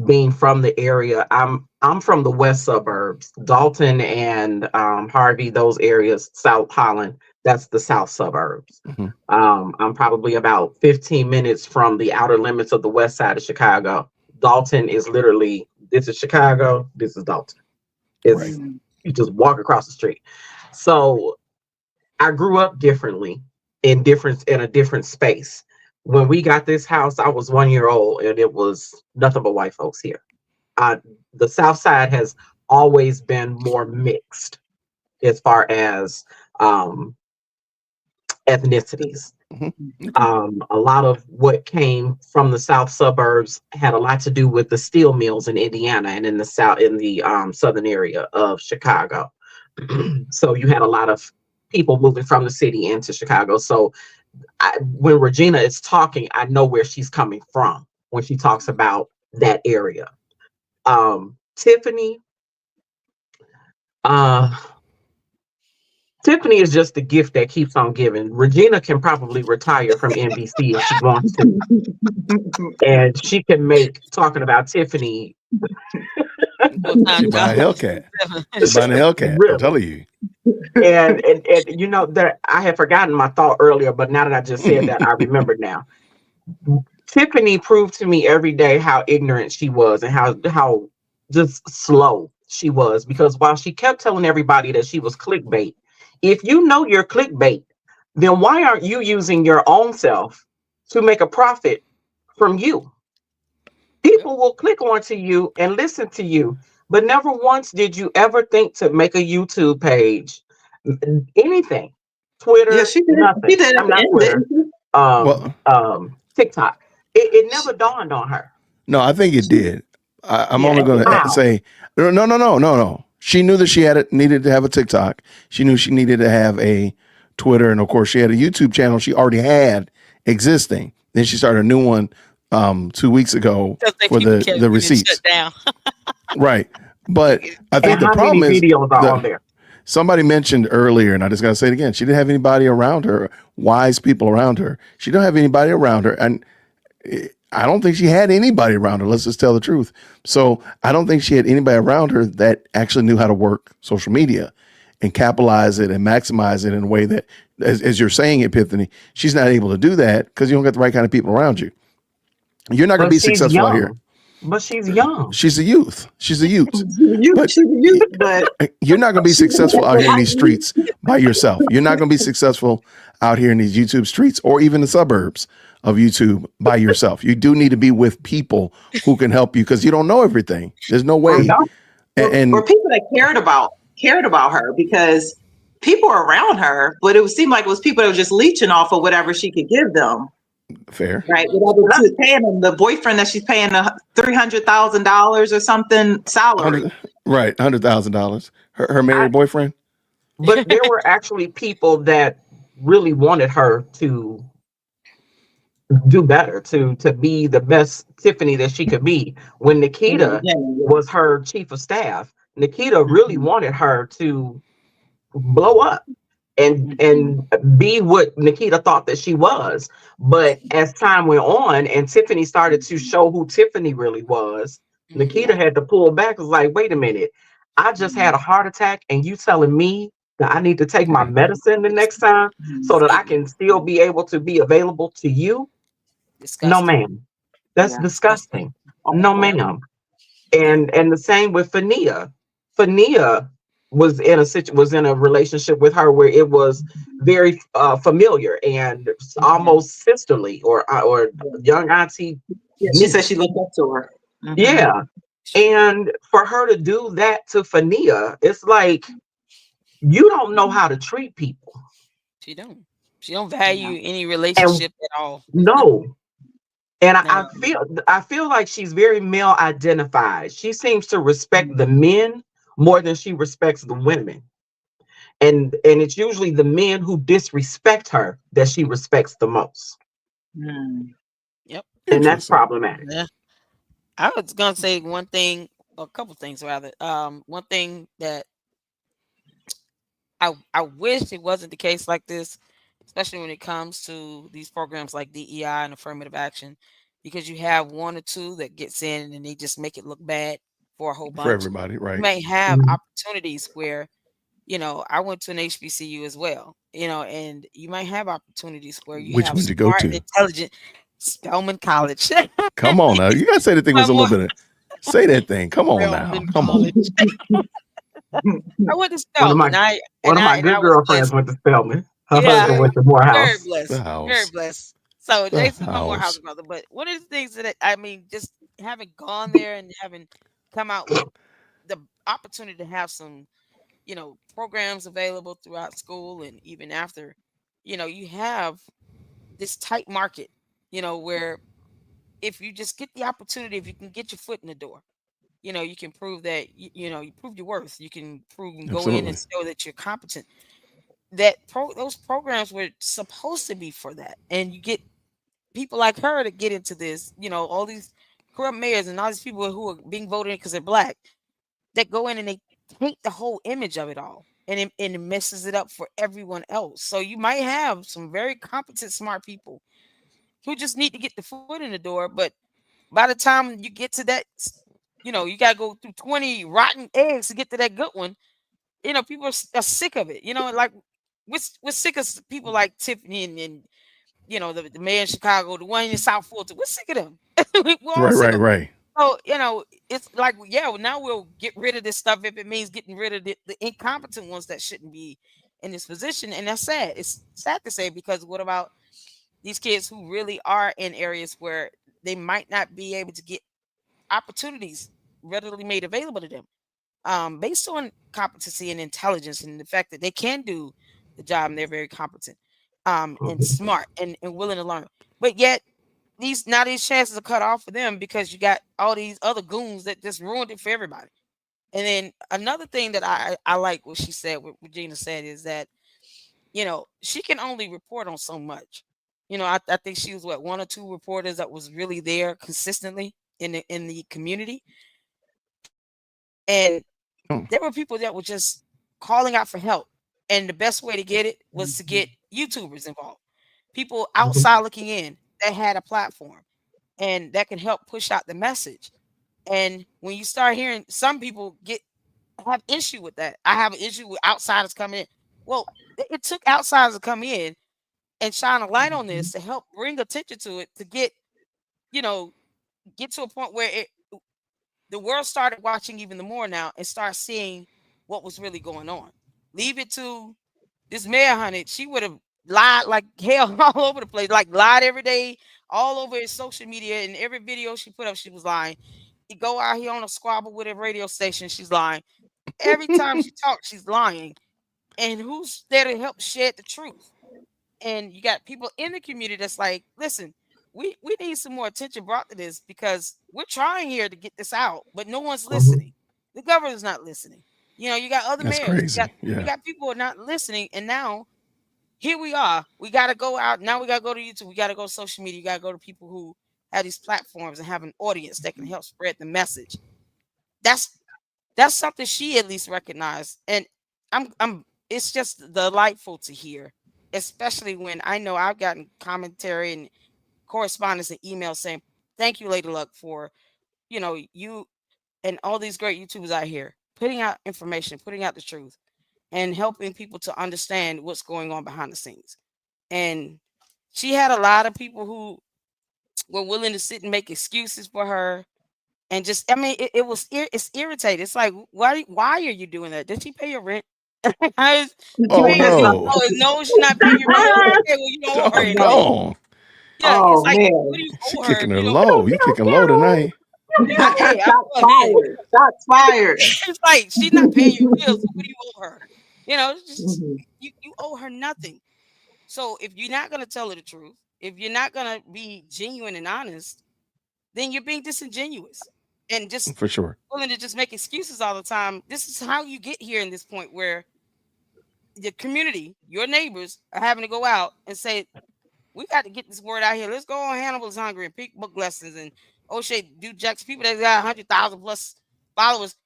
being from the area. I'm from the west suburbs, Dolton and Harvey, those areas, South Holland. That's the south suburbs. I'm probably about 15 minutes from the outer limits of the west side of Chicago. Dalton is literally, this is Chicago, this is Dolton. It's You just walk across the street. So I grew up differently in a different space. When we got this house, I was 1 year old, and it was nothing but white folks here. The South Side has always been more mixed as far as ethnicities. A lot of what came from the South suburbs had a lot to do with the steel mills in Indiana and in the southern area of Chicago. So you had a lot of people moving from the city into Chicago. So when Regina is talking, I know where she's coming from when she talks about that area. Tiffany is just the gift that keeps on giving. Regina can probably retire from NBC if she wants to. And she can make talking about Tiffany. She buying a Hellcat. She's buying a Hellcat. Really? I'm telling you. And you know that I had forgotten my thought earlier, but now that I just said that, I remember now. Tiffany proved to me every day how ignorant she was and how just slow she was, because while she kept telling everybody that she was clickbait, if you know you're clickbait, then why aren't you using your own self to make a profit from you? People will click onto you and listen to you, but never once did you ever think to make a YouTube page, anything, Twitter, Yeah, she did. nothing. She did. I'm not Twitter. TikTok. It never dawned on her. No, I think it did. I'm only going to say no. She knew that she needed to have a TikTok. She knew she needed to have a Twitter, and of course, she had a YouTube channel she already had existing. Then she started a new one 2 weeks ago for the receipts. Shut down. Right, but I think the problem is videos are on there. Somebody mentioned earlier, and I just got to say it again. She didn't have anybody around her, wise people around her. She didn't have anybody around her, and I don't think she had anybody around her. Let's just tell the truth. So I don't think she had anybody around her that actually knew how to work social media and capitalize it and maximize it in a way that, as you're saying, Epiphany, she's not able to do that because you don't get the right kind of people around you. You're not going to be successful out here. But she's young. She's a youth. She's a youth. But you're not going to be successful out here in these streets by yourself. You're not going to be successful out here in these YouTube streets or even the suburbs of YouTube by yourself. You do need to be with people who can help you because you don't know everything. There's no way. Or people that cared about her, because people were around her, but it would seem like it was people that were just leeching off of whatever she could give them. Fair. Right. Whatever she was paying them, the boyfriend that she's paying $300,000 or something salary. Right. $100,000. Her married boyfriend. But there were actually people that really wanted her to do better, to be the best Tiffany that she could be. When Nikita was her chief of staff, Nikita really wanted her to blow up and be what Nikita thought that she was. But as time went on and Tiffany started to show who Tiffany really was, Nikita had to pull back. It was like, wait a minute, I just had a heart attack and you telling me that I need to take my medicine the next time so that I can still be able to be available to you? Disgusting. No, ma'am. That's disgusting. No, ma'am. And the same with Fania. Fania was in a relationship with her where it was very familiar and almost sisterly or young auntie. Yeah, she said she looked up to her. Mm-hmm. Yeah. And for her to do that to Fania, it's like, you don't know how to treat people. She don't. She don't value any And relationship at all. no. And No. I feel like she's very male identified. She seems to respect the men more than she respects the women. And it's usually the men who disrespect her that she respects the most. Yep. And that's problematic. Yeah. I was gonna say one thing, a couple things rather. One thing that I wish it wasn't the case like this, especially when it comes to these programs like DEI and affirmative action, because you have one or two that gets in and they just make it look bad for a whole bunch. For everybody, right? You may have opportunities where, I went to an HBCU as well, and you might have opportunities where you Which have one to go smart, to? intelligent Spelman College. Come on now. You gotta say the thing was a little bit of say that thing. Come on now. Spelman Come on. College. I went to One of Spelman. my good girlfriends went to Spelman. Her Yeah. husband went to Very Morehouse. blessed. The house. Very blessed. So The Jason's my house. Morehouse brother. But one of the things that just having gone there and having come out with the opportunity to have some, programs available throughout school and even after, you have this tight market, where if you just get the opportunity, if you can get your foot in the door, you can prove that you prove your worth. You can prove and go in and show that you're competent. Those programs were supposed to be for that, and you get people like her to get into this. All these corrupt mayors and all these people who are being voted in because they're black that go in and they take the whole image of it all, and it messes it up for everyone else. So you might have some very competent, smart people who just need to get the foot in the door, but by the time you get to that, you got to go through 20 rotten eggs to get to that good one. People are sick of it. Like we're sick of people like Tiffany and the mayor in Chicago, the one in South Fulton. We're sick of them. We're all sick of them. Right. So it's like now we'll get rid of this stuff if it means getting rid of the incompetent ones that shouldn't be in this position, and that's sad. It's sad to say, because what about these kids who really are in areas where they might not be able to get opportunities readily made available to them, based on competency and intelligence and the fact that they can do the job and they're very competent, and smart and willing to learn. But yet these chances are cut off for them because you got all these other goons that just ruined it for everybody. And then another thing that I like what she said, what Regina said, is that she can only report on so much. I think she was one or two reporters that was really there consistently in the community, and there were people that were just calling out for help, and the best way to get it was to get YouTubers involved, people outside looking in that had a platform and that can help push out the message. And when you start hearing some people have issue with that, I have an issue with outsiders coming in. Well, it took outsiders to come in and shine a light on this to help bring attention to it, to get to a point where the world started watching even more now and start seeing what was really going on. Leave it to this mayor hunted. She would have lied like hell all over the place, like lied every day, all over his social media, and every video she put up, she was lying. You go out here on a squabble with a radio station, she's lying. Every time she talks, she's lying. And who's there to help shed the truth? And you got people in the community that's like, listen, we need some more attention brought to this, because we're trying here to get this out, but no one's listening. The governor's not listening. You got other mayors. You got people who are not listening. And now here we are. We got to go out. Now we got to go to YouTube. We got to go to social media. You got to go to people who have these platforms and have an audience that can help spread the message. That's something she at least recognized. And it's just delightful to hear, especially when I know I've gotten commentary and correspondence and emails saying, thank you, Lady Luck, for, you and all these great YouTubers out here putting out information, putting out the truth, and helping people to understand what's going on behind the scenes. And she had a lot of people who were willing to sit and make excuses for her. And just, it's irritating. It's like, why are you doing that? Did she pay your rent? No. No, she's not paying your rent. Okay, well, you don't owe her anything. Yeah, it's like, what do you owe her? Kicking her low. You kicking low tonight. Shots fired. It's like she's not paying your bills. So what do you owe her? You know, it's just Mhm. you owe her nothing. So if you're not gonna tell her the truth, if you're not gonna be genuine and honest, then you're being disingenuous and just For sure. willing to just make excuses all the time. This is how you get here in this point where the community, your neighbors, are having to go out and say, we got to get this word out here. Let's go on Hannibal's Hungry and pick book lessons and O'Shea do Jack's people that got 100,000 plus followers.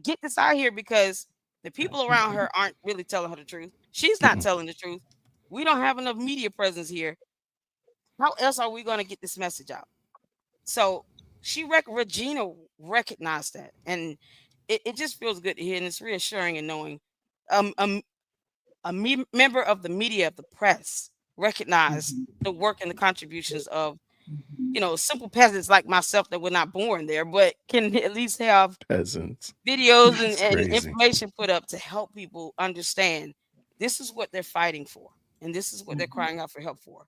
Get this out here because the people around her aren't really telling her the truth. She's not telling the truth. We don't have enough media presence here. How else are we going to get this message out? So Regina recognized that, and it just feels good to hear, and it's reassuring in knowing member of the media, of the press, recognize the work and the contributions of, you know, simple peasants like myself that were not born there, but can at least have Peasants. videos That's and crazy. information put up to help people understand this is what they're fighting for, and this is what they're crying out for help for,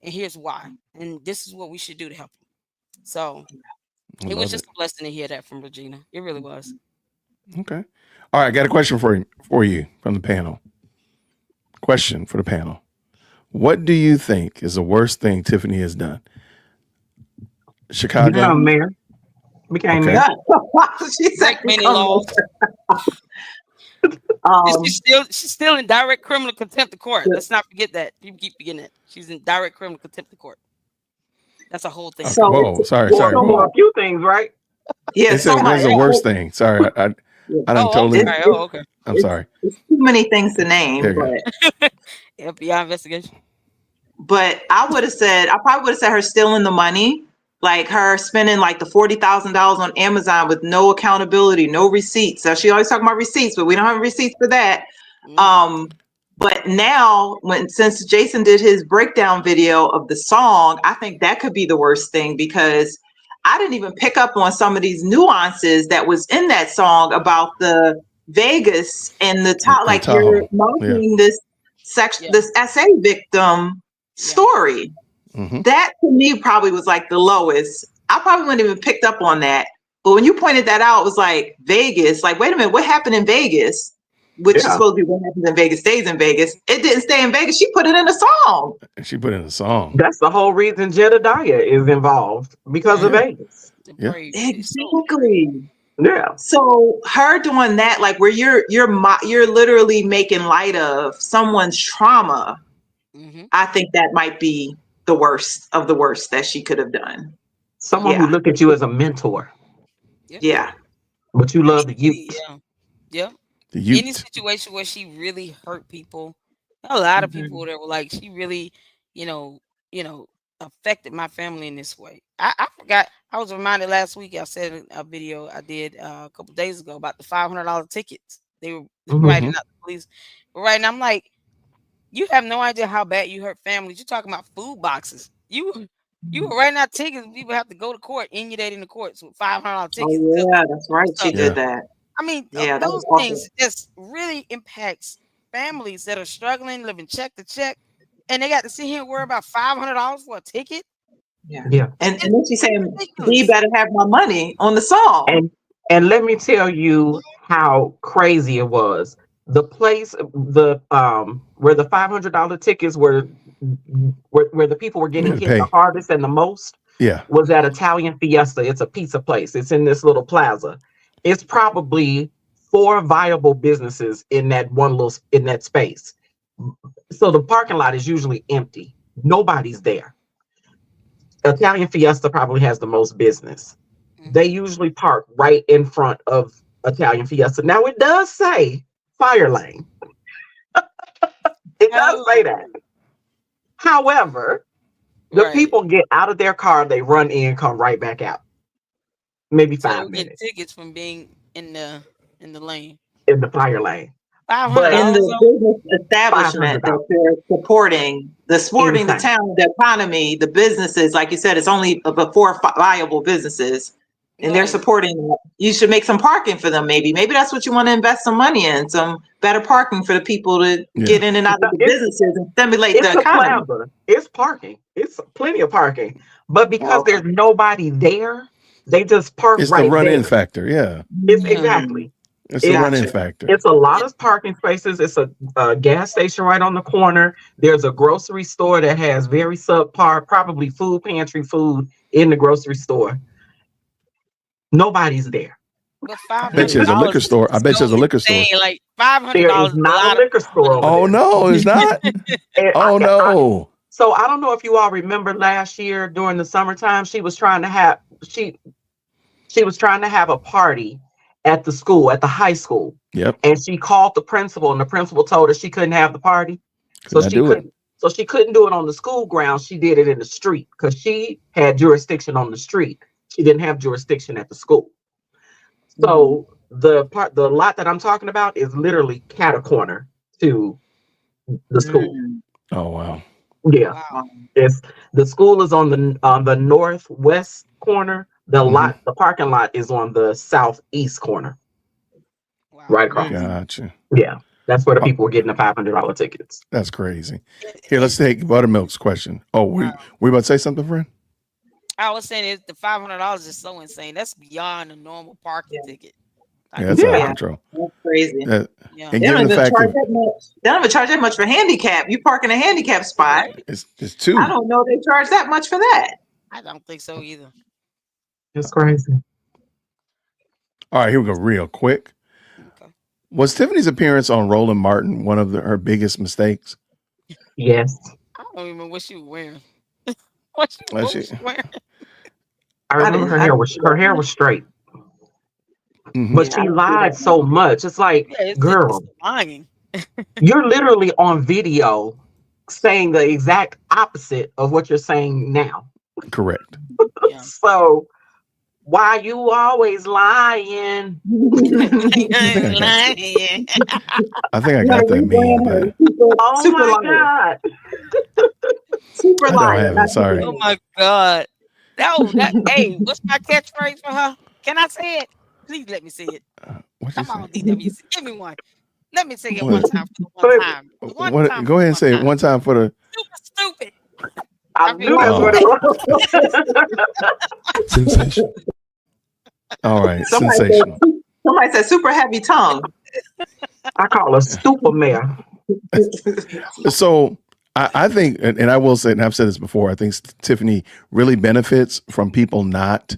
and here's why, and this is what we should do to help them. So I it love was just a blessing to hear that from Regina. It really was. Okay. All right. I got a question for you from the panel. Question for the panel. What do you think is the worst thing Tiffany has done? Chicago. Become mayor. Became Okay. mayor. She said, Break many become laws. um, She's still in direct criminal contempt of court. Let's not forget that. People keep forgetting that. She's in direct criminal contempt of court. That's a whole thing. Okay. So- Whoa. Sorry. For a few things, right? yeah, They so said what's the worst thing? Sorry. I done totally. Okay. Oh, okay. I'm sorry. It's too many things to name, There you but FBI investigation. but I probably would have said her stealing the money, like her spending like the $40,000 on Amazon with no accountability, no receipts. So she always talking about receipts, but we don't have receipts for that. But now, since Jason did his breakdown video of the song, I think that could be the worst thing because I didn't even pick up on some of these nuances that was in that song about the Vegas and the top, like you're marketing this SA victim story. That to me probably was like the lowest. I probably wouldn't even picked up on that. But when you pointed that out, it was like Vegas. Like, wait a minute, what happened in Vegas? Which is supposed to be what happens in Vegas stays in Vegas. It didn't stay in Vegas. She put it in a song. She put in a song. That's the whole reason Jedediah is involved because of Vegas. Yeah. Exactly. Yeah. So her doing that, like where you're literally making light of someone's trauma. I think that might be the worst of the worst that she could have done. Someone who look at you as a mentor. Yeah. But you love the youth. Yeah. The youth. Any situation where she really hurt people, a lot of people that were like, she really, you know, affected my family in this way. I forgot. I was reminded last week. I said in a video I did a couple days ago about the $500 tickets. They were writing out the police. But right now, I'm like, you have no idea how bad you hurt families. You're talking about food boxes. You were writing out tickets. People have to go to court, inundating the courts with $500 tickets. Oh yeah, that's right. She did that. I mean, those things just really impacts families that are struggling, living check to check, and they got to sit here and worry about $500 for a ticket. Yeah. And then she's saying, "You better have my money on the song." And let me tell you how crazy it was. The place, where the $500 tickets were, where the people were getting hit the hardest and the most, was at Italian Fiesta. It's a pizza place. It's in this little plaza. It's probably 4 viable businesses in that space. So the parking lot is usually empty. Nobody's there. Italian Fiesta probably has the most business. They usually park right in front of Italian Fiesta. Now it does say fire lane. It does say that. However, the people get out of their car, they run in, come right back out. Maybe 5 minutes. Get tickets from being in the lane. In the fire lane. But in the business establishment that they're supporting the town, the economy, the businesses, like you said, it's only 4 viable businesses, and they're supporting that. You should make some parking for them. Maybe that's what you want to invest some money in, some better parking for the people to get in and out of the businesses and stimulate the economy. Plaza. It's parking. It's plenty of parking, but because there's nobody there, they just park it's right the run-in there. factor. Yeah. It's exactly. It's a run-in factor. It's a lot of parking spaces. It's a gas station right on the corner. There's a grocery store that has very subpar, probably food pantry food in the grocery store. Nobody's there. But I bet you there's a liquor store. I bet you there's a liquor store. Like $500. There is not a liquor store. Oh no, it's not. Oh no. So I don't know if you all remember last year during the summertime, she was trying to have a party at the school, at the high school. Yep. And she called the principal, and the principal told her she couldn't have the party. So she couldn't do it on the school grounds. She did it in the street because she had jurisdiction on the street. She didn't have jurisdiction at the school. So the lot that I'm talking about is literally cat-a-corner to the school. Oh wow. Yeah. Wow. It's the school is on the northwest corner. The parking lot is on the southeast corner. Wow. Right across. Gotcha. Yeah. That's where the people were getting the $500 tickets. That's crazy. Here, let's take Buttermilk's question. Oh, we about to say something, friend? I was saying the $500 is so insane. That's beyond a normal parking ticket. Yeah, that's out of control. That's crazy. And They don't even charge that much for handicap. You park in a handicap spot. It's two. I don't know they charge that much for that. I don't think so either. It's crazy. All right, here we go real quick. Okay. Was Tiffany's appearance on Roland Martin one of her biggest mistakes? Yes. I don't even know what she was wearing. what she was wearing. I remember her hair was straight. Mm-hmm. But she lied so much. It's like, girl, lying. You're literally on video saying the exact opposite of what you're saying now. Correct. So why you always lying? I think I got that meme. Oh Super my liar. God. Super I don't liar. have it. Sorry. Oh my God. Hey, what's my catchphrase for her? Can I say it? Please let me say it. Come on, DWC. Give me one. Let me say it one time. One time. Go ahead and say it one time for the Stupid. I knew that's what it was. Sensation. All right, sensational. Somebody said super heavy tongue. I call her stupid mare. So I think, and I will say, and I've said this before, I think Tiffany really benefits from people not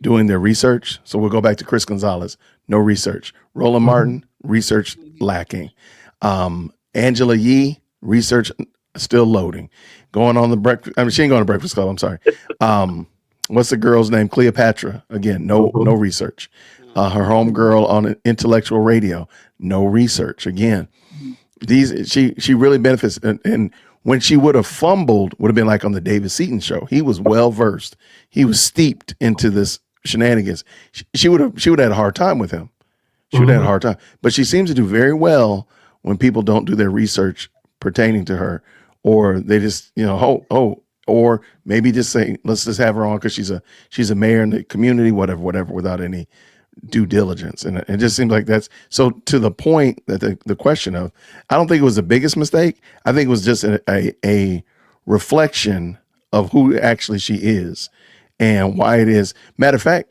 doing their research. So we'll go back to Chris Gonzalez, no research. Roland Martin, research lacking. Angela Yee, research still loading. Going on the breakfast, I mean, she ain't going to Breakfast Club, I'm sorry. What's the girl's name? Cleopatra. Again, no research. Her homegirl on intellectual radio, no research. Again, she really benefits. And when she would have fumbled, would have been like on the David Seaton show. He was well versed. He was steeped into this shenanigans. She would have had a hard time with him. She would have had a hard time. But she seems to do very well when people don't do their research pertaining to her, or they just, or maybe just say, let's just have her on because she's a mayor in the community, whatever, without any due diligence. And it just seems like that's so to the point that the question of, I don't think it was the biggest mistake. I think it was just a reflection of who actually she is and why it is. Matter of fact,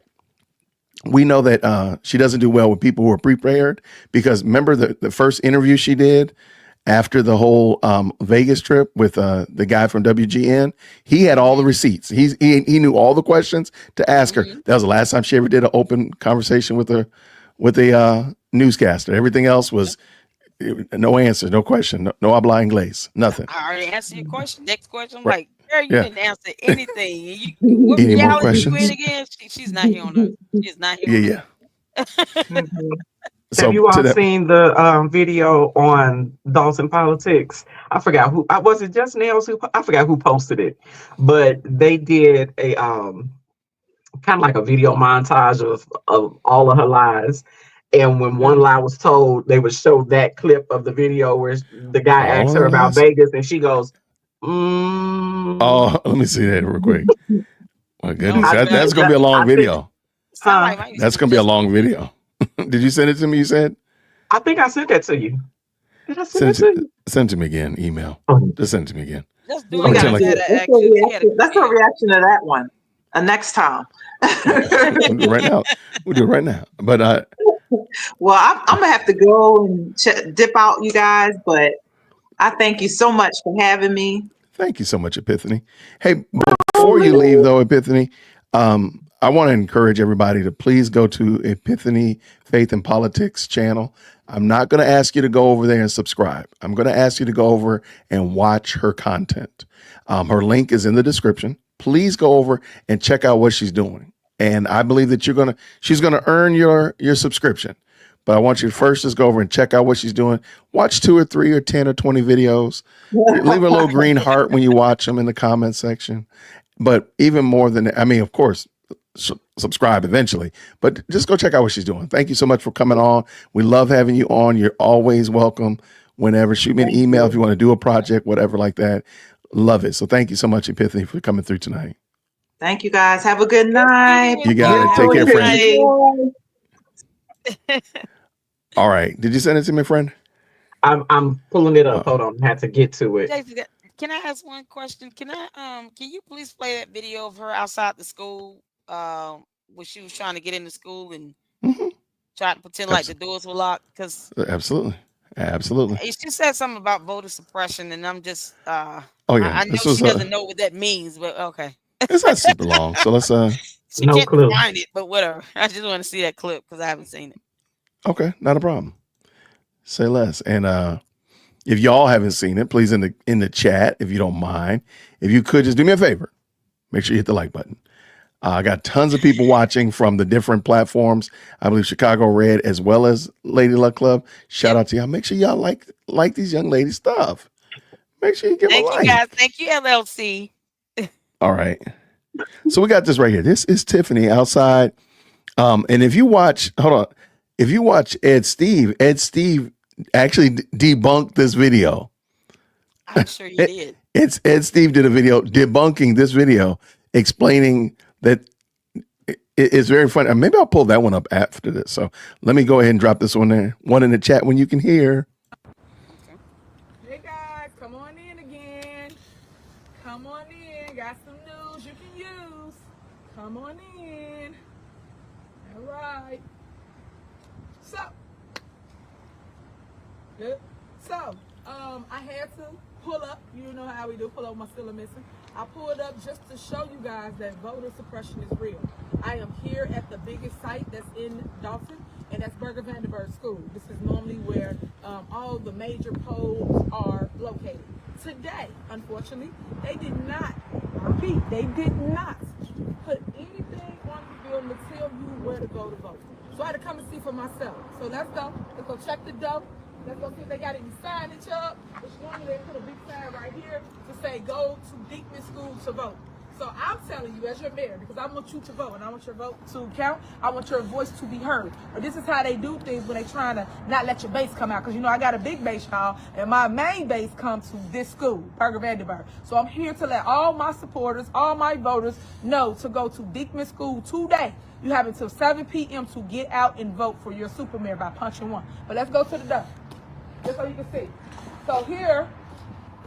we know that she doesn't do well with people who are prepared, because remember the first interview she did after the whole Vegas trip with the guy from WGN, he had all the receipts. He knew all the questions to ask her. That was the last time she ever did an open conversation with a newscaster. Everything else was no answer, no question, no habla inglés, nothing. I already answered your question. Next question, I'm Right. like, girl, you didn't answer anything. What Any more reality questions? you in again? She's not here on the. She's not here. Yeah. So have you all seen the video on Dolton Politics? I forgot who. Was it just Nails? I forgot who posted it, but they did a kind of like a video montage of all of her lies. And when one lie was told, they would show that clip of the video where the guy asked her about Vegas, and she goes, Oh, let me see that real quick. My goodness, that's gonna be a long video. That's gonna be a long video. Did you send it to me? You said? I think I sent that to you. Did I send it to you? Send it to me again. Email. Just send it to me again. Let's do it. That's a reaction to that one. Next time. We'll do it right now. We'll do it right now. But Well, I'm gonna have to go and dip out, you guys. But I thank you so much for having me. Thank you so much, Epiphany. Hey, before you leave, though, Epiphany, I want to encourage everybody to please go to Epiphany Faith and Politics channel. I'm not going to ask you to go over there and subscribe. I'm going to ask you to go over and watch her content. Her link is in the description. Please go over and check out what she's doing. And I believe that she's going to earn your subscription. But I want you to first just go over and check out what she's doing. Watch 2 or 3 or 10 or 20 videos. Leave a little green heart when you watch them in the comment section. But even more than that, I mean, of course, subscribe eventually. But just go check out what she's doing. Thank you so much for coming on. We love having you on. You're always welcome whenever. Shoot me an email if you want to do a project, whatever like that. Love it. So thank you so much, Epiphany, for coming through tonight. Thank you, guys. Have a good night. You got it. Take care, friend. All right. Did you send it to me, friend? I'm pulling it up. Hold on. I had to get to it. Can I ask one question? Can you please play that video of her outside the school when she was trying to get into school and try to pretend like the doors were locked? Because Absolutely. She said something about voter suppression, and I'm just I know she doesn't know what that means, but okay. It's not super long, so let's she can't find it, but whatever. I just want to see that clip because I haven't seen it. Okay, not a problem. Say less. And if y'all haven't seen it, please in the chat, if you don't mind, if you could just do me a favor, make sure you hit the like button. I got tons of people watching from the different platforms. I believe Chicago Red as well as Lady Luck Club. Shout out to y'all. Make sure y'all like these young ladies' stuff. Make sure you give them a like. Thank you, guys. Thank you, LLC. All right. So we got this right here. This is Tiffany outside. And if you watch, if you watch Ed Steve actually debunked this video. I'm sure you did. It's Ed Steve did a video debunking this video, explaining that it's very funny. Maybe I'll pull that one up after this. So let me go ahead and drop this one there. One in the chat when you can hear. Hey guys, come on in again. Come on in. Got some news you can use. Come on in. All right. So, I had to pull up. You know how we do. Pull up my still missing. I pulled up just to show you guys that voter suppression is real. I am here at the biggest site that's in Dolton, and that's Berger Vandenberg School. This is normally where all the major polls are located. Today, unfortunately, they did not, I repeat, they did not put anything on the bill to tell you where to go to vote. So I had to come and see for myself. So let's go. Let's go check the dough. Let's go see if they got any signage up. Which normally they put a big sign right here to say go to Diekman School to vote. So I'm telling you as your mayor, because I want you to vote and I want your vote to count. I want your voice to be heard. But this is how they do things when they trying to not let your base come out. Because you know I got a big base, y'all, and my main base comes to this school, Berger Vandenberg. So I'm here to let all my supporters, all my voters know to go to Diekman School today. You have until 7 p.m. to get out and vote for your super mayor by punching 1. But let's go to the door, just so you can see. So here,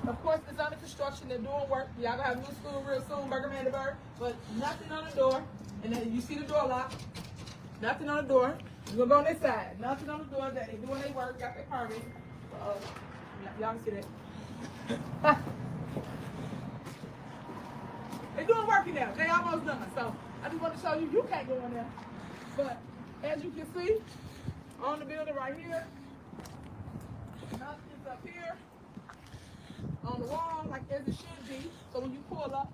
of course, it's under construction. They're doing work. Y'all gonna have a new school real soon, Berger Vandenberg. But nothing on the door. And then you see the door locked. Nothing on the door. We're gonna go on this side. Nothing on the door. That they doing their work. Got their permit. Y'all can see that. They're doing work in there. They almost done. So I just want to show you, you can't go in there. But as you can see, on the building right here, nothing's up here. On the wall, like as it should be. So when you pull up,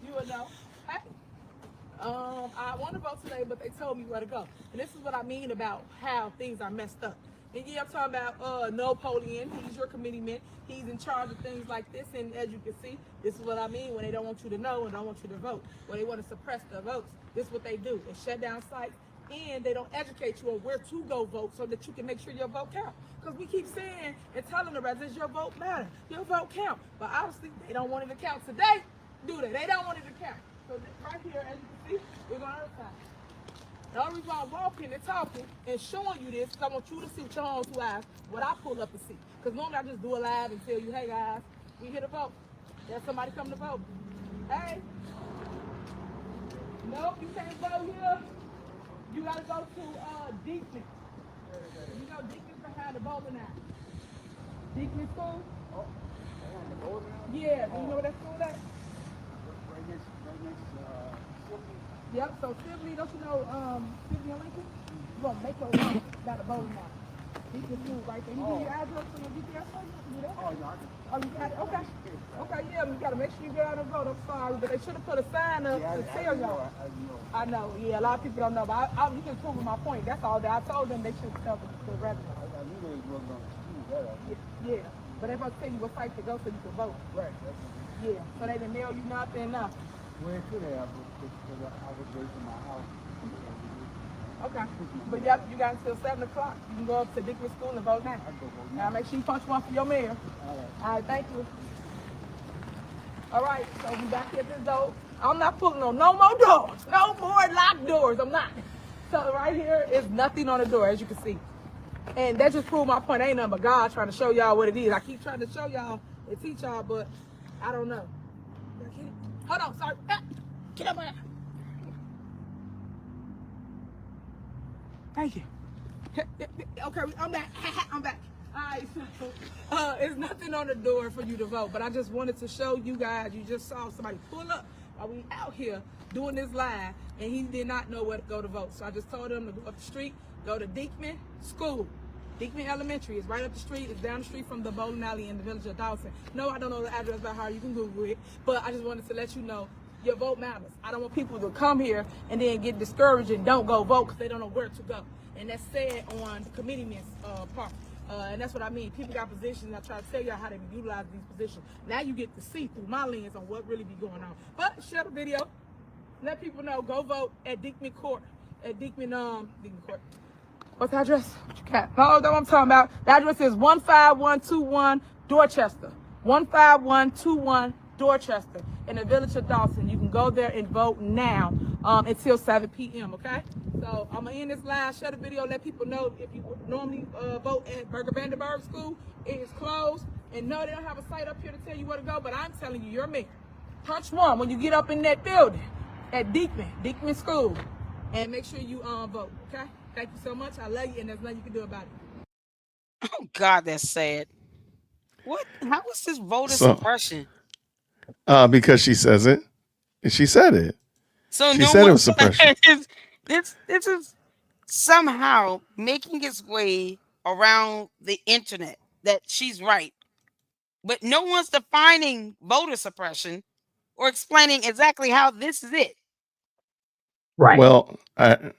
you will know, hey, I want to vote today, but they told me where to go. And this is what I mean about how things are messed up. And yeah, I'm talking about Napoleon. He's your committeeman. He's in charge of things like this. And as you can see, this is what I mean when they don't want you to know and don't want you to vote. When they want to suppress the votes, this is what they do. They shut down sites, and they don't educate you on where to go vote so that you can make sure your vote counts. Because we keep saying and telling the residents your vote matters, your vote count. But obviously, they don't want it to count today, do they? They don't want it to count. So right here, as you can see, we're going outside. The only reason I'm walking and talking and showing you this is I want you to see with your own 2 eyes what I pull up and see. Because normally I just do a live and tell you, hey guys, we here to vote. There's somebody coming to vote. Hey. Nope, you can't vote here. You gotta go to Diekman. You know Deacon's behind the bowling alley. Deacon School? Oh, behind the bowling alley? Yeah, do you know where that school at? Right next Tiffany. Yep, so Tiffany, don't you know Tiffany and Lincoln? You want to make your run down the bowling alley. Deacon School right there. You give your address for your GPS for you? You there? Oh, no, I can. Oh, you got it? Okay. Okay, yeah, you got to make sure you get out and vote. I'm sorry, but they should have put a sign up to tell y'all. I know, yeah, a lot of people don't know, but you can prove my point. That's all that I told them they should tell the residents. I knew they wasn't going to school that. Yeah, but they're supposed to tell you what site to go so you can vote. Right. Yeah, so they didn't mail you nothing, nothing. Well, it could have, because I was raising my house. Okay, but yep, you got until 7 o'clock. You can go up to Dickman School and vote now. Now make sure you punch one for your mayor. All right, thank you. All right, so we back at this door. I'm not pulling on no more doors. No more locked doors, I'm not. So right here is nothing on the door, as you can see. And that just proved my point. Ain't nothing but God trying to show y'all what it is. I keep trying to show y'all and teach y'all, but I don't know. Hold on, sorry. Get up there. Thank you. Okay, I'm back. I'm back. All right, so it's nothing on the door for you to vote, but I just wanted to show you guys. You just saw somebody pull up while we out here doing this live, and he did not know where to go to vote. So I just told him to go up the street, go to Dickman School. Dickman Elementary is right up the street. It's down the street from the bowling alley in the village of Dolton. No, I don't know the address by heart. You can Google it, but I just wanted to let you know your vote matters. I don't want people to come here and then get discouraged and don't go vote because they don't know where to go. And that's said on the committeeman's part. And that's what I mean. People got positions. I try to tell y'all how they utilize these positions. Now you get to see through my lens on what really be going on. But share the video. Let people know. Go vote at Dickman Court. At Dickman Court. What's the address? What you got? Oh, that's what I'm talking about. The address is 15121 Dorchester. 15121 Dorchester in the village of Dawson. You can go there and vote now until 7 p.m., okay? So I'm going to end this live, share the video, let people know if you normally vote at Burger Vandenberg School, it is closed. And no, they don't have a site up here to tell you where to go, but I'm telling you, you're mayor. Punch one when you get up in that building at Dickman School, and make sure you vote, okay? Thank you so much. I love you, and there's nothing you can do about it. Oh, God, that's sad. What? How is this voter suppression? Because she says it. She said it. So she said it was suppression. This is somehow making its way around the internet that she's right. But no one's defining voter suppression or explaining exactly how this is it. Right. Well, I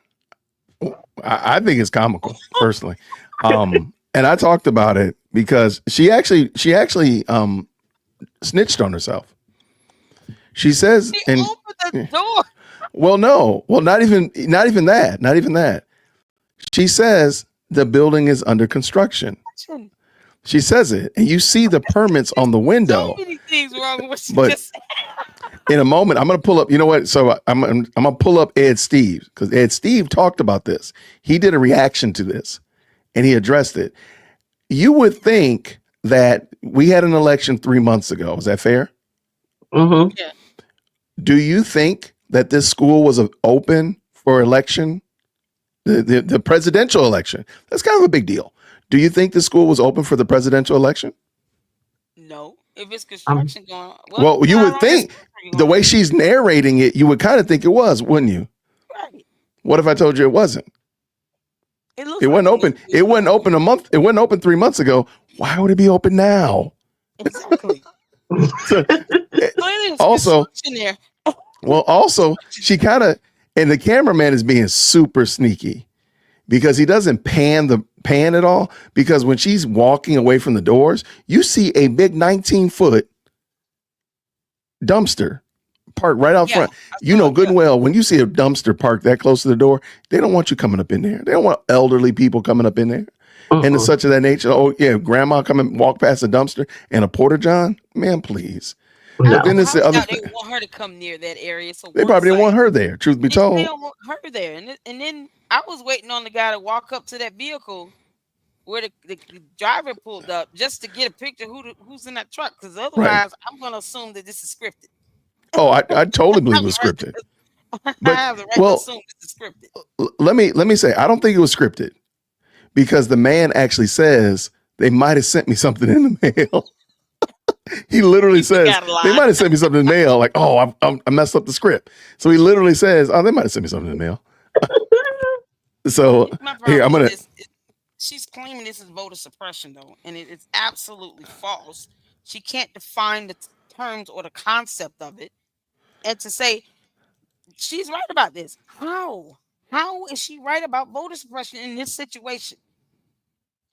think it's comical, personally. And I talked about it because she actually snitched on herself. She says, she opened the door. Well, no. Well, not even that. Not even that. She says the building is under construction. She says it, and you see the permits on the window. So many things wrong with but in a moment, I'm going to pull up. You know what? So I'm going to pull up Ed Steve, because Ed Steve talked about this. He did a reaction to this, and he addressed it. You would think that we had an election 3 months ago. Is that fair? Mm-hmm. Yeah. Do you think that this school was open for election, the presidential election? That's kind of a big deal. Do you think the school was open for the presidential election? No. If it's construction going on. Well, you would think the way she's narrating it, you would kind of think it was, wouldn't you? Right. What if I told you it wasn't? It wasn't open. It wasn't open a month. It wasn't open 3 months ago. Why would it be open now? Exactly. Also, she kind of, and the cameraman is being super sneaky because he doesn't pan at all, because when she's walking away from the doors, you see a big 19-foot dumpster parked right out front. You know good and well, when you see a dumpster parked that close to the door, they don't want you coming up in there. They don't want elderly people coming up in there. And it's such of that nature. Oh, yeah, grandma come and walk past a dumpster and a porta john. Man, please. No. But then it's the other thing. They want her to come near that area. So they probably didn't want her there, truth be told. They don't want her there. And then I was waiting on the guy to walk up to that vehicle where the driver pulled up just to get a picture who's in that truck. Because otherwise, I'm going to assume that this is scripted. Oh, I totally believe it was scripted. I have the right to assume this is scripted. Let me say, I don't think it was scripted, because the man actually says they might have sent me something in the mail. He literally says they might have sent me something in the mail. Like, oh, I messed up the script. So he literally says, oh, they might have sent me something in the mail. So here, I'm gonna. She's claiming this is voter suppression, though, and it's absolutely false. She can't define the terms or the concept of it, and to say she's right about this. How is she right about voter suppression in this situation?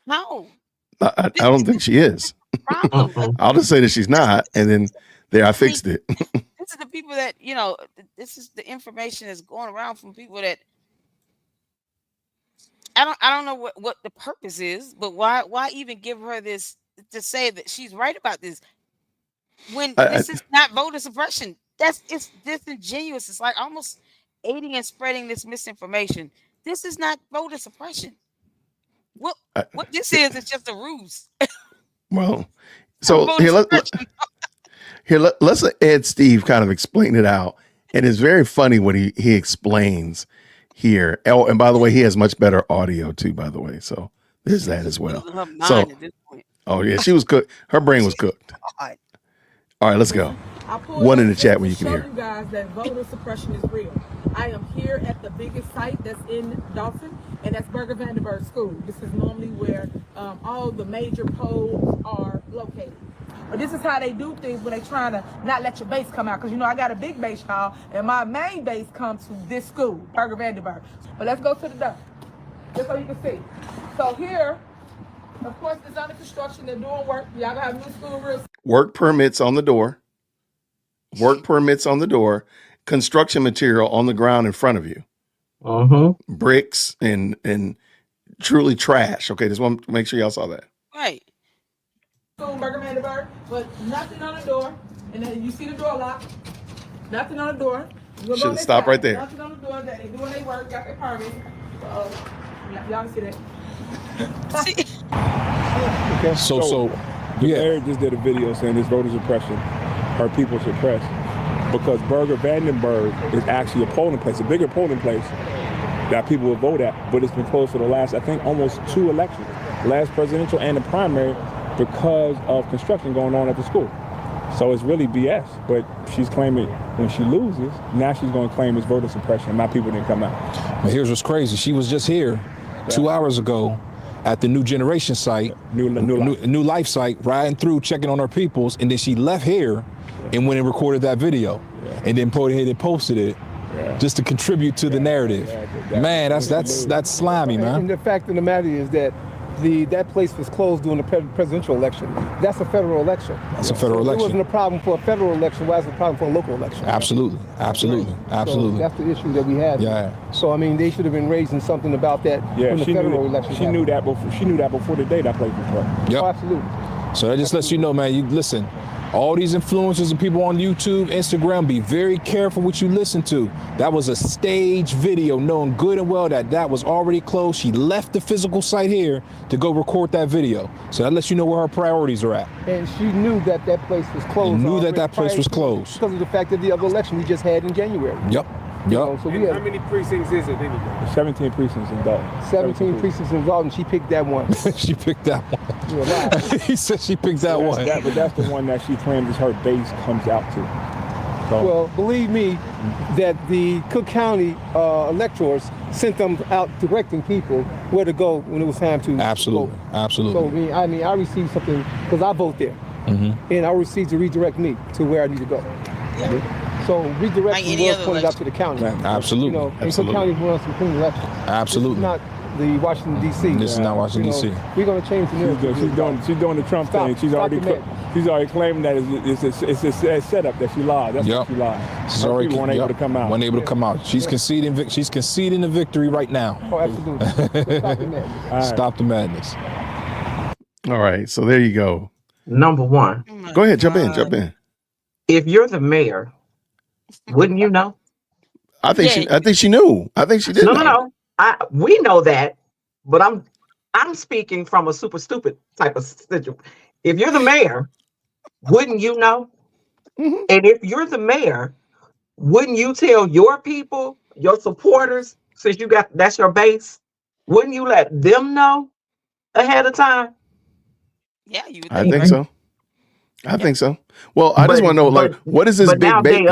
How? I don't think she is. I'll just say that she's not, and then there I fixed it. This is the people that this is the information that's going around from people that I don't know what the purpose is, but why even give her this to say that she's right about this when this is not voter suppression? It's disingenuous. It's like almost aiding and spreading this misinformation. This is not voter suppression. What this is just a ruse. Well, so let's let Ed Steve kind of explain it out. And it's very funny what he explains here. Oh, and by the way, he has much better audio too, by the way. So there's that as well. So, oh yeah, she was cooked. Her brain was cooked. All right, let's go. One in the chat where you can hear. You guys that voter suppression is real. I am here at the biggest site that's in Dolton, and that's Burger Vandenberg School. This is normally where all the major polls are located. But this is how they do things when they trying to not let your base come out. Because, I got a big base, y'all, and my main base comes to this school, Burger Vandenberg. But let's go to the door, just so you can see. So here, of course, it's under construction. They're doing work. Y'all gonna have new school real soon. Work permits on the door. Work permits on the door. Construction material on the ground in front of you. Bricks and truly trash. Okay, just want to make sure y'all saw that. Right. Burger Vandenberg, but nothing on the door. And then you see the door locked. Nothing on the door. Should stop right there. Nothing on the door. They doing their work, got their permits. Y'all see that? Okay. So Eric just did a video saying this voter suppression, her people suppressed, because Burger Vandenberg is actually a polling place, a bigger polling place that people will vote at, but it's been closed for the last, I think, almost 2 elections, last presidential and the primary, because of construction going on at the school. So it's really BS, but she's claiming when she loses, now she's going to claim it's voter suppression. My people didn't come out. But here's what's crazy. She was just here 2 hours ago at the New Generation site, New Life site, riding through, checking on her peoples, and then she left here and went and recorded that video, and then posted it just to contribute to the narrative. Man, that's slimy, man. And the fact of the matter is that that place was closed during the presidential election. That's a federal election. That's a federal election. It wasn't a problem for a federal election. Why is it a problem for a local election? Absolutely. So that's the issue that we had. Yeah. So they should have been raising something about that when the federal election. She knew that before the day that place was closed. Yep. Oh, absolutely. So that just lets you know, man. You listen. All these influencers and people on YouTube, Instagram, be very careful what you listen to. That was a staged video, knowing good and well that was already closed. She left the physical site here to go record that video. So that lets you know where her priorities are at. And she knew that place was closed. And knew that place was closed. Because of the fact that the other election we just had in January. Yep. So we had, how many precincts is it anyway? 17 precincts in Dolton. 17 precincts in Dolton. She picked that one. She picked that one. He said she picked that one. But that's the one that she claims is her base comes out to. So. Well, believe me, that the Cook County electors sent them out directing people where to go when it was time to Absolutely. vote. Absolutely. So I received something because I vote there, and I received to redirect me to where I need to go. Yeah. So redirection was pointed out to the county. Absolutely. And Cook County runs some clean elections. Absolutely. This is not the Washington D.C. This is not Washington D.C. We're going to change the narrative. She's doing the Trump thing. She's already claiming that it's a setup that she lied. That's what she lied. She's already weren't able to come out. Weren't able to come out. She's conceding. She's conceding the victory right now. Oh, absolutely. Stop the madness. Stop the madness. All right. So there you go. Number one. Go ahead. Jump in. If you're the mayor, wouldn't you know? I think she knew. I think she did. No. We know that, but I'm speaking from a super stupid type of situation. If you're the mayor, wouldn't you know? And if you're the mayor, wouldn't you tell your people, your supporters, since that's your base, wouldn't you let them know ahead of time? Yeah, you would I think. think Right? so. I think so. Well, I just want to know, like, what is this but big now bait?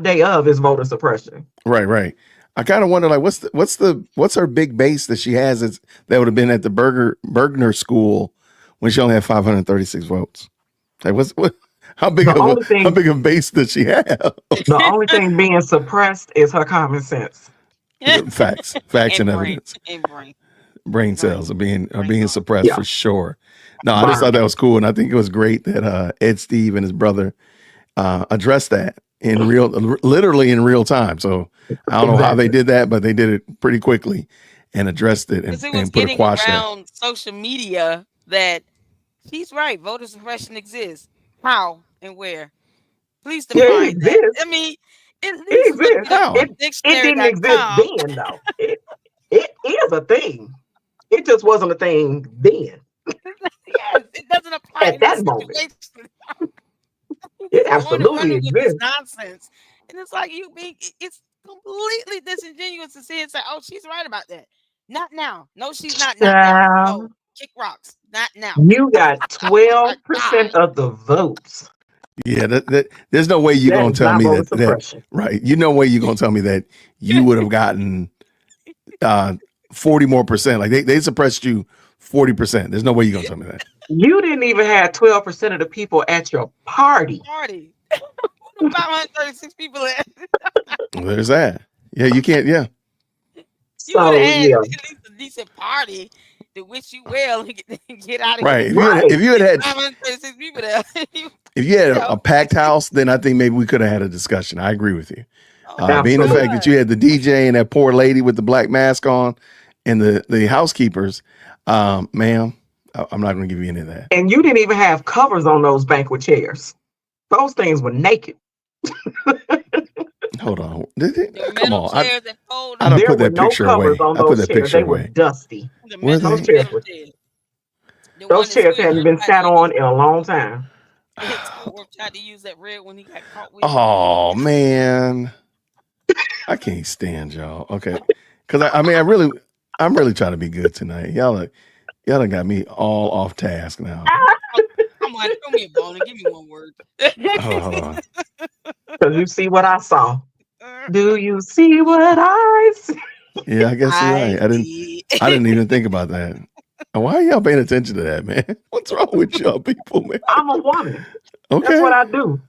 day of is voter suppression. Right. I kind of wonder, like, what's her big base that she has that would have been at the Bergner School when she only had 536 votes? Like, how big a base does she have? The only thing being suppressed is her common sense. Facts and evidence. And brain cells are being suppressed for sure. No, I just thought that was cool, and I think it was great that Ed Steve and his brother addressed that literally in real time. So I don't know how they did that, but they did it pretty quickly and addressed it and put a quash around social media that she's right. Voter suppression exists. How and where? Please define that. I mean, it exists. How? It didn't exist then, though. It is a thing. It just wasn't a thing then. Yes, it doesn't apply at that moment. It absolutely exists. Nonsense, and it's like it's completely disingenuous to say and say, "Oh, she's right about that." Not now. No, she's not. Not now. No, kick rocks. Not now. You got 12% of the votes. Yeah, there's no way you're gonna tell me that right. You no way you're gonna tell me that you would have gotten 40 more percent. Like they suppressed you 40%. There's no way you're gonna tell me that. You didn't even have 12% of the people at your party. 536 people at. Well, there's that. Yeah, you can't. Yeah. You would have had at least a decent party to wish you well and get out of here. Right. If you had 536 people there. If you had a packed house, then I think maybe we could have had a discussion. I agree with you. Being the fact that you had the DJ and that poor lady with the black mask on and the housekeepers, ma'am, I'm not going to give you any of that. And you didn't even have covers on those banquet chairs. Those things were naked. Hold on. Come on. I don't put that picture away. I put that picture they away. Were dusty. Those chairs hadn't been sat on in a long time. Tried to use that red when he got caught with Oh man, I can't stand y'all. Okay, because I'm really trying to be good tonight. Y'all done got me all off task now. Come on, throw me a bone and give me one word. Hold on. Because you see what I saw. Do you see what I see? Yeah, I guess you're right. I didn't even think about that. Why are y'all paying attention to that, man? What's wrong with y'all people, man? I'm a woman. Okay. That's what I do.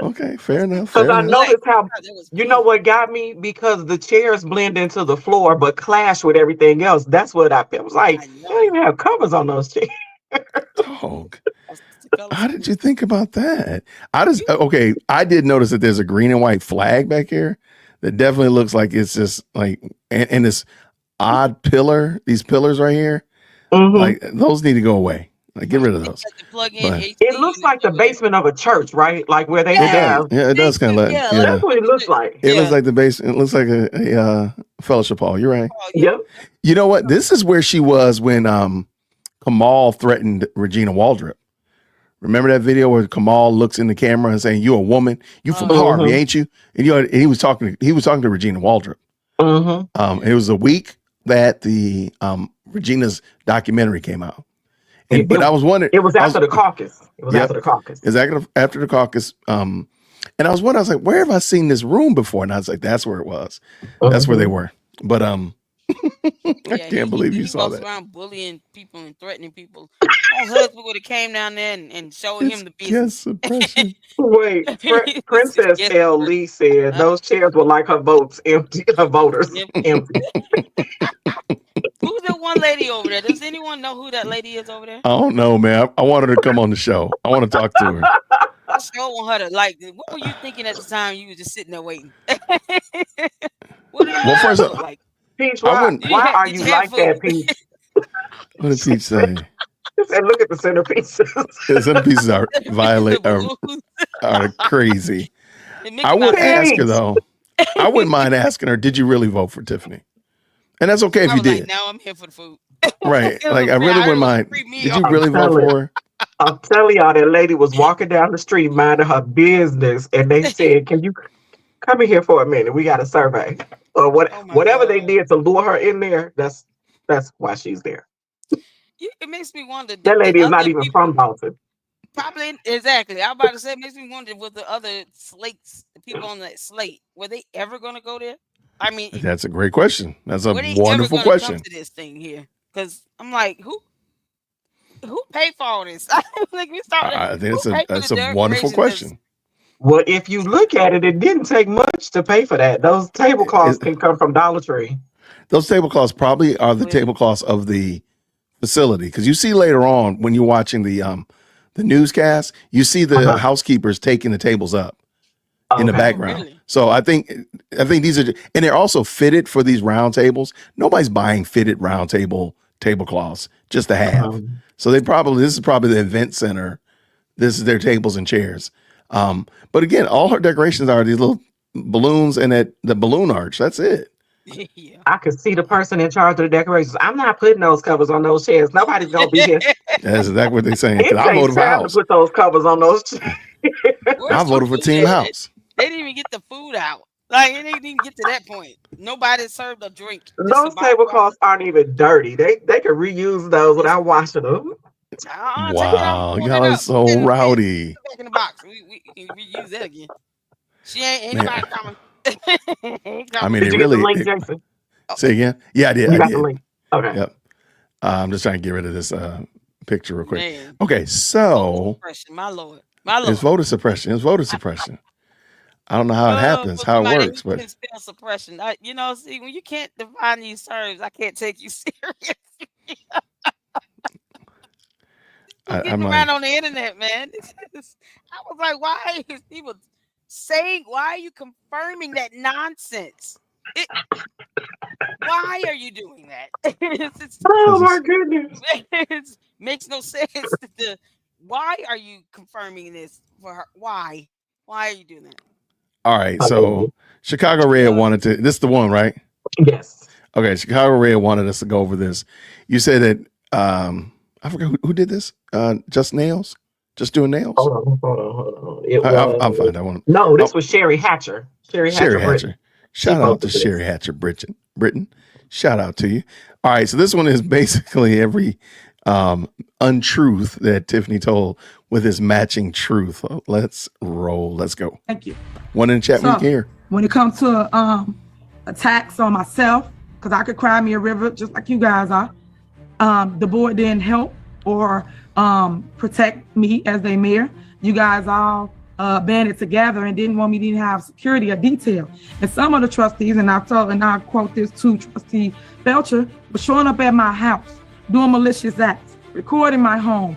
Okay, fair enough. Because I noticed how, you know what got me? Because the chairs blend into the floor but clash with everything else. That's what I was like, you don't even have covers on those chairs. Dog. How did you think about that? I did notice that there's a green and white flag back here that definitely looks like it's just like, and this odd pillar, these pillars right here, like those need to go away. Like get rid of those. It looks like the basement of a church, right? Like where they have. Yeah, it does kind of like. That's what it looks like. It looks like the basement. It looks like a fellowship hall. You're right. Yep. You know what? This is where she was when Kamal threatened Regina Waldrop. Remember that video where Kamal looks in the camera and saying, "You a woman? You from Harvey, ain't you?" And he was talking to Regina Waldrop. It was a week that the Regina's documentary came out. But I was wondering, it was after the caucus. It was after the caucus. It's after the caucus. And I was wondering, I was like, where have I seen this room before? And I was like, that's where it was. That's where they were. But I can't believe you saw that. He walks around bullying people and threatening people. My husband would have came down there and showed him the business. Wait, Princess L. Lee said those chairs were like her votes empty. Her voters empty. Who's that one lady over there? Does anyone know who that lady is over there? I don't know, man. I wanted her to come on the show. I want to talk to her. I sure want her to what were you thinking at the time you were just sitting there waiting? Well, first of all, Peach, why are you like that, Peach? What did Peach say? And look at the centerpieces. The centerpieces are crazy. I would ask her though. I wouldn't mind asking her, did you really vote for Tiffany? And that's okay if you did. Now I'm here for the food. Right. Like I really wouldn't mind. Did you really vote for her? I'm telling y'all, that lady was walking down the street minding her business, and they said, "Can you come in here for a minute? We got a survey." Or whatever they did to lure her in there. That's why she's there. it makes me wonder. That lady is not other even people- from Dolton. Probably exactly. I was about to say, it makes me wonder with the other slates, the people on that slate, were they ever going to go there? I mean, That's a great question. That's a were they wonderful ever gonna question. come to this thing here? Because I'm like, who paid for all this? Like, we started, I think who paid for that's the a wonderful decorations? question. Well, if you look at it, it didn't take much to pay for that. Those tablecloths can come from Dollar Tree. Those tablecloths probably are the tablecloths of the facility, because you see later on when you're watching the newscast, you see the housekeepers taking the tables up in the background. Really? So I think these are, and they're also fitted for these round tables. Nobody's buying fitted round tablecloths just to have. So this is probably the event center. This is their tables and chairs. But again, all her decorations are these little balloons and the balloon arch. That's it. Yeah. I could see the person in charge of the decorations. I'm not putting those covers on those chairs. Nobody's gonna be here. That's exactly what they're saying. 'Cause It I voted takes for time to House. put those covers on those chairs. I voted for Team House. They didn't even get the food out. Like, it didn't even get to that point. Nobody served a drink. Those tablecloths aren't even dirty. They could reuse those without washing them. Wow, y'all are so rowdy. Back in the box. We use that again. She ain't Man. nobody coming. I mean, Did it you get the really. link, Jason? Say again? Yeah, I did. You I got did. the link. Okay. Yep. I'm just trying to get rid of this picture real quick. Man. Okay, so Suppression, my lord. My lord. it's voter suppression. It's voter suppression. I don't know how it happens, For how it somebody works, who but can spell suppression. See, when you can't define these terms, I can't take you serious. I'm Getting like, around on the internet, man. I was like, why is people saying? Why are you confirming that nonsense? Why are you doing that? Oh my goodness! It makes no sense. Why are you confirming this for her? Why? Why are you doing that? all right. So Chicago Red wanted to. This is the one, right? Yes. Okay. Chicago Red wanted us to go over this. You said that. I forgot who did this. Just nails. Just doing nails. Hold on. It I'll find that one. No, this was Sherry Hatcher. Sherry Hatcher. Britton. Shout She out to posted Sherry Hatcher, Britain. Shout out to you. All right, so this one is basically every untruth that Tiffany told with his matching truth. Let's roll. Let's go. Thank you. One in the chat we can hear. When it comes to attacks on myself, because I could cry me a river just like you guys are, the board didn't help or protect me as their mayor. You guys all banded together and didn't want me to have security or detail. And some of the trustees, and I quote this to Trustee Belcher, was showing up at my house, doing malicious acts, recording my home.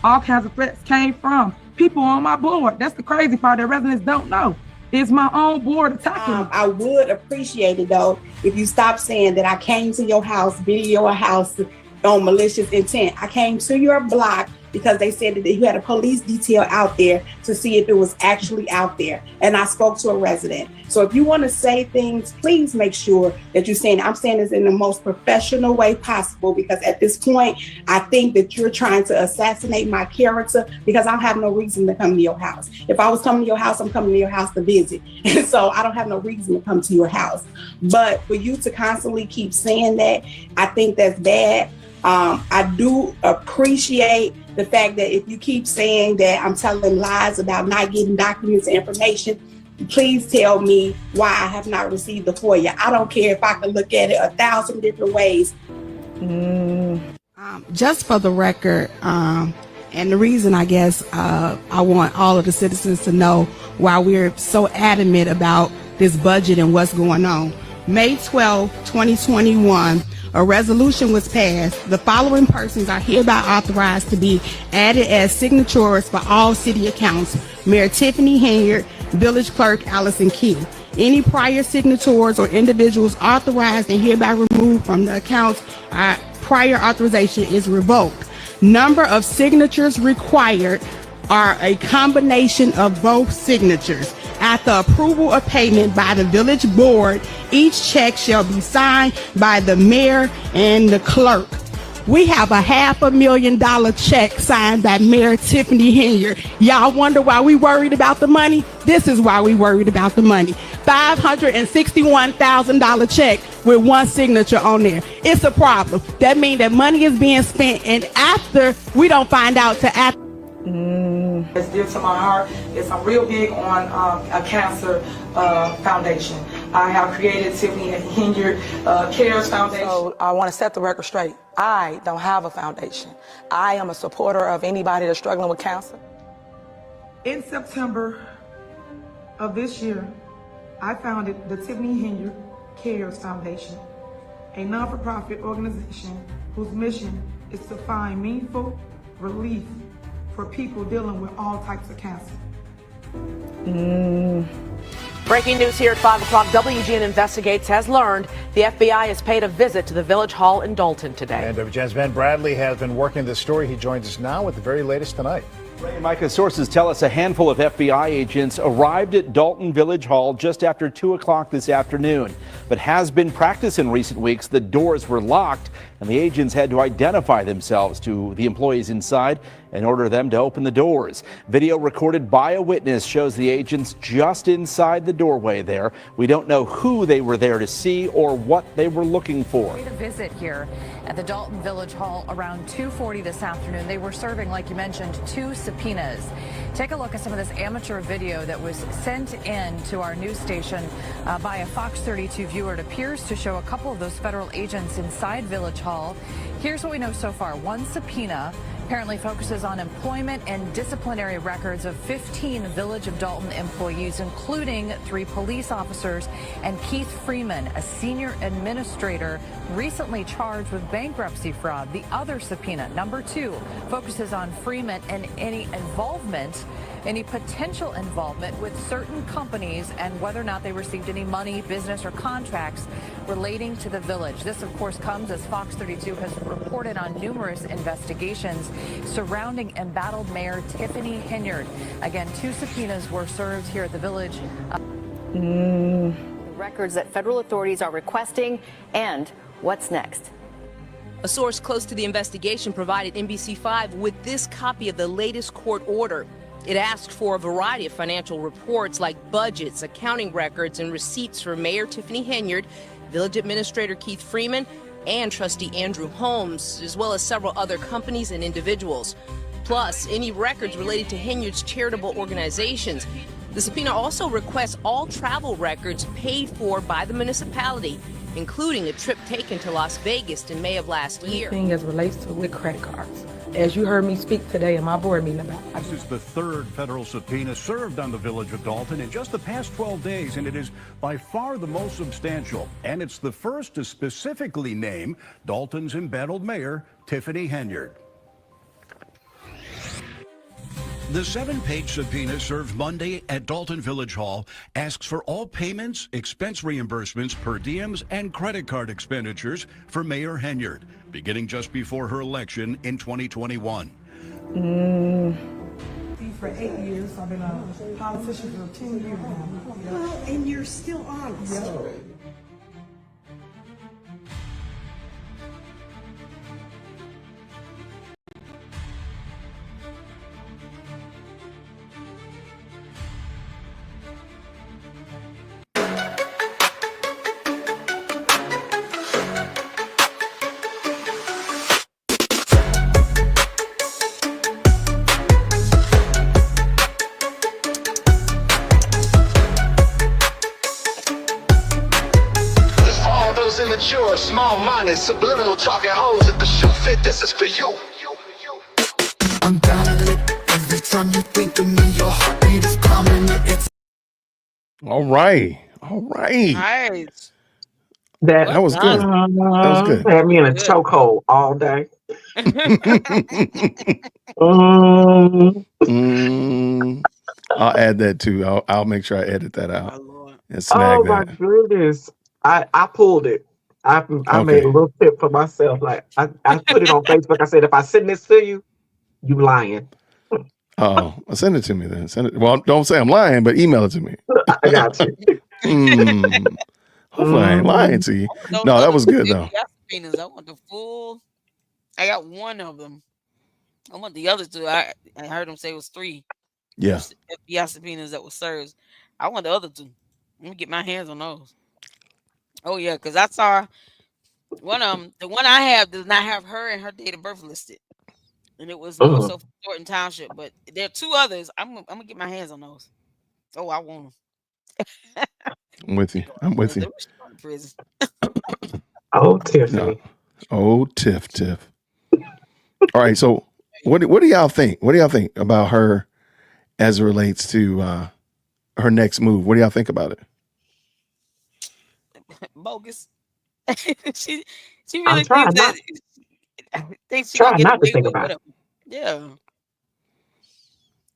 All kinds of threats came from people on my board. That's the crazy part that residents don't know. It's my own board attacking me. I would appreciate it though if you stop saying that I came to your house, video a house on malicious intent. I came to your block because they said that you had a police detail out there to see if it was actually out there. And I spoke to a resident. So if you want to say things, please make sure that you're saying, I'm saying this in the most professional way possible, because at this point, I think that you're trying to assassinate my character because I don't have no reason to come to your house. If I was coming to your house, I'm coming to your house to visit. And so I don't have no reason to come to your house. But for you to constantly keep saying that, I think that's bad. I do appreciate the fact that if you keep saying that I'm telling lies about not getting documents and information, please tell me why I have not received the FOIA. I don't care if I can look at it 1,000 different ways. Just for the record, and the reason I guess I want all of the citizens to know why we're so adamant about this budget and what's going on. May 12, 2021, a resolution was passed. The following persons are hereby authorized to be added as signatories for all city accounts: Mayor Tiffany Henyard, Village Clerk Allison Key. Any prior signatories or individuals authorized and hereby removed from the accounts, prior authorization is revoked. Number of signatures required are a combination of both signatures. After approval of payment by the village board, each check shall be signed by the mayor and the clerk. We have a $500,000 check signed by Mayor Tiffany Henyard. Y'all wonder why we worried about the money? This is why we worried about the money. $561,000 check with one signature on there. It's a problem. That means that money is being spent, and after we don't find out to after. It's dear to my heart is I'm real big on a cancer foundation. I have created Tiffany Henyard Cares Foundation. So I want to set the record straight. I don't have a foundation. I am a supporter of anybody that's struggling with cancer. In September of this year, I founded the Tiffany Henyard Cares Foundation, a non-for-profit organization whose mission is to find meaningful relief for people dealing with all types of cancer. Breaking news here at 5 o'clock. WGN Investigates has learned the FBI has paid a visit to the Village Hall in Dolton today. And WGN's Ben Bradley has been working this story. He joins us now with the very latest tonight. Ray and Micah, sources tell us a handful of FBI agents arrived at Dolton Village Hall just after 2 o'clock this afternoon. But has been practice in recent weeks. The doors were locked and the agents had to identify themselves to the employees inside and order them to open the doors. Video recorded by a witness shows the agents just inside the doorway there. We don't know who they were there to see or what they were looking for. A visit here at the Dolton Village Hall around 2:40 this afternoon. They were serving, like you mentioned, 2 subpoenas. Take a look at some of this amateur video that was sent in to our news station by a Fox 32 viewer. It appears to show a couple of those federal agents inside Village Hall. Here's what we know so far. One subpoena apparently focuses on employment and disciplinary records of 15 Village of Dolton employees, including 3 police officers and Keith Freeman, a senior administrator recently charged with bankruptcy fraud. The other subpoena, number 2, focuses on Freeman and any potential involvement with certain companies and whether or not they received any money, business, or contracts relating to the village. This, of course, comes as Fox 32 has reported on numerous investigations surrounding embattled Mayor Tiffany Henyard. Again, 2 subpoenas were served here at the village. Records that federal authorities are requesting, and what's next? A source close to the investigation provided NBC5 with this copy of the latest court order. It asked for a variety of financial reports like budgets, accounting records, and receipts for Mayor Tiffany Henyard, Village Administrator Keith Freeman, and Trustee Andrew Holmes, as well as several other companies and individuals. Plus, any records related to Henyard's charitable organizations. The subpoena also requests all travel records paid for by the municipality, including a trip taken to Las Vegas in May of last year. Anything as relates to with credit cards. As you heard me speak today in my board meeting about. This is the 3rd federal subpoena served on the Village of Dolton in just the past 12 days, and it is by far the most substantial. And it's the first to specifically name Dolton's embattled mayor, Tiffany Henyard. The 7-page subpoena served Monday at Dolton Village Hall asks for all payments, expense reimbursements, per diems, and credit card expenditures for Mayor Henyard, beginning just before her election in 2021. For 8 years, I've been a politician for 10 years now. Well, and you're still honest. Yeah. Immature, small-minded, subliminal talking hoes at the shoe fit. This is for you. I'm down in it. Every time you think of me, your heartbeat is pounding. It's All right. Nice. That was good. That was good. Had me in a chokehold all day. I'll add that too. I'll make sure I edit that out and snag Oh my that. goodness. I pulled it. I made a little tip for myself. Like I put it on Facebook. I said, if I send this to you, you lying. Oh, send it to me then. Send it. Well, don't say I'm lying, but email it to me. I got you. Hopefully I ain't lying to you. No, that was good though. I want the full. I got one of them. I want the other 2. I heard them say it was 3. Yeah. FBI subpoenas that was served. I want the other 2. Let me get my hands on those. Oh yeah, because I saw one of them. The one I have does not have her and her date of birth listed, and it was more so for Thornton Township. But there are two others. I'm gonna get my hands on those. Oh, I want them. I'm with you. I'm with you. Prison. Oh, Tiffany. No. Oh, Tiff. All right. So what do y'all think? What do y'all think about her as it relates to her next move? What do y'all think about it? Bogus. she really I'm trying thinks that thinks she try gonna get not to away think with about whatever. Yeah.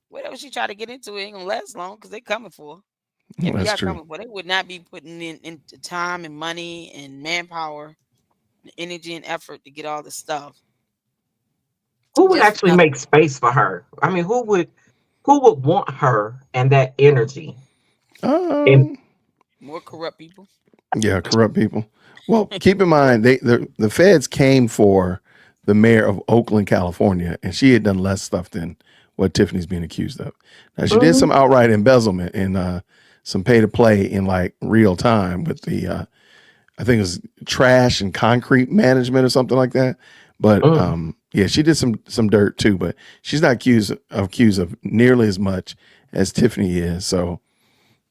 Whatever she try to get into, it ain't gonna last long because they coming for her. Well, that's FBI true. coming for her. They would not be putting in time and money and manpower, and energy and effort to get all this stuff. who would Just actually nothing. make space for her. I mean, who would want her and that energy? And More corrupt people. Yeah, corrupt people. Well, keep in mind the feds came for the mayor of Oakland, California, and she had done less stuff than what Tiffany's being accused of. Now she did some outright embezzlement and some pay to play in like real time with the I think it was trash and concrete management or something like that. But yeah, she did some dirt too, but she's not accused of nearly as much as Tiffany is. So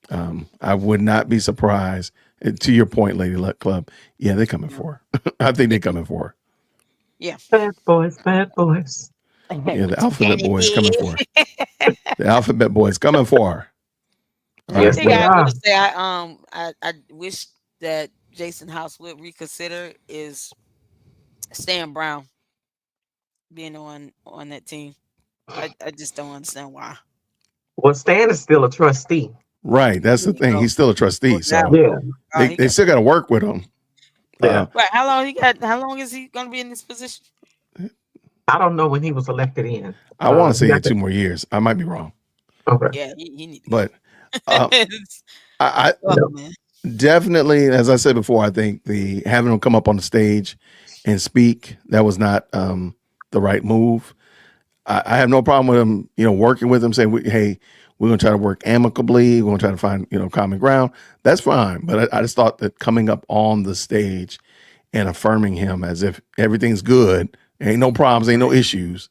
I would not be surprised. To your point, Lady Luck Club, yeah, they're coming for her. I think they're coming for her. Yeah. Bad boys. Yeah, the alphabet boys coming for her. The alphabet boys coming for her. All One right, thing what I else? will say, I wish that Jason House would reconsider is Stan Brown being on that team. I just don't understand why. Well, Stan is still a trustee. Right, that's the thing. He's still a trustee, so they still got to work with him. Yeah. Right. How long is he gonna be in this position? I don't know when he was elected in. I want to say 2 more years. I might be wrong. Okay. Yeah, he need to But I Oh, man. definitely, as I said before, I think the having him come up on the stage and speak, that was not the right move. I have no problem with him, working with him, saying, hey, we're going to try to work amicably. We're going to try to find, common ground. That's fine. But I just thought that coming up on the stage and affirming him as if everything's good, ain't no problems, ain't no issues.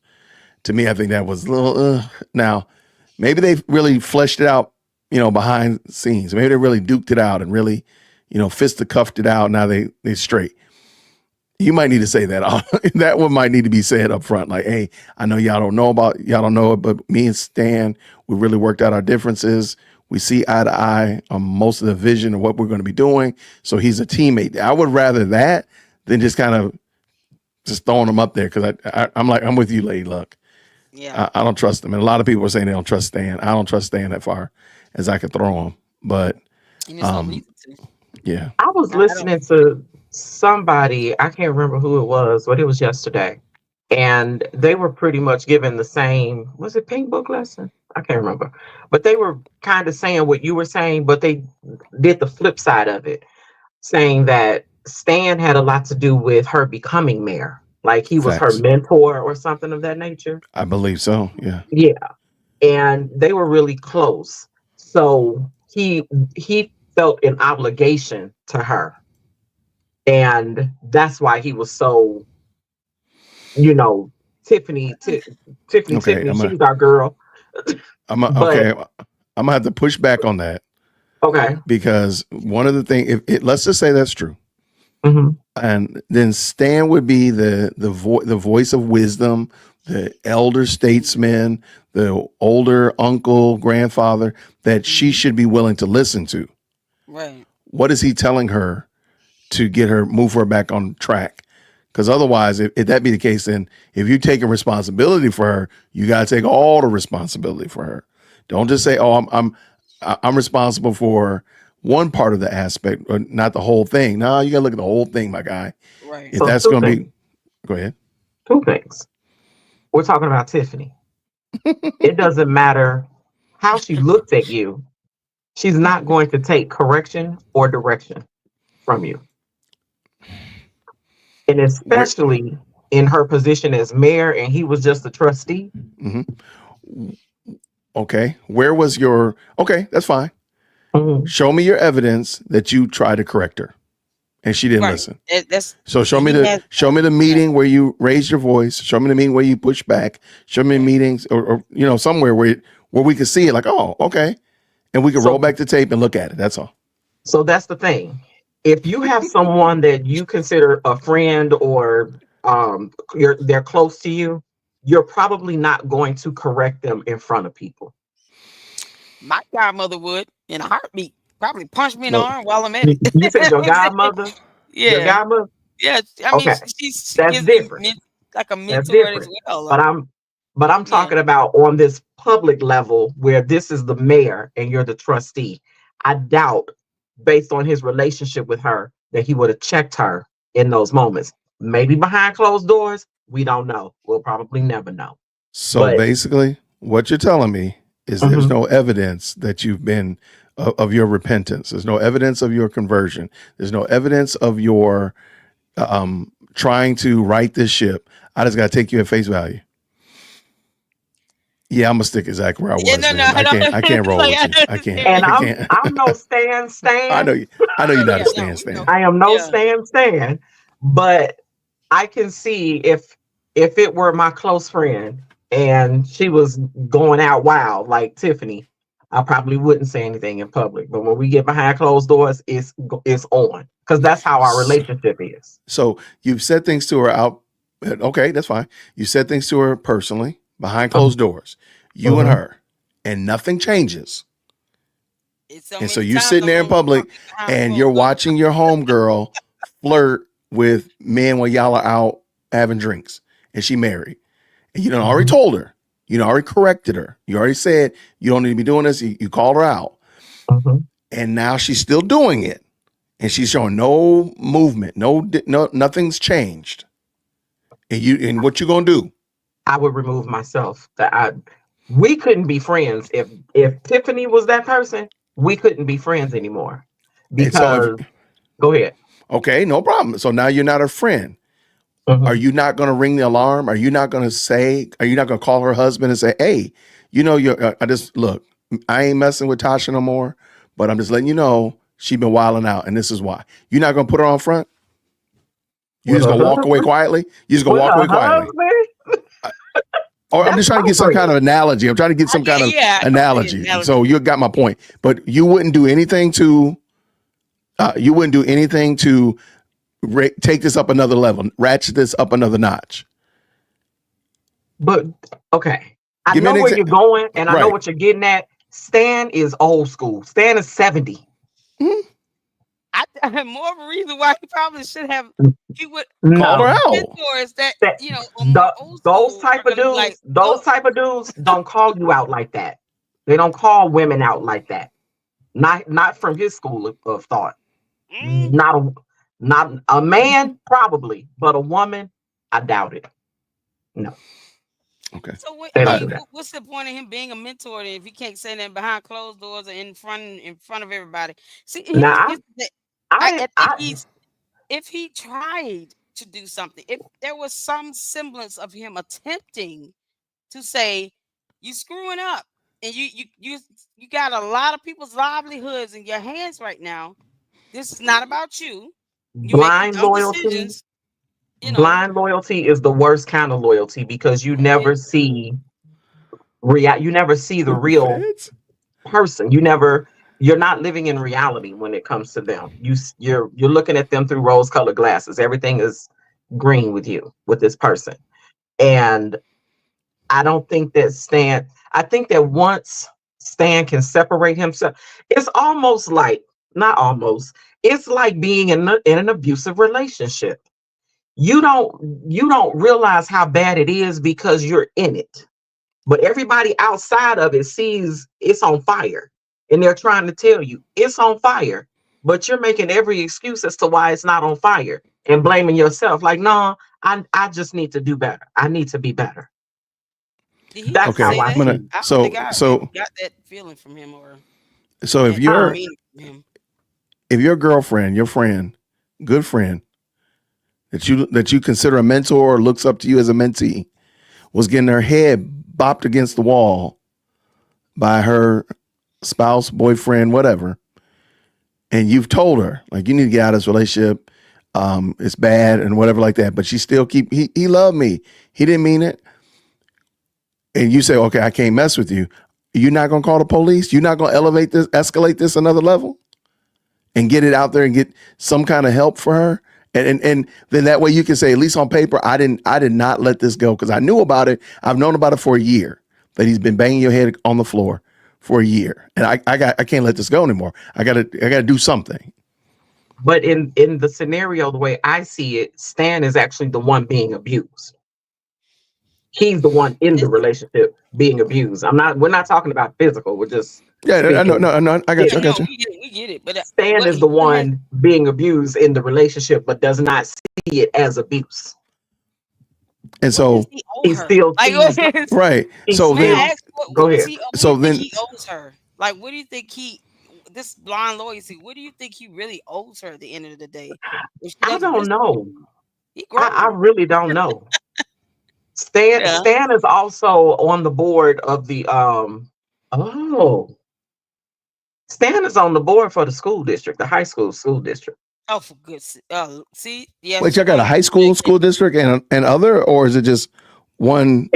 To me, I think that was a little, now, maybe they really fleshed it out, behind the scenes. Maybe they really duked it out and really, fisticuffed it out. Now they straight. You might need to say that. That one might need to be said up front. Like, hey, I know y'all don't know it, but me and Stan, we really worked out our differences. We see eye to eye on most of the vision of what we're going to be doing. So he's a teammate. I would rather that than just kind of just throwing him up there. Cause I'm with you, Lady Luck. Yeah. I don't trust him. And a lot of people are saying they don't trust Stan. I don't trust Stan that far as I could throw him. But yeah. I was listening to somebody, I can't remember who it was, but it was yesterday. And they were pretty much given the same, was it Pink Book lesson? I can't remember. But they were kind of saying what you were saying, but they did the flip side of it, saying that Stan had a lot to do with her becoming mayor. Like he was her Facts. mentor or something of that nature. I believe so. Yeah. Yeah. And they were really close. So he felt an obligation to her. And that's why he was so, Tiffany, she's our girl. I'm gonna have to push back on that. Okay. Because one of the things, let's just say that's true. Mm-hmm. And then Stan would be the voice of wisdom, the elder statesman, the older uncle, grandfather that she should be willing to listen to. Right. What is he telling her to move her back on track? Because otherwise, if that be the case, then if you're taking responsibility for her, you got to take all the responsibility for her. Don't just say, "Oh, I'm responsible for one part of the aspect, or not the whole thing." No, you got to look at the whole thing, my guy. Right. If that's going to be, go ahead. 2 things. We're talking about Tiffany. It doesn't matter how she looks at you. She's not going to take correction or direction from you. And especially in her position as mayor, and he was just a trustee. Mm-hmm. Okay. Where was your, okay, that's fine. Mm-hmm. Show me your evidence that you tried to correct her. and she didn't Right. listen. That's So show and me he has the meeting where you raised your voice. Show me the meeting where you push back. Show me the meetings or somewhere where we could see it like, oh, okay. And we can roll back the tape and look at it. That's all. So that's the thing. If you have someone that you consider a friend or they're close to you, you're probably not going to correct them in front of people. my godmother would in a heartbeat. Probably punch me in the No. arm while I'm at it. You said your godmother? Your Yeah. godmother? Yeah. I mean, Okay. she That's gives me different. like a That's mentor as different. well. But I'm talking about on this public level where this is the mayor and you're the trustee. I doubt, based on his relationship with her, that he would have checked her in those moments. Maybe behind closed doors, we don't know. We'll probably never know. So basically, what you're telling me is there's no evidence that you've been of your repentance. There's no evidence of your conversion. There's no evidence of your trying to right this ship. I just got to take you at face value. Yeah, I'm gonna stick exactly where I was. Man. I can't roll with you. I can't. And I can't. I'm no Stan. I know you're not a Stan. I am no Stan. But I can see if it were my close friend and she was going out wild like Tiffany, I probably wouldn't say anything in public. But when we get behind closed doors, it's on, because that's how our relationship is. So you've said things to her out. Okay, that's fine. You said things to her personally behind closed doors, you and her, and nothing changes. And so you're sitting there in public and you're watching your homegirl flirt with men while y'all are out having drinks, and she married. And you done already told her, you done already corrected her. You already said you don't need to be doing this. You called her out. And now she's still doing it. And she's showing no movement, no, nothing's changed. And what you gonna do? I would remove myself. We couldn't be friends if Tiffany was that person. We couldn't be friends anymore. Because go ahead. Okay, no problem. So now you're not a friend. Are you not going to ring the alarm? Are you not going to call her husband and say, hey, I ain't messing with Tasha no more, but I'm just letting you know she been wilding out, and this is why. You're not going to put her on front? You just going to walk away quietly? You just going to walk away quietly? Or I'm just trying to get some kind of analogy. I'm trying to get some kind of analogy. So you got my point. But you wouldn't do anything to take this up another level, ratchet this up another notch. But okay, I know where you're going, and I know what you're getting at. Stan is old school. Stan is 70. I have more of a reason why he probably should have. He would call her out. Mentors that those type of dudes. Those type of dudes don't call you out like that. They don't call women out like that. Not from his school of thought. Not a man, probably, but a woman, I doubt it. No. Okay. So what's the point of him being a mentor if he can't say that behind closed doors or in front of everybody? See, I think if he tried to do something, if there was some semblance of him attempting to say, you screwing up and you got a lot of people's livelihoods in your hands right now. This is not about you. Blind loyalty. Blind loyalty is the worst kind of loyalty because you never see you never see the real person. You're not living in reality when it comes to them. You're looking at them through rose-colored glasses. Everything is green with this person. And I don't think that I think that once Stan can separate himself, it's almost like, not almost, it's like being in an abusive relationship. You don't realize how bad it is because you're in it. But everybody outside of it sees it's on fire. And they're trying to tell you it's on fire. But you're making every excuse as to why it's not on fire and blaming yourself. Like, no, I just need to do better. I need to be better. That's how I got that feeling from him. So if your girlfriend, your friend, good friend, that you consider a mentor or looks up to you as a mentee, was getting her head bopped against the wall by her spouse, boyfriend, whatever, and you've told her, like, you need to get out of this relationship, it's bad and whatever like that. But she still he loved me. He didn't mean it. And you say, okay, I can't mess with you. You're not going to call the police? You're not going to escalate this another level and get it out there and get some kind of help for her? And then that way you can say, at least on paper, I did not let this go because I knew about it. I've known about it for a year, that he's been banging your head on the floor for a year. And I can't let this go anymore. I gotta do something. But in the scenario, the way I see it, Stan is actually the one being abused. He's the one in the relationship being abused. We're not talking about physical. We're just I got you. We get it. But Stan is the one being abused in the relationship, but does not see it as abuse. And so he still right. So then go ahead. So then he owes her. Like, what do you think this blind loyalty? What do you think he really owes her at the end of the day? I don't know. I really don't know. Stan is also on the board of the Stan is on the board for the school district, the high school district. Oh, for goodness. See, yeah. Wait, y'all got a high school district and other, or is it just one?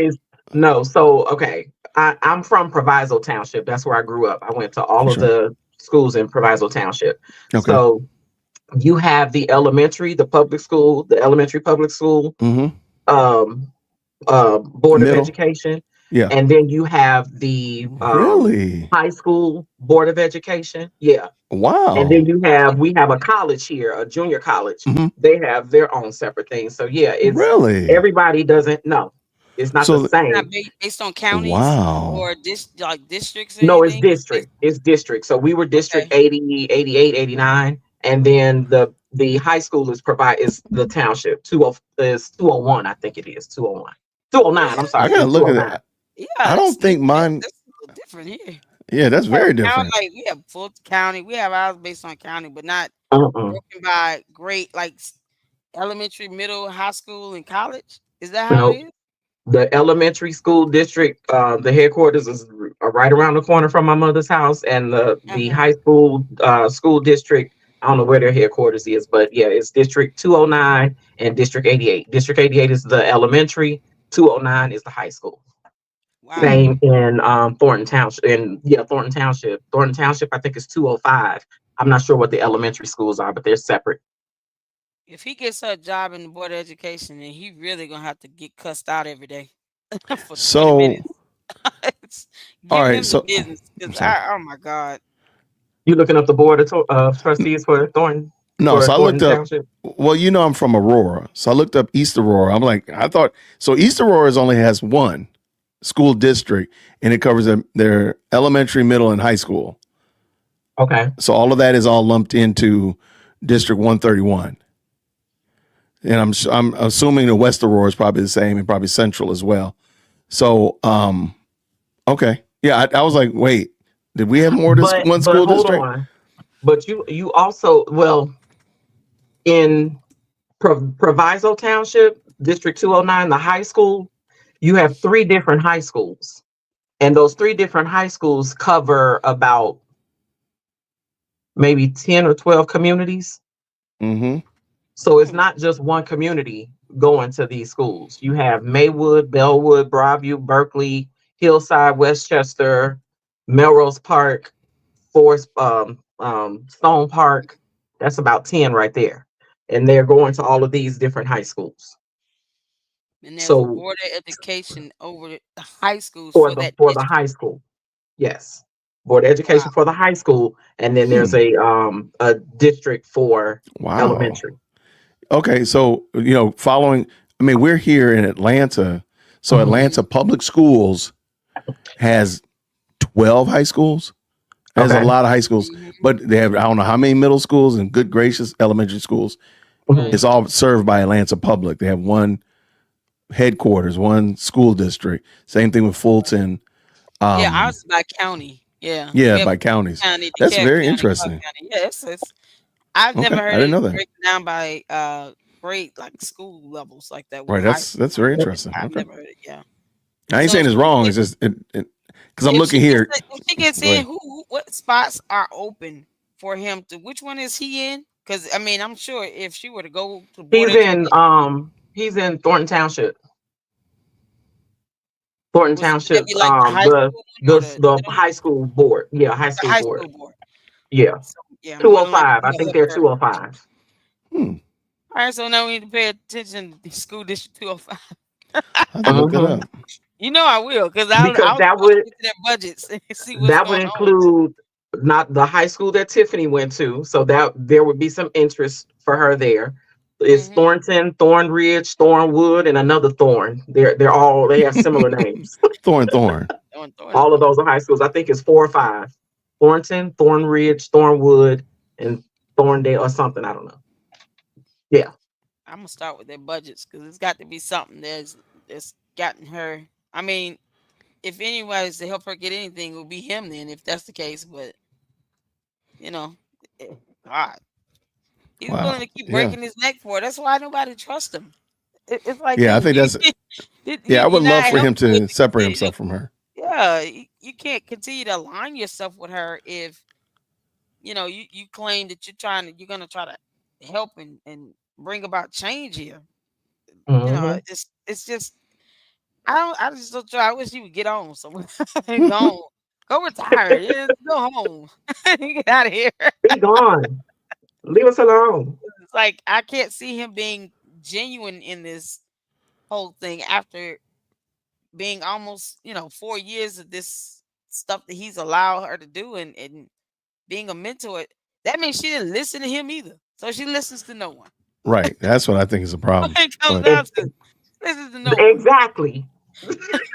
No, so okay. I'm from Proviso Township. That's where I grew up. I went to all of the schools in Proviso Township. Okay. So you have the elementary public school, Board of Education. Yeah. And then you have the high school Board of Education. Yeah. Wow. And then we have a college here, a junior college. They have their own separate things. So yeah, it's everybody doesn't know. It's not the same. Not based on counties or districts. No, it's district. It's district. So we were district 80, 88, 89. And then the high school is the township. 201, I think it is. 201. 209, I'm sorry. I gotta look at that. Yeah, I don't think mine. That's a little different here. Yeah, that's very different. Like we have full county. We have ours based on county, but not broken by grade, like elementary, middle, high school, and college. Is that how it is? The elementary school district, the headquarters is right around the corner from my mother's house, and the high school school district, I don't know where their headquarters is, but yeah, it's District 209 and District 88. District 88 is the elementary, 209 is the high school. Wow. Same in Thornton Township. Thornton Township. Thornton Township, I think, is 205. I'm not sure what the elementary schools are, but they're separate. If he gets a job in the Board of Education, then he really gonna have to get cussed out every day. For so, 20 minutes. all right. So, business, oh my God. You looking up the Board of Trustees for Thornton? No, so I looked up. Well, I'm from Aurora, so I looked up East Aurora. I'm like, I thought so. East Aurora only has one school district, and it covers their elementary, middle, and high school. Okay. So all of that is all lumped into District 131, and I'm assuming the West Aurora is probably the same, and probably Central as well. So, okay, yeah, I was like, wait, did we have more than one school district? But you also in Proviso Township, District 209, the high school, you have 3 different high schools, and those 3 different high schools cover about maybe 10 or 12 communities. So it's not just one community going to these schools. You have Maywood, Bellwood, Broadview, Berkeley, Hillside, Westchester, Melrose Park, Forest, Stone Park. That's about 10 right there, and they're going to all of these different high schools. And there's a Board of Education over the high schools for the high school. Yes, Board of Education for the high school, and then there's a district for elementary. Okay, so following. I mean, we're here in Atlanta, so Atlanta Public Schools has 12 high schools. There's a lot of high schools, but they have I don't know how many middle schools and good gracious elementary schools. It's all served by Atlanta Public. They have one headquarters, one school district. Same thing with Fulton. Ours is by county. Yeah. Yeah, by counties. That's very interesting. Yes, I've never heard I didn't know that. Break down by grade like school levels like that. Right, that's very interesting. I've never heard it. Yeah. I ain't saying it's wrong. It's just because I'm looking here. If she gets in, what spots are open for him to? Which one is he in? Because I mean, I'm sure if she were to go to board He's in Thornton Township. Thornton would that Township, be like the high school one or the high school board. Yeah, high the school high board. school board? Yeah. So, yeah, more than likely 205. I they'll think help they're her. 205. All right, so now we need to pay attention to school district 205. I have to look it Mhm. up. You know I will, because Because I'll that look would into their budgets and see what's that would going on. include not the high school that Tiffany went to, so that there would be some interest for her there. It's Thornton, Thornridge, Thornwood, and another Thorn. They have similar names. Thorn. All of those are high schools. I think it's 4 or 5. Thornton, Thornridge, Thornwood, and Thorndale or something. I don't know. Yeah. I'm gonna start with their budgets because it's got to be something that's gotten her. I mean, if anybody's to help her get anything, it would be him then, if that's the case. But you know, God, he's Wow. willing to keep Yeah. breaking his neck for it. That's why nobody trusts him. It's like, Yeah, I dude, think that's. Yeah, I would love for him to separate himself from her. Yeah, you can't continue to align yourself with her if you know you claim that you're gonna try to help and bring about change here. You know, it's just I just don't try. I wish you would get on somewhere. Go retire. Yeah, go home. Get out of here. Be gone. Leave us alone. It's like I can't see him being genuine in this whole thing after being almost 4 years of this stuff that he's allowed her to do and being a mentor. That means she didn't listen to him either. So she listens to no one. Right. That's what I think is a problem. It comes But- down to listen to no one. Exactly.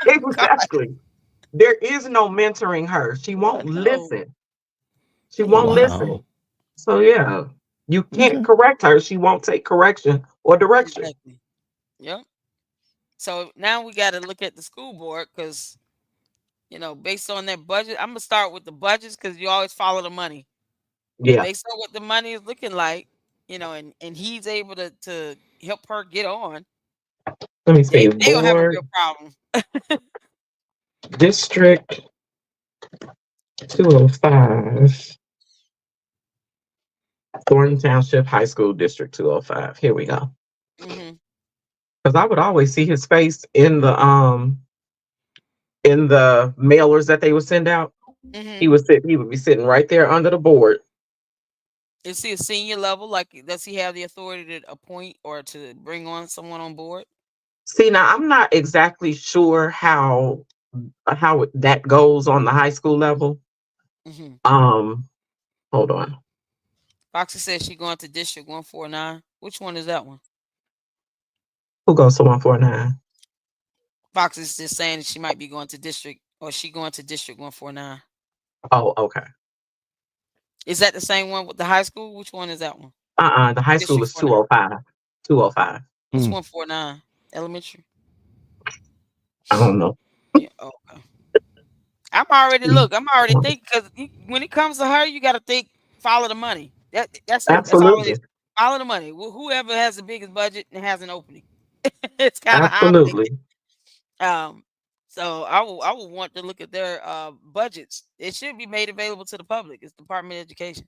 Exactly. There is no mentoring her. She won't listen. She won't listen. So yeah, you can't correct her. She won't take correction or direction. Exactly. Yep. So now we got to look at the school board because, based on their budget, I'm gonna start with the budgets because you always follow the money. Yeah. Based on what the money is looking like, and he's able to help her get on. Let me see. They don't have a Board real problem. District 205. Thornton Township High School District 205. Here we go. Mm-hmm. Because I would always see his face in the mailers that they would send out. Mm-hmm. He would be sitting right there under the board. Is he a senior level? Like, does he have the authority to appoint or to bring on someone on board? See, now I'm not exactly sure how that goes on the high school level. Mm-hmm. Hold on. Foxy says she's going to District 149. Which one is that one? Who goes to 149? Foxy's just saying that she might be going to District, or she going to District 149. Oh, okay. Is that the same one with the high school? Which one is that one? The high school is 205. 205. It's 149. Elementary. I don't know. Yeah, okay. I'm already thinking because when it comes to her, you got to think follow the money. That's it. That's all it is. Follow the money. Whoever has the biggest budget and has an opening. It's kind of absolutely. So I will want to look at their budgets. It should be made available to the public. It's Department of Education.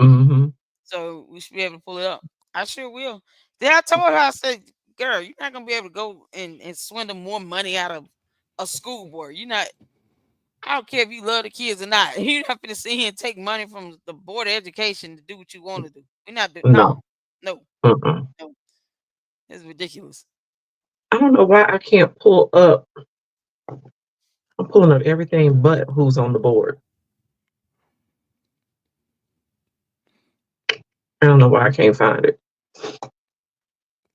Mm-hmm. So we should be able to pull it up. I sure will. Then I told her, I said, girl, you're not gonna be able to go and swindle more money out of a school board. You're not. I don't care if you love the kids or not. You're not gonna sit here and take money from the Board of Education to do what you want to do. You're not doing no. It's ridiculous. I don't know why I can't pull up. I'm pulling up everything but who's on the board. I don't know why I can't find it.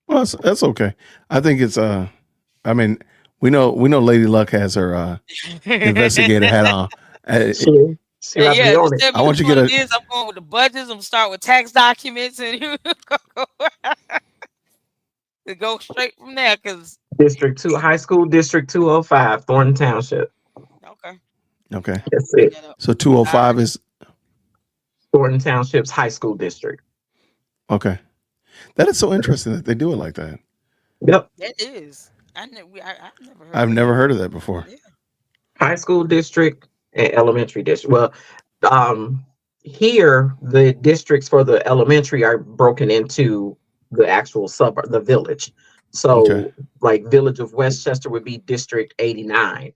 Well, that's okay. I think it's I mean, we know Lady Luck has her investigator hat on. She on it. I want you to get I'm going with the budgets. I'm gonna start with tax documents and to go straight from there because District 2 High School District 205 Thornton Township. Okay. That's it. So 205 is Thornton Township's high school district. Okay. That is so interesting that they do it like that. Yep. It is. I've never heard of that before. High school district and elementary district. Well, here the districts for the elementary are broken into the actual suburb, the village. So like Village of Westchester would be District 89.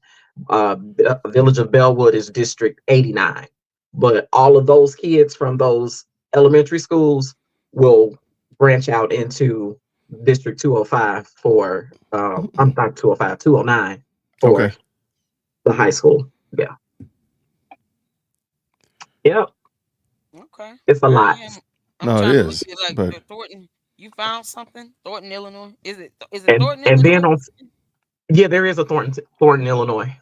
Village of Bellwood is District 89. But all of those kids from those elementary schools will branch out into District 205 for I'm not 205, 209 for the high school. Yeah. Yep. Okay. It's a lot. I'm No, it trying to look is. at like But Thornton. You found something? Thornton, Illinois. Is it And Thornton, and then Illinois? yeah, there is a Thornton, Illinois.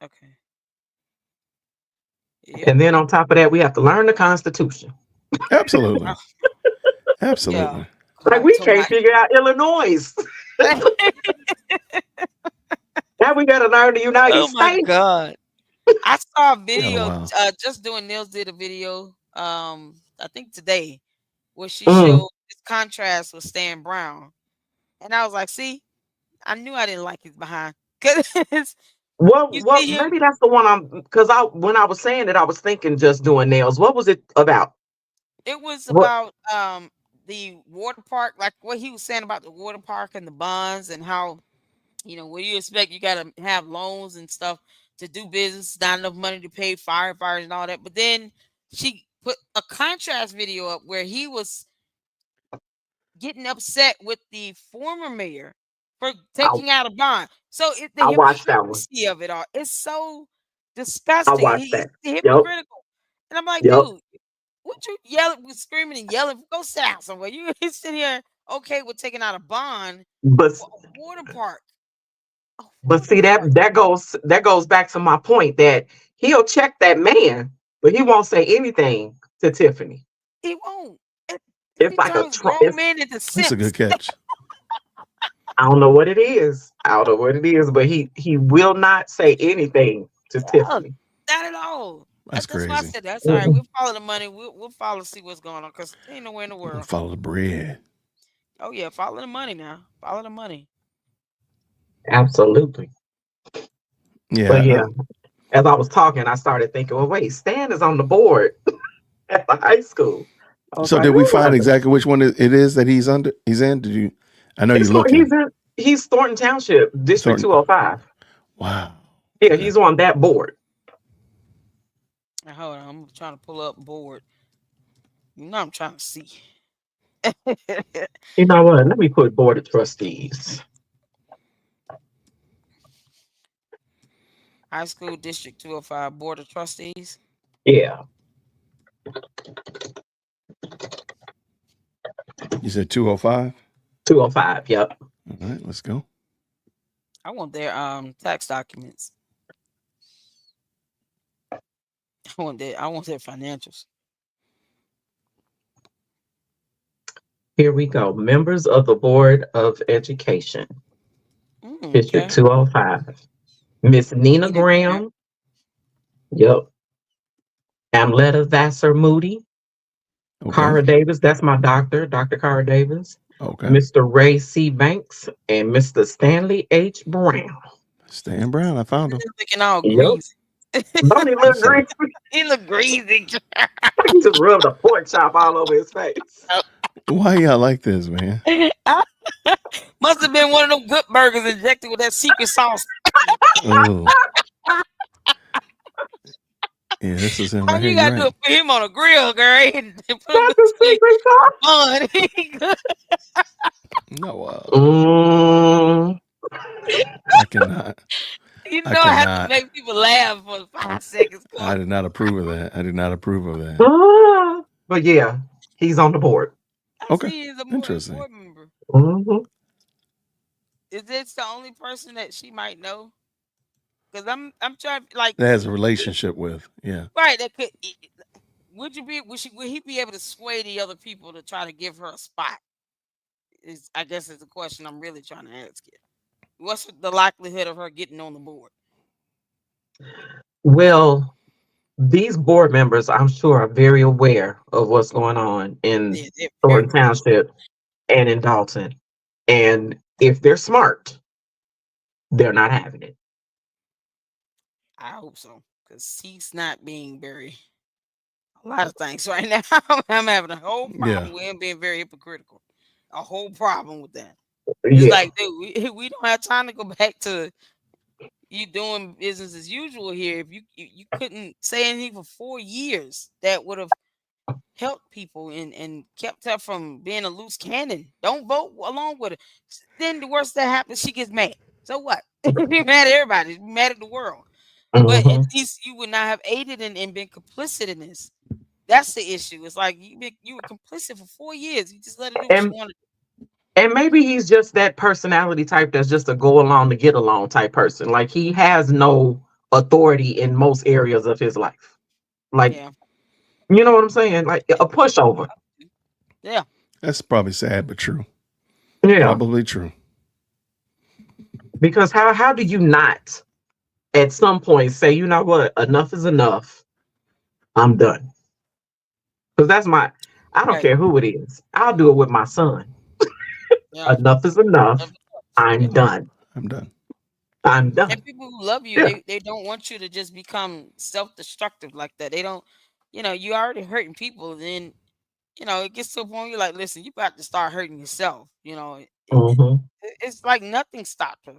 Okay. And then on top of that, we have to learn the Constitution. absolutely. Absolutely. Like we can't figure out Illinois. Now we gotta learn the United Oh my States. God. I saw a Oh, video, wow. just doing Nils did a video, I think today, where she Mm. showed this contrast with Stan Brown. And I was like, see, I knew I didn't like his behind. Cause Well, you well, see him, maybe that's the one because when I was saying it, I was thinking just doing nails. What was it about? it was What? about the water park, like what he was saying about the water park and the bonds and how, what do you expect? You gotta have loans and stuff to do business, not enough money to pay firefighters and all that. But then she put a contrast video up where he was getting upset with the former mayor for taking out a bond. So the I watched that one. hypocrisy of it all is so I disgusting. watched He's that. Yep. hypocritical. And I'm like, Yep. dude, what you yelling, screaming and yelling? Go sit down somewhere. You sitting here okay with taking out a bond But for a water park. but see that goes back to my point that he'll check that man, but he won't say anything to Tiffany. He won't. It's He like a turns grown men into That's a simps. good catch. I don't know what it is. I don't know what it is, but he will not say anything to Tiffany. Not at all. That's That's why I crazy. said that's all right. We'll follow the money. We'll follow see what's going on because ain't nowhere in the world. Follow the bread. Oh yeah, follow the money now. Follow the money. Absolutely. Yeah. But yeah, as I was talking, I started thinking, well, wait, Stan is on the board at the high school. I was So like, did we "Ooh, find exactly which one it is that he's in? Did you? I know you're looking. he's Thornton Township, District Thornton. 205. Wow. Yeah, he's on that board. Now, hold on, I'm trying to pull up board. I'm trying to see. You know what? Let me put board of trustees. High School District 205 Board of Trustees. Yeah. You said 205? 205, yep. All right, let's go. I want their tax documents. I want their financials. Here we go. Members of the Board of Education, District Okay. 205. Miss Nina Graham. Yep. Amletta Vassar Moody. Cara Davis, that's my doctor, Dr. Cara Davis. Okay. Mr. Ray C. Banks and Mr. Stanley H. Brown. Stan Brown, I found him. Looking all Yep. greasy. Don't he look greasy? He look greasy. He just rubbed a pork chop all over his face. Why y'all like this, man? Must have been one of them good burgers injected with that secret sauce. Ooh. Yeah, this is him All right you here. gotta You're do right. is put him on a grill, girl. And put him in the bun. No, I cannot. You know I I have to cannot. make people laugh for 5 seconds. I did not approve of that. I did not approve of that. But yeah, he's on the board. Okay. He is a Interesting. board member. Mhm. Is this the only person that she might know? Because I'm trying like That has a relationship with. Yeah. right. That could would he be able to sway the other people to try to give her a spot? I guess is the question I'm really trying to ask you. What's the likelihood of her getting on the board? Well, these board members, I'm sure, are very aware of what's going on in Thornton Township and in Dolton. And if they're smart, they're not having it. I hope so, because he's not being very a lot of things right now. I'm having a whole problem Yeah. with him being very hypocritical. A whole problem with that. It's Yeah. like, dude, we don't have time to go back to you doing business as usual here. If you couldn't say anything for 4 years, that would have helped people and kept her from being a loose cannon. Don't vote along with her. Then the worst that happens, she gets mad. So what? Be mad at everybody. Be mad at the world. But at least you would not have aided and been complicit in this. That's the issue. It's like you were complicit for 4 years. You just let her do what she And wanted. and maybe he's just that personality type that's just a go along to get along type person. Like he has no authority in most areas of his life. Like, Yeah. you know what I'm saying? Like a pushover. Yeah. That's probably sad, but true. Yeah. Probably true. Because how do you not at some point say, you know what, enough is enough. I'm done. Because I don't Right. care who it is. I'll do it with my son. Yeah. Enough is enough. I'm done. I'm done. I'm done. And people who love you, Yeah. they don't want you to just become self-destructive like that. They don't, you already hurting people. Then, it gets to a point you're like, listen, you got to start hurting yourself. It's like nothing stopped her.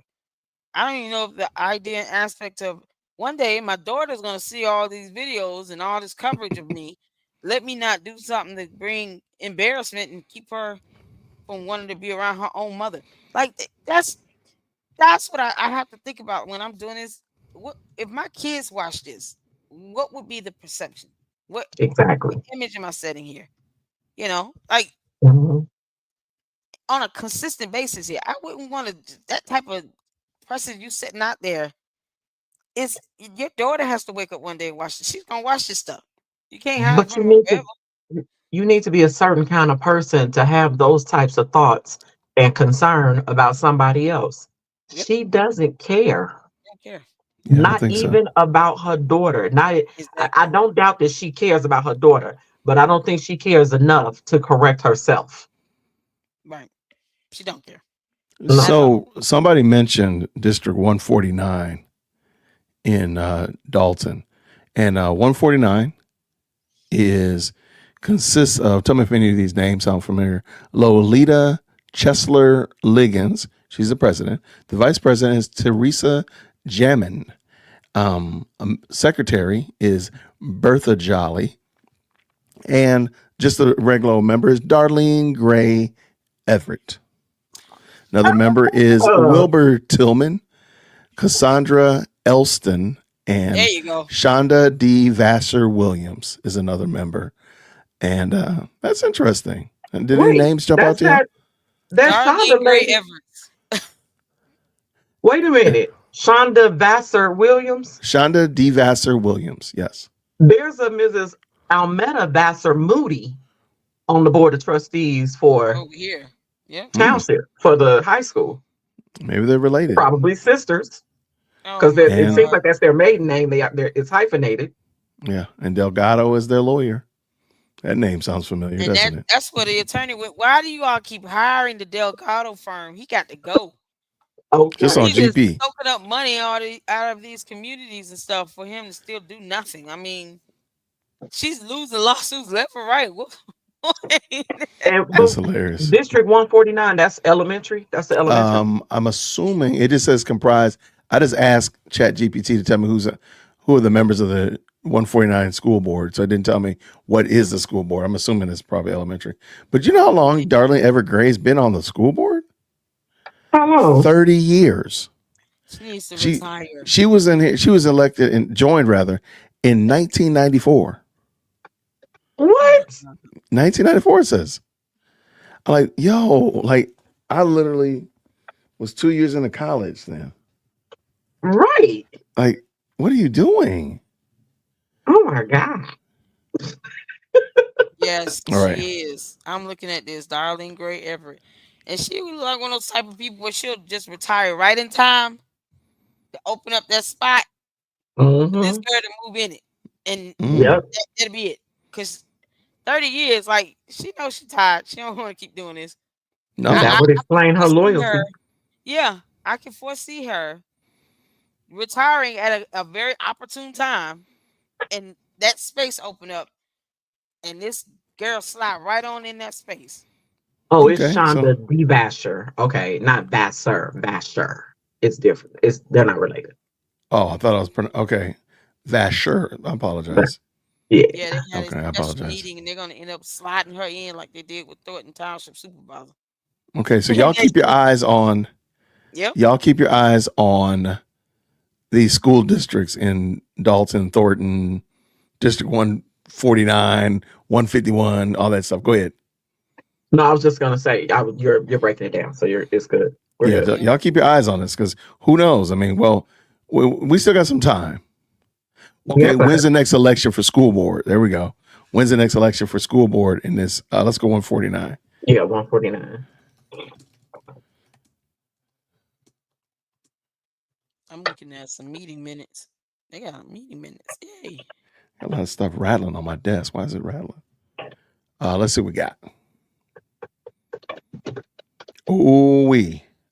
I don't even know if the idea and aspect of one day my daughter's gonna see all these videos and all this coverage of me. Let me not do something to bring embarrassment and keep her from wanting to be around her own mother. Like that's what I have to think about when I'm doing this. What if my kids watch this? What would be the perception? What Exactly. image am I setting here? Like Mhm. on a consistent basis here. I wouldn't want to that type of person you setting out there. It's your daughter has to wake up one day and watch this. She's gonna watch this stuff. You can't hide it But from her forever. you need to be a certain kind of person to have those types of thoughts and concern about somebody else. Yep. She doesn't care. Don't care. Yeah, I don't Not think so. even about her daughter. Not I Exactly. don't doubt that she cares about her daughter, but I don't think she cares enough to correct herself. Right. She don't care. So somebody mentioned District 149 in Dolton, and 149 consists of. Tell me if any of these names sound familiar. Lolita Chesler Liggins, she's the president. The vice president is Teresa Jamin. Secretary is Bertha Jolly, and just a regular old member is Darlene Gray Everett. Another member is Wilbur Tillman, Cassandra Elston, and There you go. Shonda D. Vassar Williams is another member. And that's interesting. And did any names jump out to you? That's Darlene Shonda Gray lady. Everett. Wait a minute. Shonda Vassar Williams? Shonda D. Vassar Williams, yes. There's a Mrs. Almeda Vassar Moody on the board of trustees for Over here. Yeah. Township for the high school. Maybe they're related. Probably sisters. Oh, Because my it God. seems like that's their maiden name. It's hyphenated. Yeah, and Delgado is their lawyer. That name sounds familiar, And doesn't it? that's what the attorney went. Why do you all keep hiring the Delgado firm? He got to go. Okay. Just on He's just GP. soaking up money out of these communities and stuff for him to still do nothing. I mean, she's losing lawsuits left and right. And That's hilarious. District 149, that's elementary. That's the elementary. I'm assuming it just says comprised. I just asked ChatGPT to tell me who are the members of the 149 school board. So it didn't tell me what is the school board. I'm assuming it's probably elementary. But you know how long Darlene Everett Gray's been on the school board? How long? 30 years. She needs to retire. She was in here. She was elected and joined rather in 1994. What? 1994 it says. I'm like, like I literally was 2 years into college then. Right. Like, what are you doing? Oh my God. Yes, All right. she is. I'm looking at this, Darlene Gray Everett. And she was like one of those type of people where she'll just retire right in time to open up that spot for this girl to move in it. And that'll be it. Because 30 years, like, she knows she's tired. She don't want to keep doing this. No. That would explain her loyalty. Yeah, I can foresee her retiring at a very opportune time and that space open up and this girl slide right on in that space. Oh, it's Okay, Shonda so D. Basher. Okay, not Basser. Basher. It's different. They're not related. I thought I was okay. Vasher. I apologize. Yeah. Yeah, they had a Okay, I special apologize. meeting, and they're gonna end up sliding her in like they did with Thornton Township Supervisor. Okay, so y'all keep your eyes on. Yep. Y'all keep your eyes on these school districts in Dolton, Thornton, District 149, 151, all that stuff. Go ahead. No, I was just gonna say you're breaking it down, so it's good. We're good. Y'all keep your eyes on this because who knows? I mean, well, we still got some time. Okay, when's the next election for school board? There we go. When's the next election for school board in this? Let's go 149. Yeah, 149. I'm looking at some meeting minutes. They got meeting minutes. Yay. Got a lot of stuff rattling on my desk. Why is it rattling? Let's see what we got.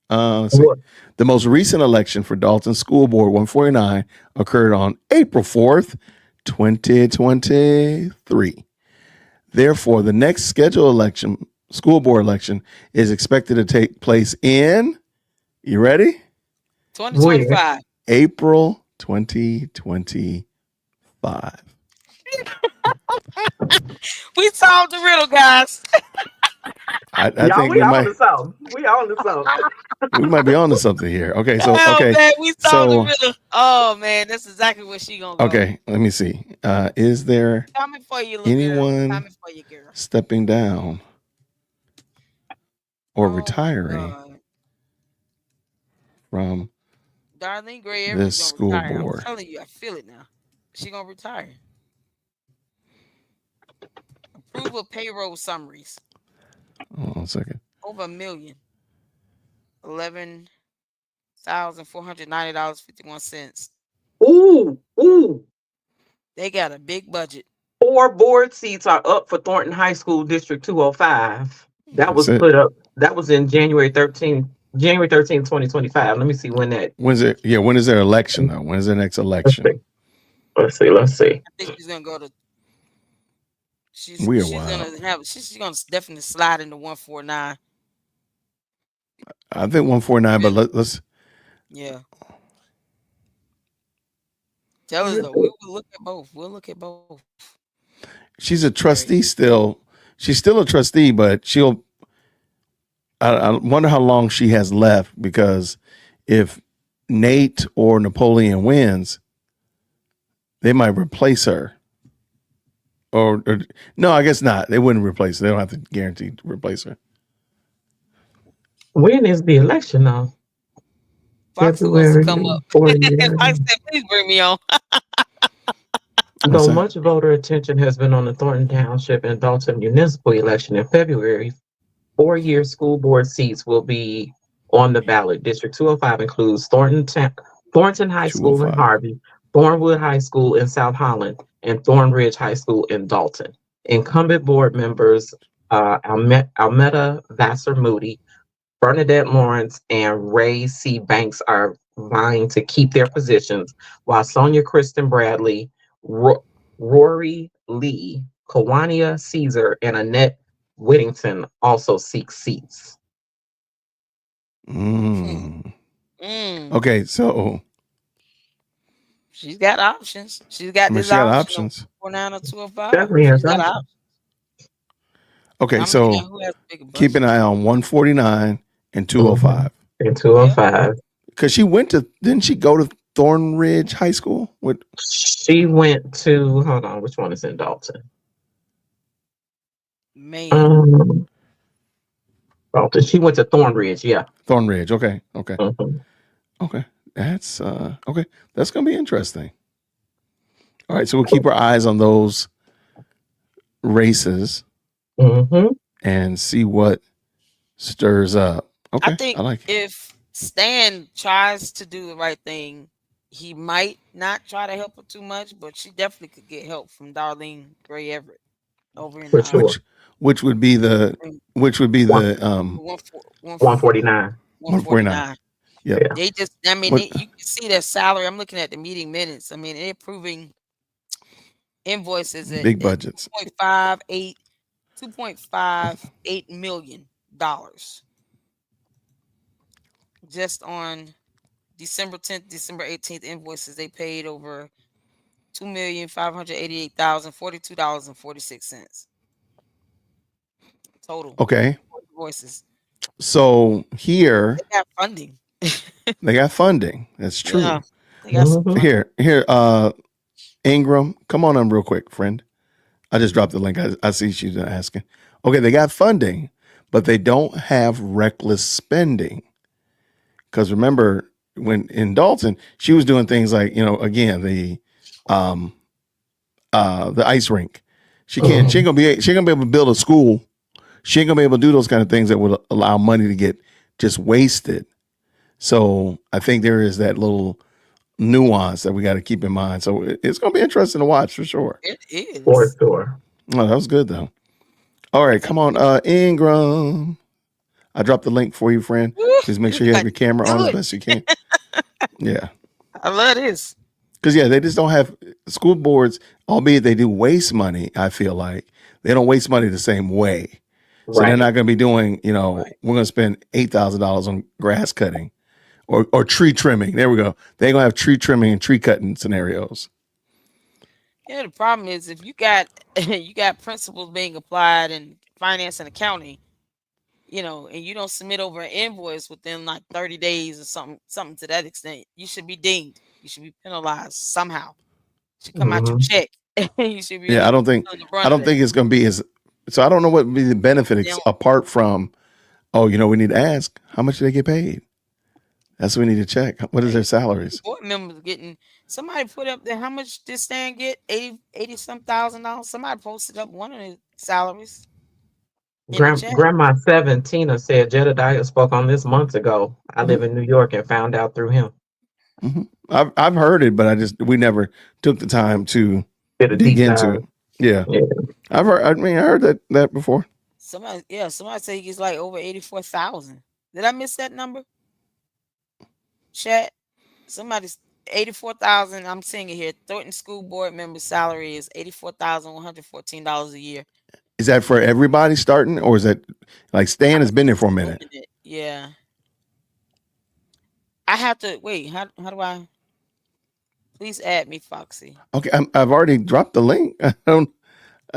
Let's see. The most recent election for Dolton School Board 149 occurred on April 4th, 2023. Therefore, the next scheduled election, school board election, is expected to take place in, you ready? 2025. April 2025. We solved the riddle, guys. I think we might. We on the zone. We might be on to something here. Okay, so Oh, okay, man, we solved the so riddle. Oh man, that's exactly what she gonna go. okay. Let me see. Is there Coming for you, little anyone girl. Coming for you, girl. stepping down or retiring from Darlene Gray this Everett's school gonna retire. board? I'm telling you, I feel it now. She gonna retire. Approval of payroll summaries. Hold on a second. Over $1 million. $11,490.51. Ooh. They got a big budget. 4 board seats are up for Thornton High School District 205. That was That's it. put up. That was in January 13th, 2025. Let me see when that. When's it? Yeah, when is their election though? When is their next election? Let's see. I think she's gonna go to. She's gonna definitely slide into 149. I think 149, but let's. Yeah. Tell us though. We will look at both. We'll look at both. She's a trustee still. She's still a trustee, but she'll. I wonder how long she has left, because if Nate or Napoleon wins, they might replace her. Or no, I guess not. They wouldn't replace her. They don't have to guarantee to replace her. When is the election now? Fox wants to come up. Fox said, please bring me on. Though much voter attention has been on the Thornton Township and Dolton municipal election in February, 4-year school board seats will be on the ballot. District 205 includes Thornton High School in Harvey, Thornwood High School in South Holland, and Thornridge High School in Dolton. Incumbent board members Almeda Vassar Moody, Bernadette Lawrence, and Ray C. Banks are vying to keep their positions, while Sonia Kristen Bradley, Rory Lee, Kawania Caesar, and Annette Whittington also seek seats. Okay, so she's got options. She's got this options. 49 or 205. Definitely has She's got options. options. Okay, I'm so looking at who has bigger keep an eye on 149 and 205. And 205. Because she didn't she go to Thornridge High School? She went to, hold on, which one is in Dolton? Man. Dolton. She went to Thornridge, yeah. Thornridge, okay. Mhm. Okay. That's okay. That's gonna be interesting. All right, so we'll keep our eyes on those races and see what stirs up. Okay. I think like it. if Stan tries to do the right thing, he might not try to help her too much, but she definitely could get help from Darlene Gray Everett over in Which would be the 149. 149. Yeah. They just, I mean, you can see their salary. I'm looking at the meeting minutes. I mean, they're proving invoices at Big budgets. $2.58 million just on December 10th, December 18th invoices. They paid over $2,588,042.46 total Okay. invoices. So here They got funding. they got funding. That's true. Yeah, they got some funding. Here, Ingram, come on real quick, friend. I just dropped the link. I see she's asking. Okay, they got funding, but they don't have reckless spending. Because remember, when in Dolton, she was doing things like, again, the ice rink. She ain't gonna be able to build a school. She ain't gonna be able to do those kind of things that would allow money to get just wasted. So I think there is that little nuance that we got to keep in mind. So it's gonna be interesting to watch for sure. It is. For sure. Oh, that was good though. All right, come on, Ingram. I dropped the link for you, friend. Please make sure you have your camera on as best you can. Yeah. I love this. Because, they just don't have school boards, albeit they do waste money, I feel like. They don't waste money the same way. So they're not going to be doing, we're going to spend $8,000 on grass cutting or tree trimming. There we go. They're going to have tree trimming and tree cutting scenarios. Yeah, the problem is if you got principles being applied in finance and accounting, and you don't submit over an invoice within like 30 days or something to that extent, you should be dinged. You should be penalized somehow. It should come out your check. You should be. I don't think it's going to be as. So I don't know what would be the benefit apart from, we need to ask how much do they get paid. That's what we need to check. What is their salaries? Board members getting. Somebody put up there how much this stand get? 80 some $1,000. Somebody posted up one of the salaries. Grandma 7, Tina said Jedediah spoke on this months ago. I live in New York and found out through him. I've heard it, but we never took the time to dig into it. Yeah. I heard that before. Somebody said he gets like over 84,000. Did I miss that number? Chat. Somebody's 84,000. I'm seeing it here. Thornton School Board member salary is $84,114 a year. Is that for everybody starting, or is that like Stan has been there for a minute? Yeah. I have to wait. How do I? Please add me, Foxy. Okay, I've already dropped the link. I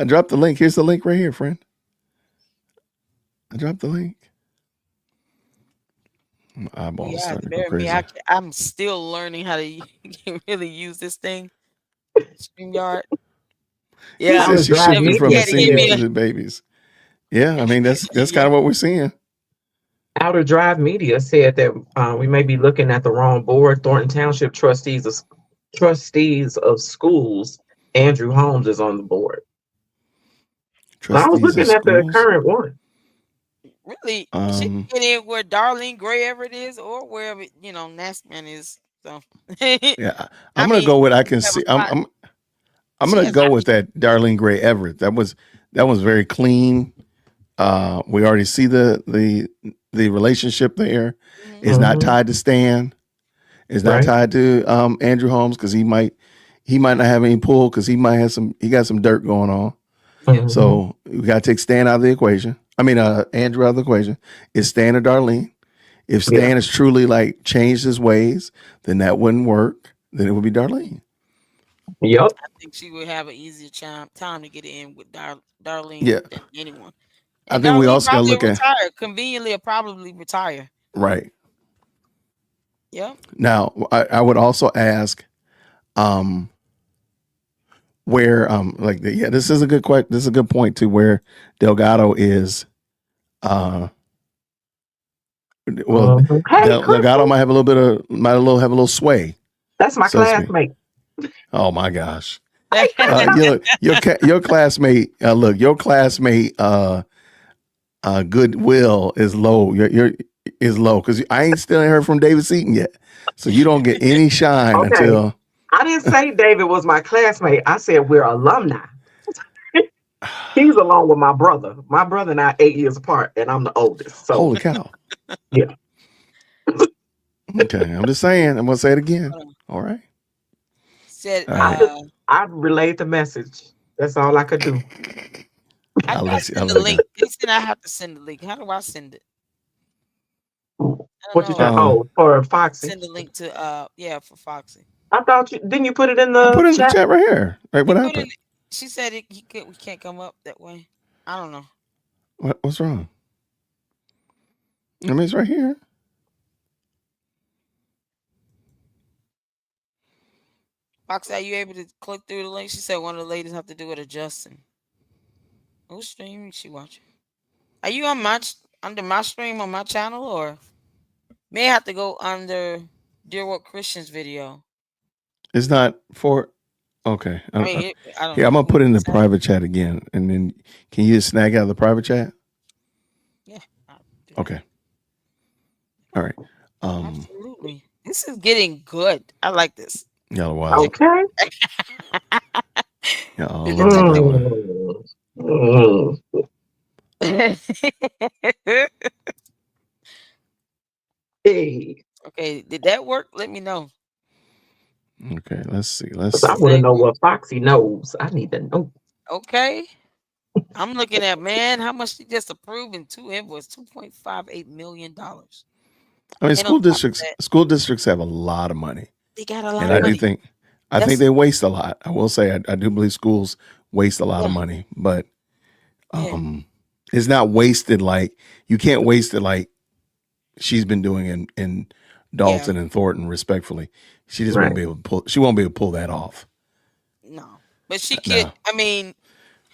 dropped the link. Here's the link right here, friend. I dropped the link. My eyeballs starting to go crazy. I'm still learning how to really use this thing. StreamYard. Yeah, she's shifting from the seniors to the babies. Yeah, I mean that's kind of what we're seeing. Outer Drive Media said that we may be looking at the wrong board. Thornton Township trustees of schools. Andrew Holmes is on the board. I was looking at the current one. Really, she can get in where Darlene Gray Everett is, or wherever Nastman is. So yeah, I'm gonna go with I can see. I'm gonna go with that Darlene Gray Everett. That was very clean. We already see the relationship there. It's not tied to Stan. It's not tied to Andrew Holmes because he might not have any pull because he got some dirt going on. So we gotta take Stan out of the equation. I mean Andrew out of the equation. It's Stan or Darlene. If Stan is truly like changed his ways, then that wouldn't work. Then it would be Darlene. Yep. I think she would have an easier time to get in with Darlene than anyone. And I think we Darlene also got to look at conveniently or probably retire. Right. Yeah. Now I would also ask, where this is a good point to where Delgado is. Delgado might have a little sway. That's my classmate. Oh my gosh. Your classmate. Your classmate. Goodwill is low. Is low because I ain't still heard from David Seaton yet, so you don't get any shine until. I didn't say David was my classmate. I said we're alumni. He's along with my brother. My brother and I 8 years apart, and I'm the oldest. So. Holy cow! Yeah. Okay, I'm just saying. I'm gonna say it again. All right. said, All right. I relayed the message. That's all I could do. how do I I send the like link? They said I have to send the link. How do I send it? I What don't you know. said? Oh, for Foxy. Send the link to yeah, for Foxy. I thought you didn't. You put it in I the put it in the chat. chat right here. Right, what He put happened? it, she said we can't come up that way. I don't know. What's wrong? I mean, it's right here. Foxy, are you able to click through the link? She said one of the ladies have to do it adjusting. Who's streaming? She watching? Are you on under my stream on my channel, or may I have to go under Dear What Christians video? It's not for. Okay. I mean, I don't Here, I'm know. gonna put it in the private chat again, and then can you just snag out of the private chat? Yeah. Okay. All right. Absolutely. This is getting good. I like this. Y'all are wild. Okay. Hey. Okay, did that work? Let me know. Okay, let's see. I want to know what Foxy knows. I need to know. Okay. I'm looking at, man, how much she just approved in two invoices, $2.58 million. I mean, school districts have a lot of money. They got a lot and of I money. do think they waste a lot. I will say I do believe schools waste a lot of money, but it's not wasted like you can't waste it like she's been doing in Dolton and Thornton, respectfully. She just won't be able to pull. She won't be able to pull that off. No, but she could. I mean,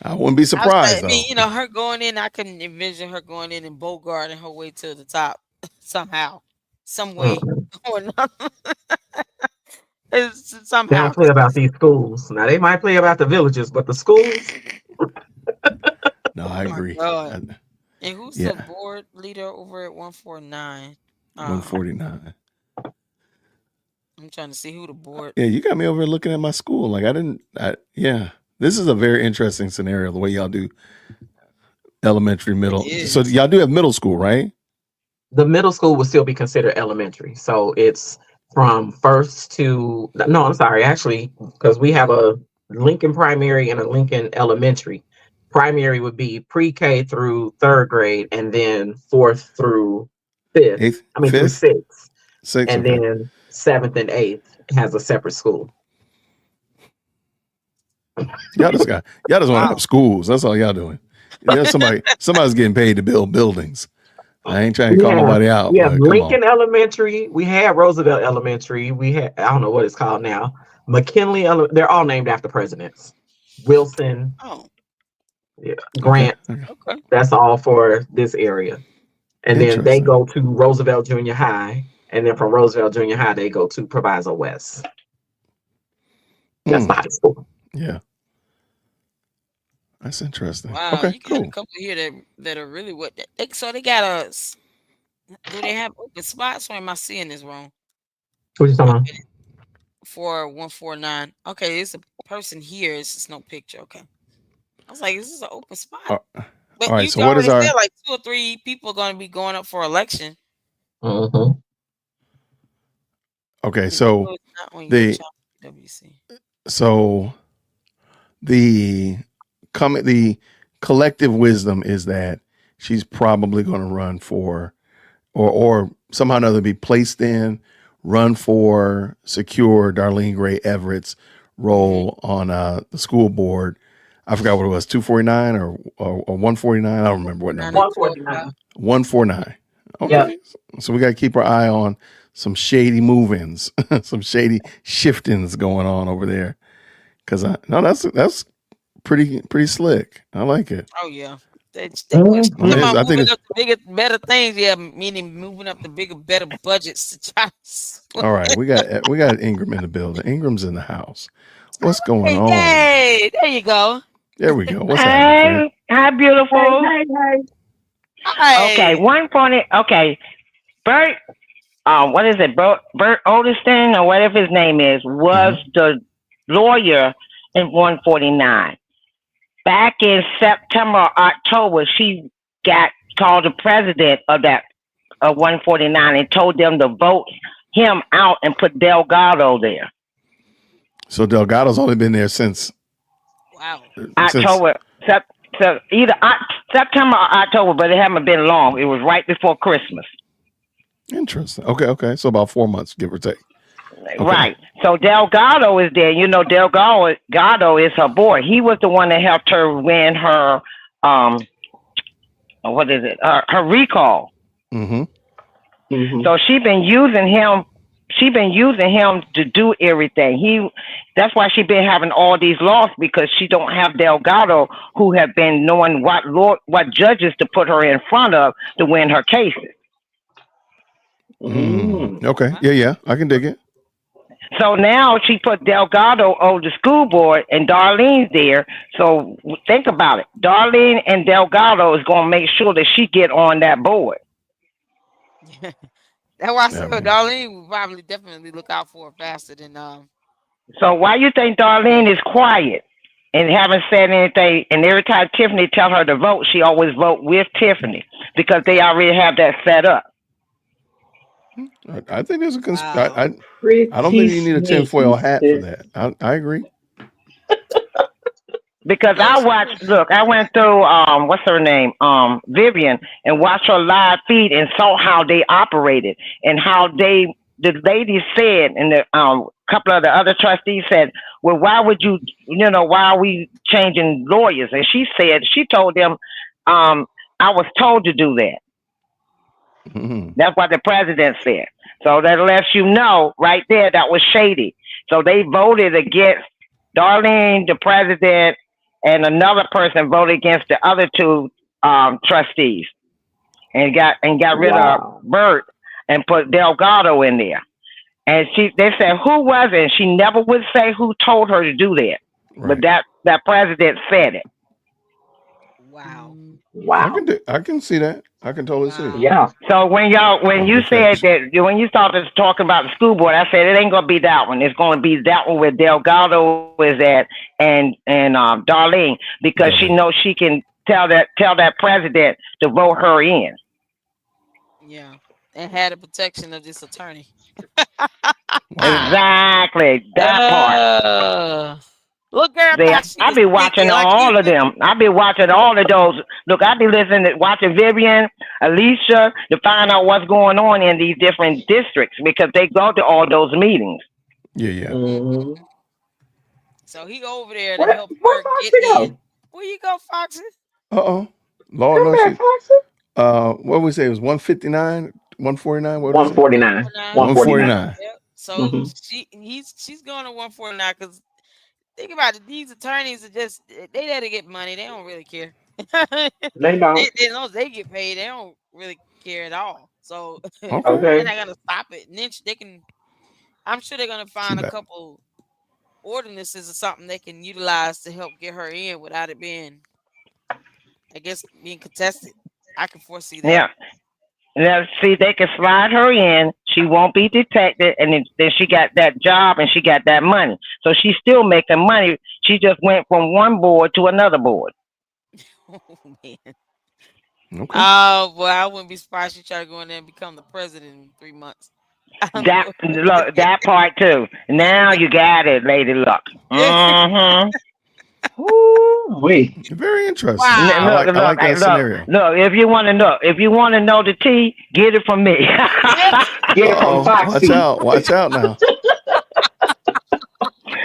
I wouldn't be surprised I mean, though. you know, her going in. I can envision her going in and bogarting her way to the top somehow, some way or another. They Somehow. don't play about these schools. Now they might play about the villages, but the schools. No, I agree. God. And who's the board leader over at 149? 149. I'm trying to see who the board. Yeah, you got me over here looking at my school. Like this is a very interesting scenario, the way y'all do elementary, middle. So y'all do have middle school, right? The middle school would still be considered elementary. So it's from first to, no, I'm sorry, actually, because we have a Lincoln primary and a Lincoln elementary. Primary would be pre-K through third grade, and then fourth through fifth. Through sixth. And then seventh and eighth has a separate school. Y'all just want to have schools. That's all y'all doing. Somebody's getting paid to build buildings. I ain't trying to call nobody out. We have Lincoln Elementary. We had Roosevelt Elementary. We had, I don't know what it's called now. McKinley. They're all named after presidents. Wilson. Grant. Okay. That's all for this area. And then they go to Roosevelt Junior High. And then from Roosevelt Junior High, they go to Proviso West. That's the high school. Yeah. That's interesting. Wow, Okay, you got cool. a couple here that are really what. So they got us. Do they have open spots, or am I seeing this wrong? What you talking about? For 149. Okay, it's a person here. It's just no picture. Okay. I was like, is this an open spot? But all right, you so what is already our? said like 2 or 3 people are going to be going up for election. Okay, so the collective wisdom is that she's probably going to run for, or somehow or another be placed in, run for, secure Darlene Gray Everett's role on the school board. I forgot what it was, 249 or 149. I don't remember what number. 149. 149. Okay. Yep. So we got to keep our eye on some shady move-ins, some shady shiftings going on over there. Cause that's pretty slick. I like it. Oh yeah. They I think moving up the bigger, better things. Yeah, meaning moving up the bigger, better budgets to try. All right, we got Ingram in the building. Ingram's in the house. What's going on? Hey, there you go. There we go. What's happening? Hi, beautiful. Hi. Okay, 140. Okay, Bert. What is it? Bert Oldeston or whatever his name is was the lawyer in 149. Back in September, October, she got called the president of that 149 and told them to vote him out and put Delgado there. So Delgado's only been there since October. So either September or October, but it haven't been long. It was right before Christmas. Interesting. Okay. So about 4 months, give or take. Okay. Right. So Delgado is there. You know, Delgado is her boy. He was the one that helped her win her what is it? Her recall. Mm-hmm. So she been using him. She been using him to do everything. That's why she been having all these laws, because she don't have Delgado, who have been knowing what judges to put her in front of to win her cases. Okay. Yeah. I can dig it. So now she put Delgado on the school board and Darlene's there. So think about it. Darlene and Delgado is going to make sure that she get on that board. That's why I said Darlene will probably definitely look out for her faster than So why you think Darlene is quiet and haven't said anything? And every time Tiffany tell her to vote, she always vote with Tiffany because they already have that set up. I think there's a I don't think you need a tinfoil hat for that. I agree. Because I went through what's her name, Vivian, and watched her live feed and saw how they operated and how the lady said, and the couple of the other trustees said, well, why would why are we changing lawyers? And she told them, I was told to do that. Mm-hmm. That's what the president said. So that lets you know right there that was shady. So they voted against Darlene, the president, and another person voted against the other two trustees, and got rid of Bert and put Delgado in there. And they said, who was it? And she never would say who told her to do that. Right. But that president said it. Wow. I can see that. I can totally see it. Yeah. So when you said that, when you started talking about the school board, I said it ain't gonna be that one. It's gonna be that one where Delgado is at and Darlene, because she knows she can tell that president to vote her in. Yeah, and had the protection of this attorney. Exactly, that part. Look, girl, I be watching all of them. I be watching all of those. Look, I be watching Vivian, Alicia, to find out what's going on in these different districts, because they go to all those meetings. Yeah. Mm-hmm. So he over there to help her get in. Where you go, Foxy? Lord knows what we say, it was 159, 149. 149. 149. Yep. So she's going to 149 because. Think about it. These attorneys are just, they there to get money. They don't really care. They don't. They know they get paid. They don't really care at all. So they're not going to stop it. And then they can, I'm sure they're going to find a couple ordinances or something they can utilize to help get her in without it being, I guess, being contested. I can foresee that. Yeah. Now, see, they can slide her in. She won't be detected, and then she got that job and she got that money. So she's still making money. She just went from one board to another board. Oh, man. Okay. Oh, boy, I wouldn't be surprised she tried to go in there and become the president in 3 months. That part too. Now you got it, Lady Luck. Mm-hmm. Wait. Very interesting. Wow. I like that scenario. Look, if you want to know the tea, get it from me. Get it from Foxy. Watch out now.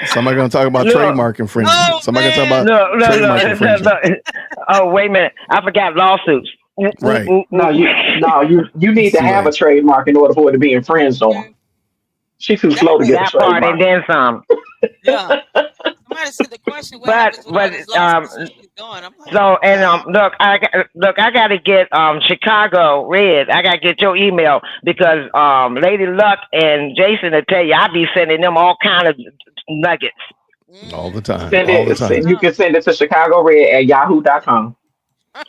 Somebody gonna talk about trademark infringement. Somebody gonna talk about trademark infringement. Oh, wait a minute. I forgot lawsuits. Right. You need to have a trademark in order for it to be infringed on. She's too slow to get a trademark. That part and then some. Yeah. Somebody said the question. Look, I gotta get Chicago Red. I gotta get your email, because Lady Luck and Jason will tell you I be sending them all kind of nuggets all the time. You can send it to ChicagoRed@yahoo.com.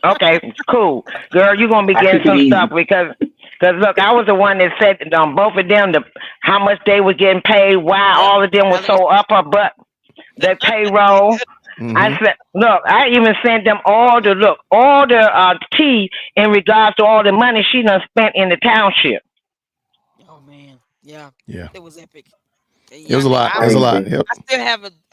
Okay, cool, girl. You're gonna be getting some stuff because look, I was the one that said both of them how much they were getting paid, why all of them were so up her butt, their payroll. Mm-hmm. I said, look, I even sent them all the tea in regards to all the money she done spent in the township. Oh man, yeah, yeah, it was epic. It was a lot. It was a lot. Yep. I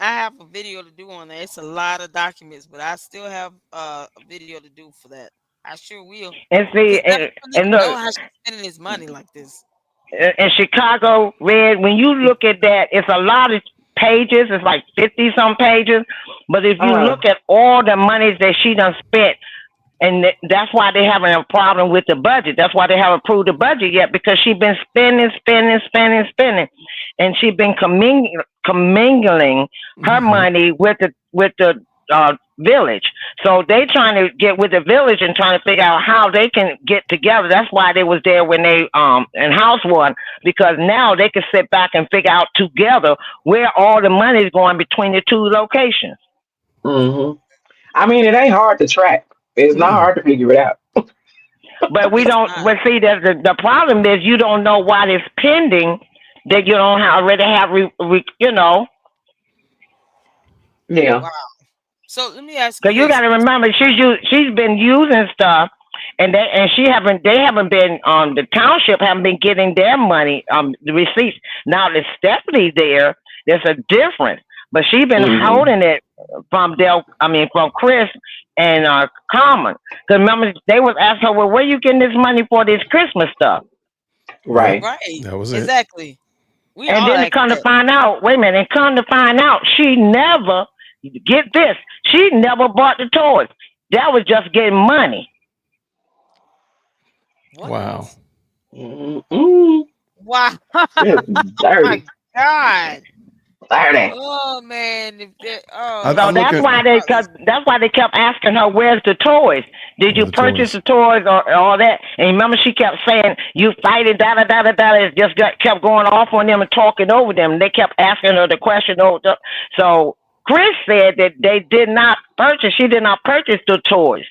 have a video to do on that. It's a lot of documents, but I still have a video to do for that. I sure will. And see, and know look, how she's spending his money like this. in Chicago, Red, when you look at that, it's a lot of pages. It's like 50 some pages. But if you look at all the monies that she done spent, and that's why they're having a problem with the budget. That's why they haven't approved the budget yet, because she's been spending. And she's been commingling her money with the village. So they trying to get with the village and trying to figure out how they can get together. That's why they was there when they in House One, because now they can sit back and figure out together where all the money is going between the two locations. I mean, it ain't hard to track. It's not hard to figure it out. But we don't. But see, the problem is you don't know why it's pending. That you don't already have, Yeah. Wow. So let me ask. Because you got to remember, she's been using stuff, and they haven't been the township haven't been getting their money, the receipts. Now the Stephanie there's a difference, but she's been holding it from Chris and Carmen. Because remember, they was asking her, well, where you getting this money for this Christmas stuff? Right. That was it. Exactly. And then come to find out, she never, get this, she never bought the toys. That was just getting money. Wow. Wow. Dirty. Oh my God. Dirty. Oh man. So that's why they kept asking her, where's the toys? Did you purchase the toys or all that? And remember, she kept saying, you fighting, It just kept going off on them and talking over them. They kept asking her the question. So Chris said that she did not purchase the toys.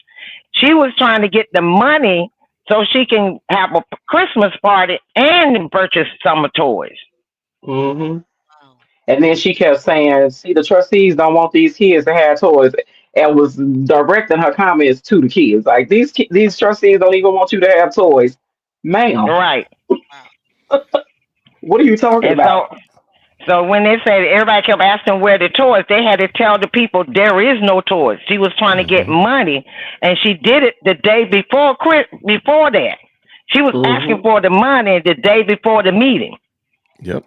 She was trying to get the money so she can have a Christmas party and purchase some toys. And then she kept saying, see, the trustees don't want these kids to have toys, and was directing her comments to the kids. Like, these trustees don't even want you to have toys. Ma'am. Right. What are you talking about? So when they said everybody kept asking where the toys, they had to tell the people there is no toys. She was trying to get money, and she did it the day before that. She was asking for the money the day before the meeting. Yep.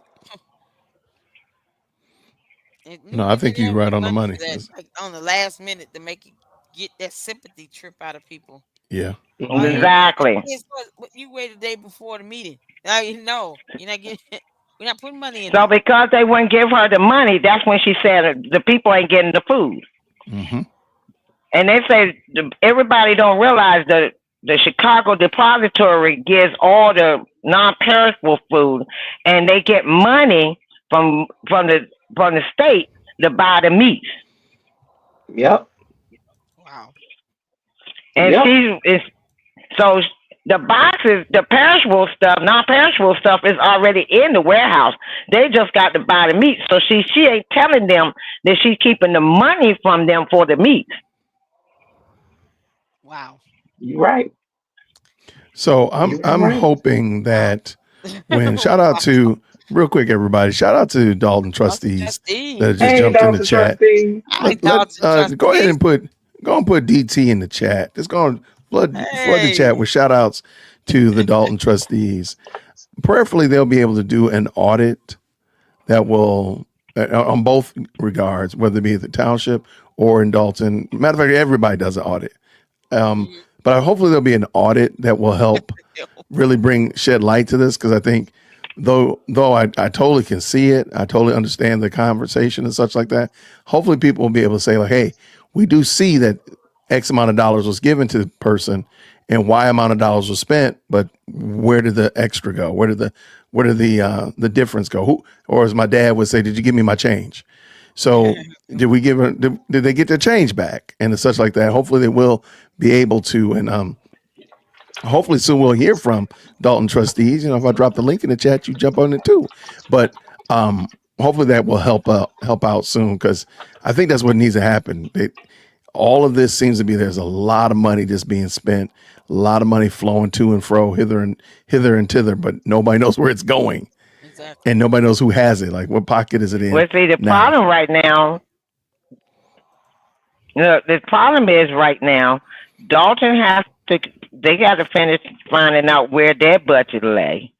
No, I think you're right on the money. Like on the last minute to make you get that sympathy trip out of people. Yeah. Exactly. You wait the day before the meeting. Now you know you're not getting. We're not putting money in. So because they wouldn't give her the money, that's when she said the people ain't getting the food. And they say everybody don't realize that the Chicago Depository gives all the non-perishable food, and they get money from the state to buy the meats. Yep. Wow. And so the boxes, the perishable stuff, non-perishable stuff is already in the warehouse. They just got to buy the meat. So she ain't telling them that she's keeping the money from them for the meat. Wow. You're right. So I'm hoping that when real quick, everybody, shout out to Dolton trustees that just jumped in the chat. Go ahead and put DT in the chat. Just go and flood the chat with shout outs to the Dolton trustees. Prayerfully, they'll be able to do an audit that will, on both regards, whether it be at the township or in Dolton. Matter of fact, everybody does an audit. But hopefully there'll be an audit that will help really shed light to this, because I think though I totally can see it, I totally understand the conversation and such like that. Hopefully people will be able to say, like, hey, we do see that X amount of dollars was given to the person and Y amount of dollars was spent, but where did the extra go? Where did the difference go? Or as my dad would say, did you give me my change? So did they get their change back and such like that? Hopefully they will be able to, and hopefully soon we'll hear from Dolton trustees. If I drop the link in the chat, you jump on it too. But hopefully that will help out soon, because I think that's what needs to happen. All of this seems to be, there's a lot of money just being spent, a lot of money flowing to and fro, hither and thither, but nobody knows where it's going. and nobody knows who has it. Like, what pocket is it in? Well, see, the now? problem right now, the problem is right now, Dolton has to, they got to finish finding out where their budget lay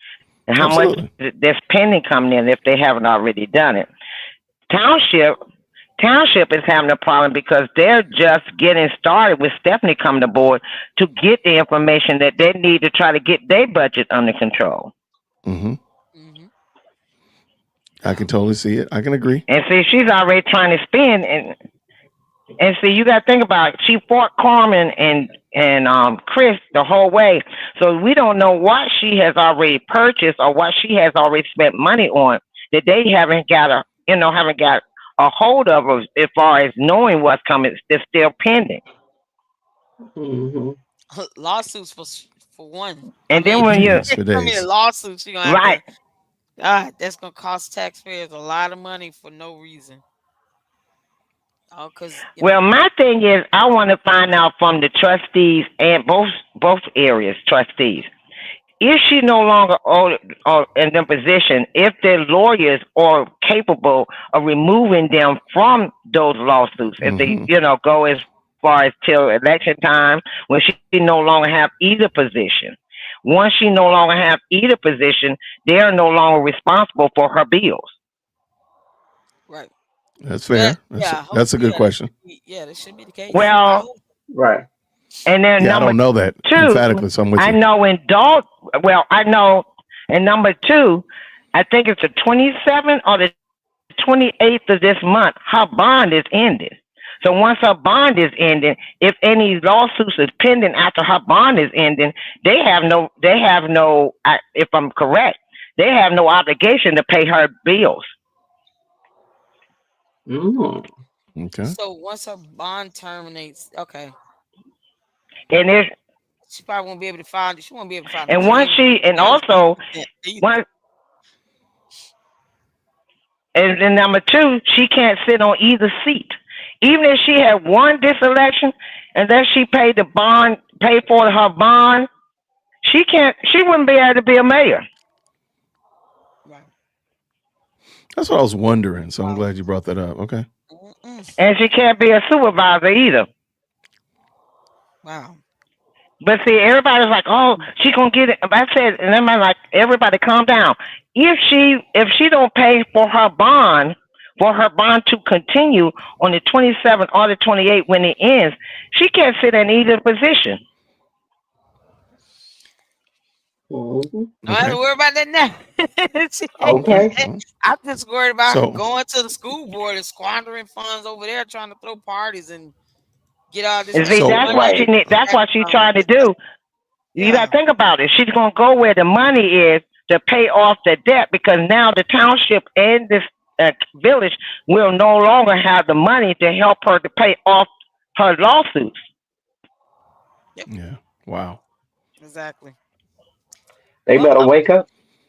and how Absolutely. much their spending coming in if they haven't already done it. Township is having a problem because they're just getting started with Stephanie coming aboard to get the information that they need to try to get their budget under control. Mm-hmm. I can totally see it. I can agree. And see, she's already trying to spend, and see, you got to think about it. She fought Carmen and Chris the whole way, so we don't know what she has already purchased or what she has already spent money on that they haven't got a hold of us as far as knowing what's coming. They're still pending. Lawsuits for one. And then when you lawsuits, you're gonna right. God, that's gonna cost taxpayers a lot of money for no reason. Oh, well, my thing is, I want to find out from the trustees and both areas trustees, if she no longer in the position, if their lawyers are capable of removing them from those lawsuits, if they go as far as till election time, when she no longer have either position. Once she no longer have either position, they are no longer responsible for her bills. Right. That's fair. That's a good question. That should be the case. Well, right. And then I don't know that emphatically, so I'm with you. I know in Dolton. Well, I know in number 2, I think it's the 27th or the 28th of this month. Her bond is ended. So once her bond is ending, if any lawsuits is pending after her bond is ending, they have no. If I'm correct, they have no obligation to pay her bills. Okay. So once her bond terminates, okay. And she probably won't be able to find it. She won't be able to find it. And once and then number 2, she can't sit on either seat. Even if she had won this election and then she paid the bond, paid for her bond, she wouldn't be able to be a mayor. That's what I was wondering. So I'm glad you brought that up. Okay. And she can't be a supervisor either. Wow. But see, everybody's like, "Oh, she gonna get it." I said, and I'm like, "Everybody, calm down. If she don't pay for her bond to continue on the 27th or the 28th when it ends, she can't sit in either position." I have to worry about that now. Okay. I'm just worried about going to the school board and squandering funds over there trying to throw parties and get all this. See, that's what she need. That's what she's trying to do. You got to think about it. She's gonna go where the money is to pay off the debt, because now the township and this village will no longer have the money to help her to pay off her lawsuits. Yeah. Wow. Exactly. They better wake up.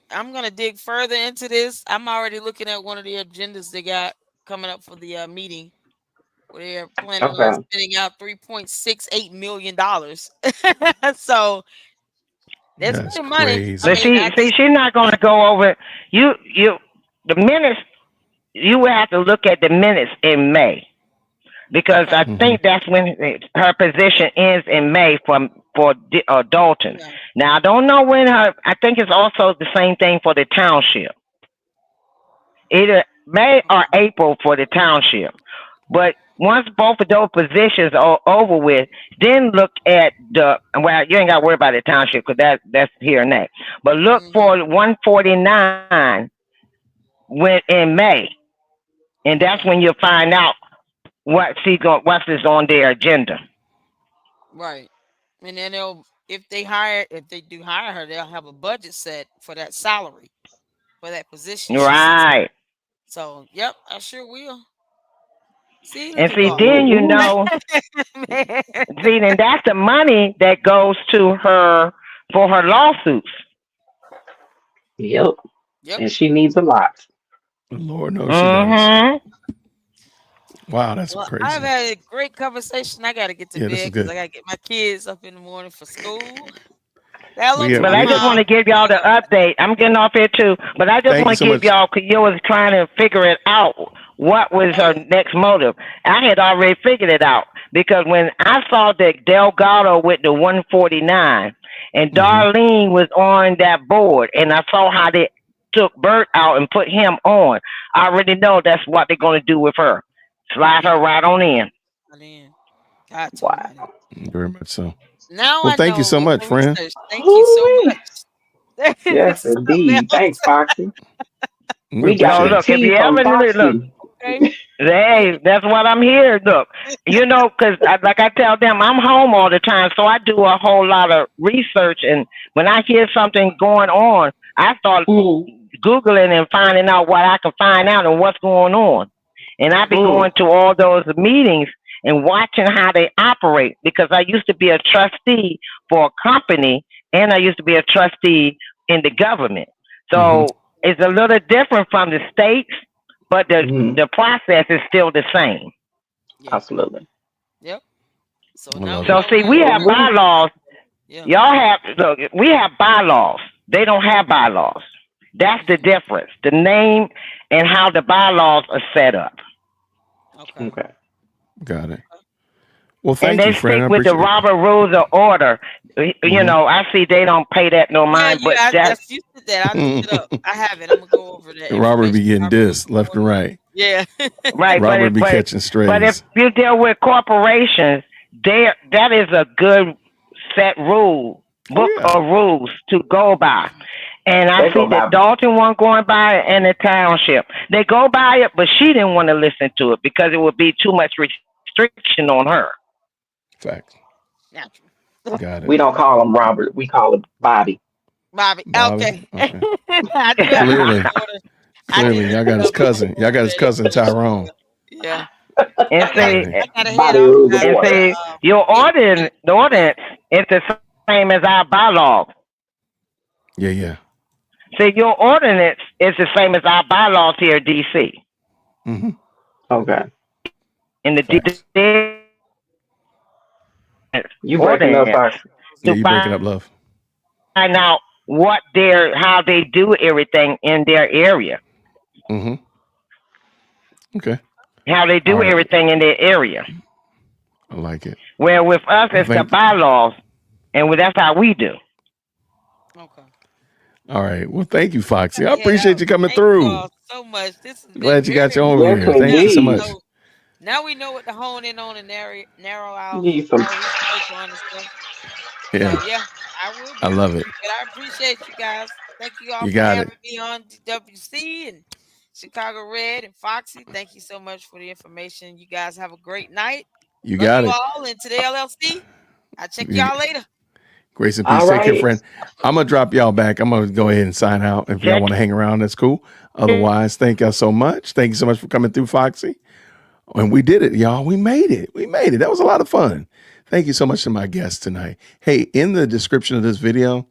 I'm gonna dig further into this. I'm already looking at one of the agendas they got coming up for the meeting, where they're planning on spending out $3.68 million. So there's some money. But she's not going to go over the minutes. You will have to look at the minutes in May, because I think that's when her position ends in May for Dolton. Yeah. Now I don't know when I think it's also the same thing for the township, either May or April for the township. But once both of those positions are over with, then look at you ain't got to worry about the township, because that's here and there. But look for 149 in May, and that's when you'll find out what's is on their agenda. Right. And then if they do hire her, they'll have a budget set for that salary, for that position. Right. So, yep, I sure will. And then then that's the money that goes to her for her lawsuits. Yep. And she needs a lot. Lord knows she does. Wow, that's crazy. I've had a great conversation. I got to get to bed this is because good. I got to get my kids up in the morning for school. But I just want to give y'all the update. I'm getting off here too, but I just want to give y'all, because you was trying to figure it out. What was her next motive? I had already figured it out, because when I saw that Delgado with the 149 and Darlene was on that board, and I saw how they took Bert out and put him on, I already know that's what they're going to do with her. Slide her right on in. Wow. Very much so. Now well, I thank know you so much, friend. Thank you so much. Yes, indeed. Thanks, Foxy. We got look, if you from ever Foxy. look, hey, that's what I'm here. Look, you know, because like I tell them, I'm home all the time, so I do a whole lot of research. And when I hear something going on, I start Googling and finding out what I can find out and what's going on. And I be going to all those meetings and watching how they operate, because I used to be a trustee for a company, and I used to be a trustee in the government. So it's a little different from the states, but the process is still the same. Absolutely. Yep. So see, we have bylaws. Y'all have, look, we have bylaws. They don't have bylaws. That's the difference. The name and how the bylaws are set up. Okay. Got it. Well, thank and you, they friend. stick with the Robert Rules of Order. You know, I see they don't pay that no mind, but that's you said that. I looked it up. I have it. I'm gonna go over that. Robert be getting dissed left and right. Yeah. Right. Robert be catching strays. But if you deal with corporations, that is a good set book of rules to go by. And I see that Dolton one going by and the township. They go by it, but she didn't want to listen to it because it would be too much restriction on her. Fact. Got it. We don't call him Robert. We call him Bobby. Bobby. Okay. Clearly, y'all got his cousin. Y'all got his cousin Tyrone. Yeah. And say your ordinance is the same as our bylaws. Yeah. See, your ordinance is the same as our bylaws here in D.C. Okay. In the you breaking up, yeah, you breaking up, love. Find out how they do everything in their area. Okay. How they do everything in their area. I like it. Where with us, it's the bylaws, and that's how we do. All right. Well, thank you, Foxy. I appreciate you coming through. You so much. This is glad you got you over here. Thank you so much. So, now we know what to hone in on and narrow out. Yeah. I love it. But I appreciate you guys. Thank you all You for got having me on WC and Chicago Red and Foxy. Thank you so much for the information. You guys have a great night. You got it. All into the LLC. I'll check y'all later. Grace and peace. Take care, friend. I'm going to drop y'all back. I'm going to go ahead and sign out. If y'all want to hang around, that's cool. Otherwise, thank y'all so much. Thank you so much for coming through, Foxy. And we did it, y'all. We made it. That was a lot of fun. Thank you so much to my guests tonight. Hey, in the description of this video,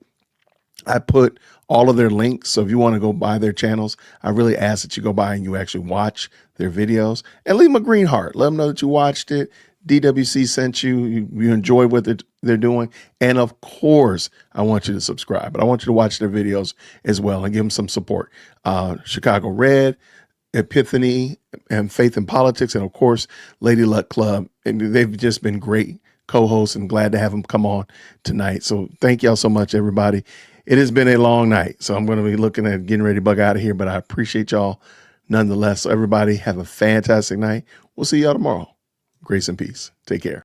I put all of their links. So if you want to go by their channels, I really ask that you go by and you actually watch their videos and leave them a green heart. Let them know that you watched it. DWC sent you. You enjoy what they're doing. And of course, I want you to subscribe, but I want you to watch their videos as well and give them some support. Chicago Red, Epiphany, and Faith in Politics, and of course, Lady Luck Club. And they've just been great co-hosts, and glad to have them come on tonight. So thank y'all so much, everybody. It has been a long night, so I'm going to be looking at getting ready to bug out of here, but I appreciate y'all nonetheless. So everybody have a fantastic night. We'll see y'all tomorrow. Grace and peace. Take care.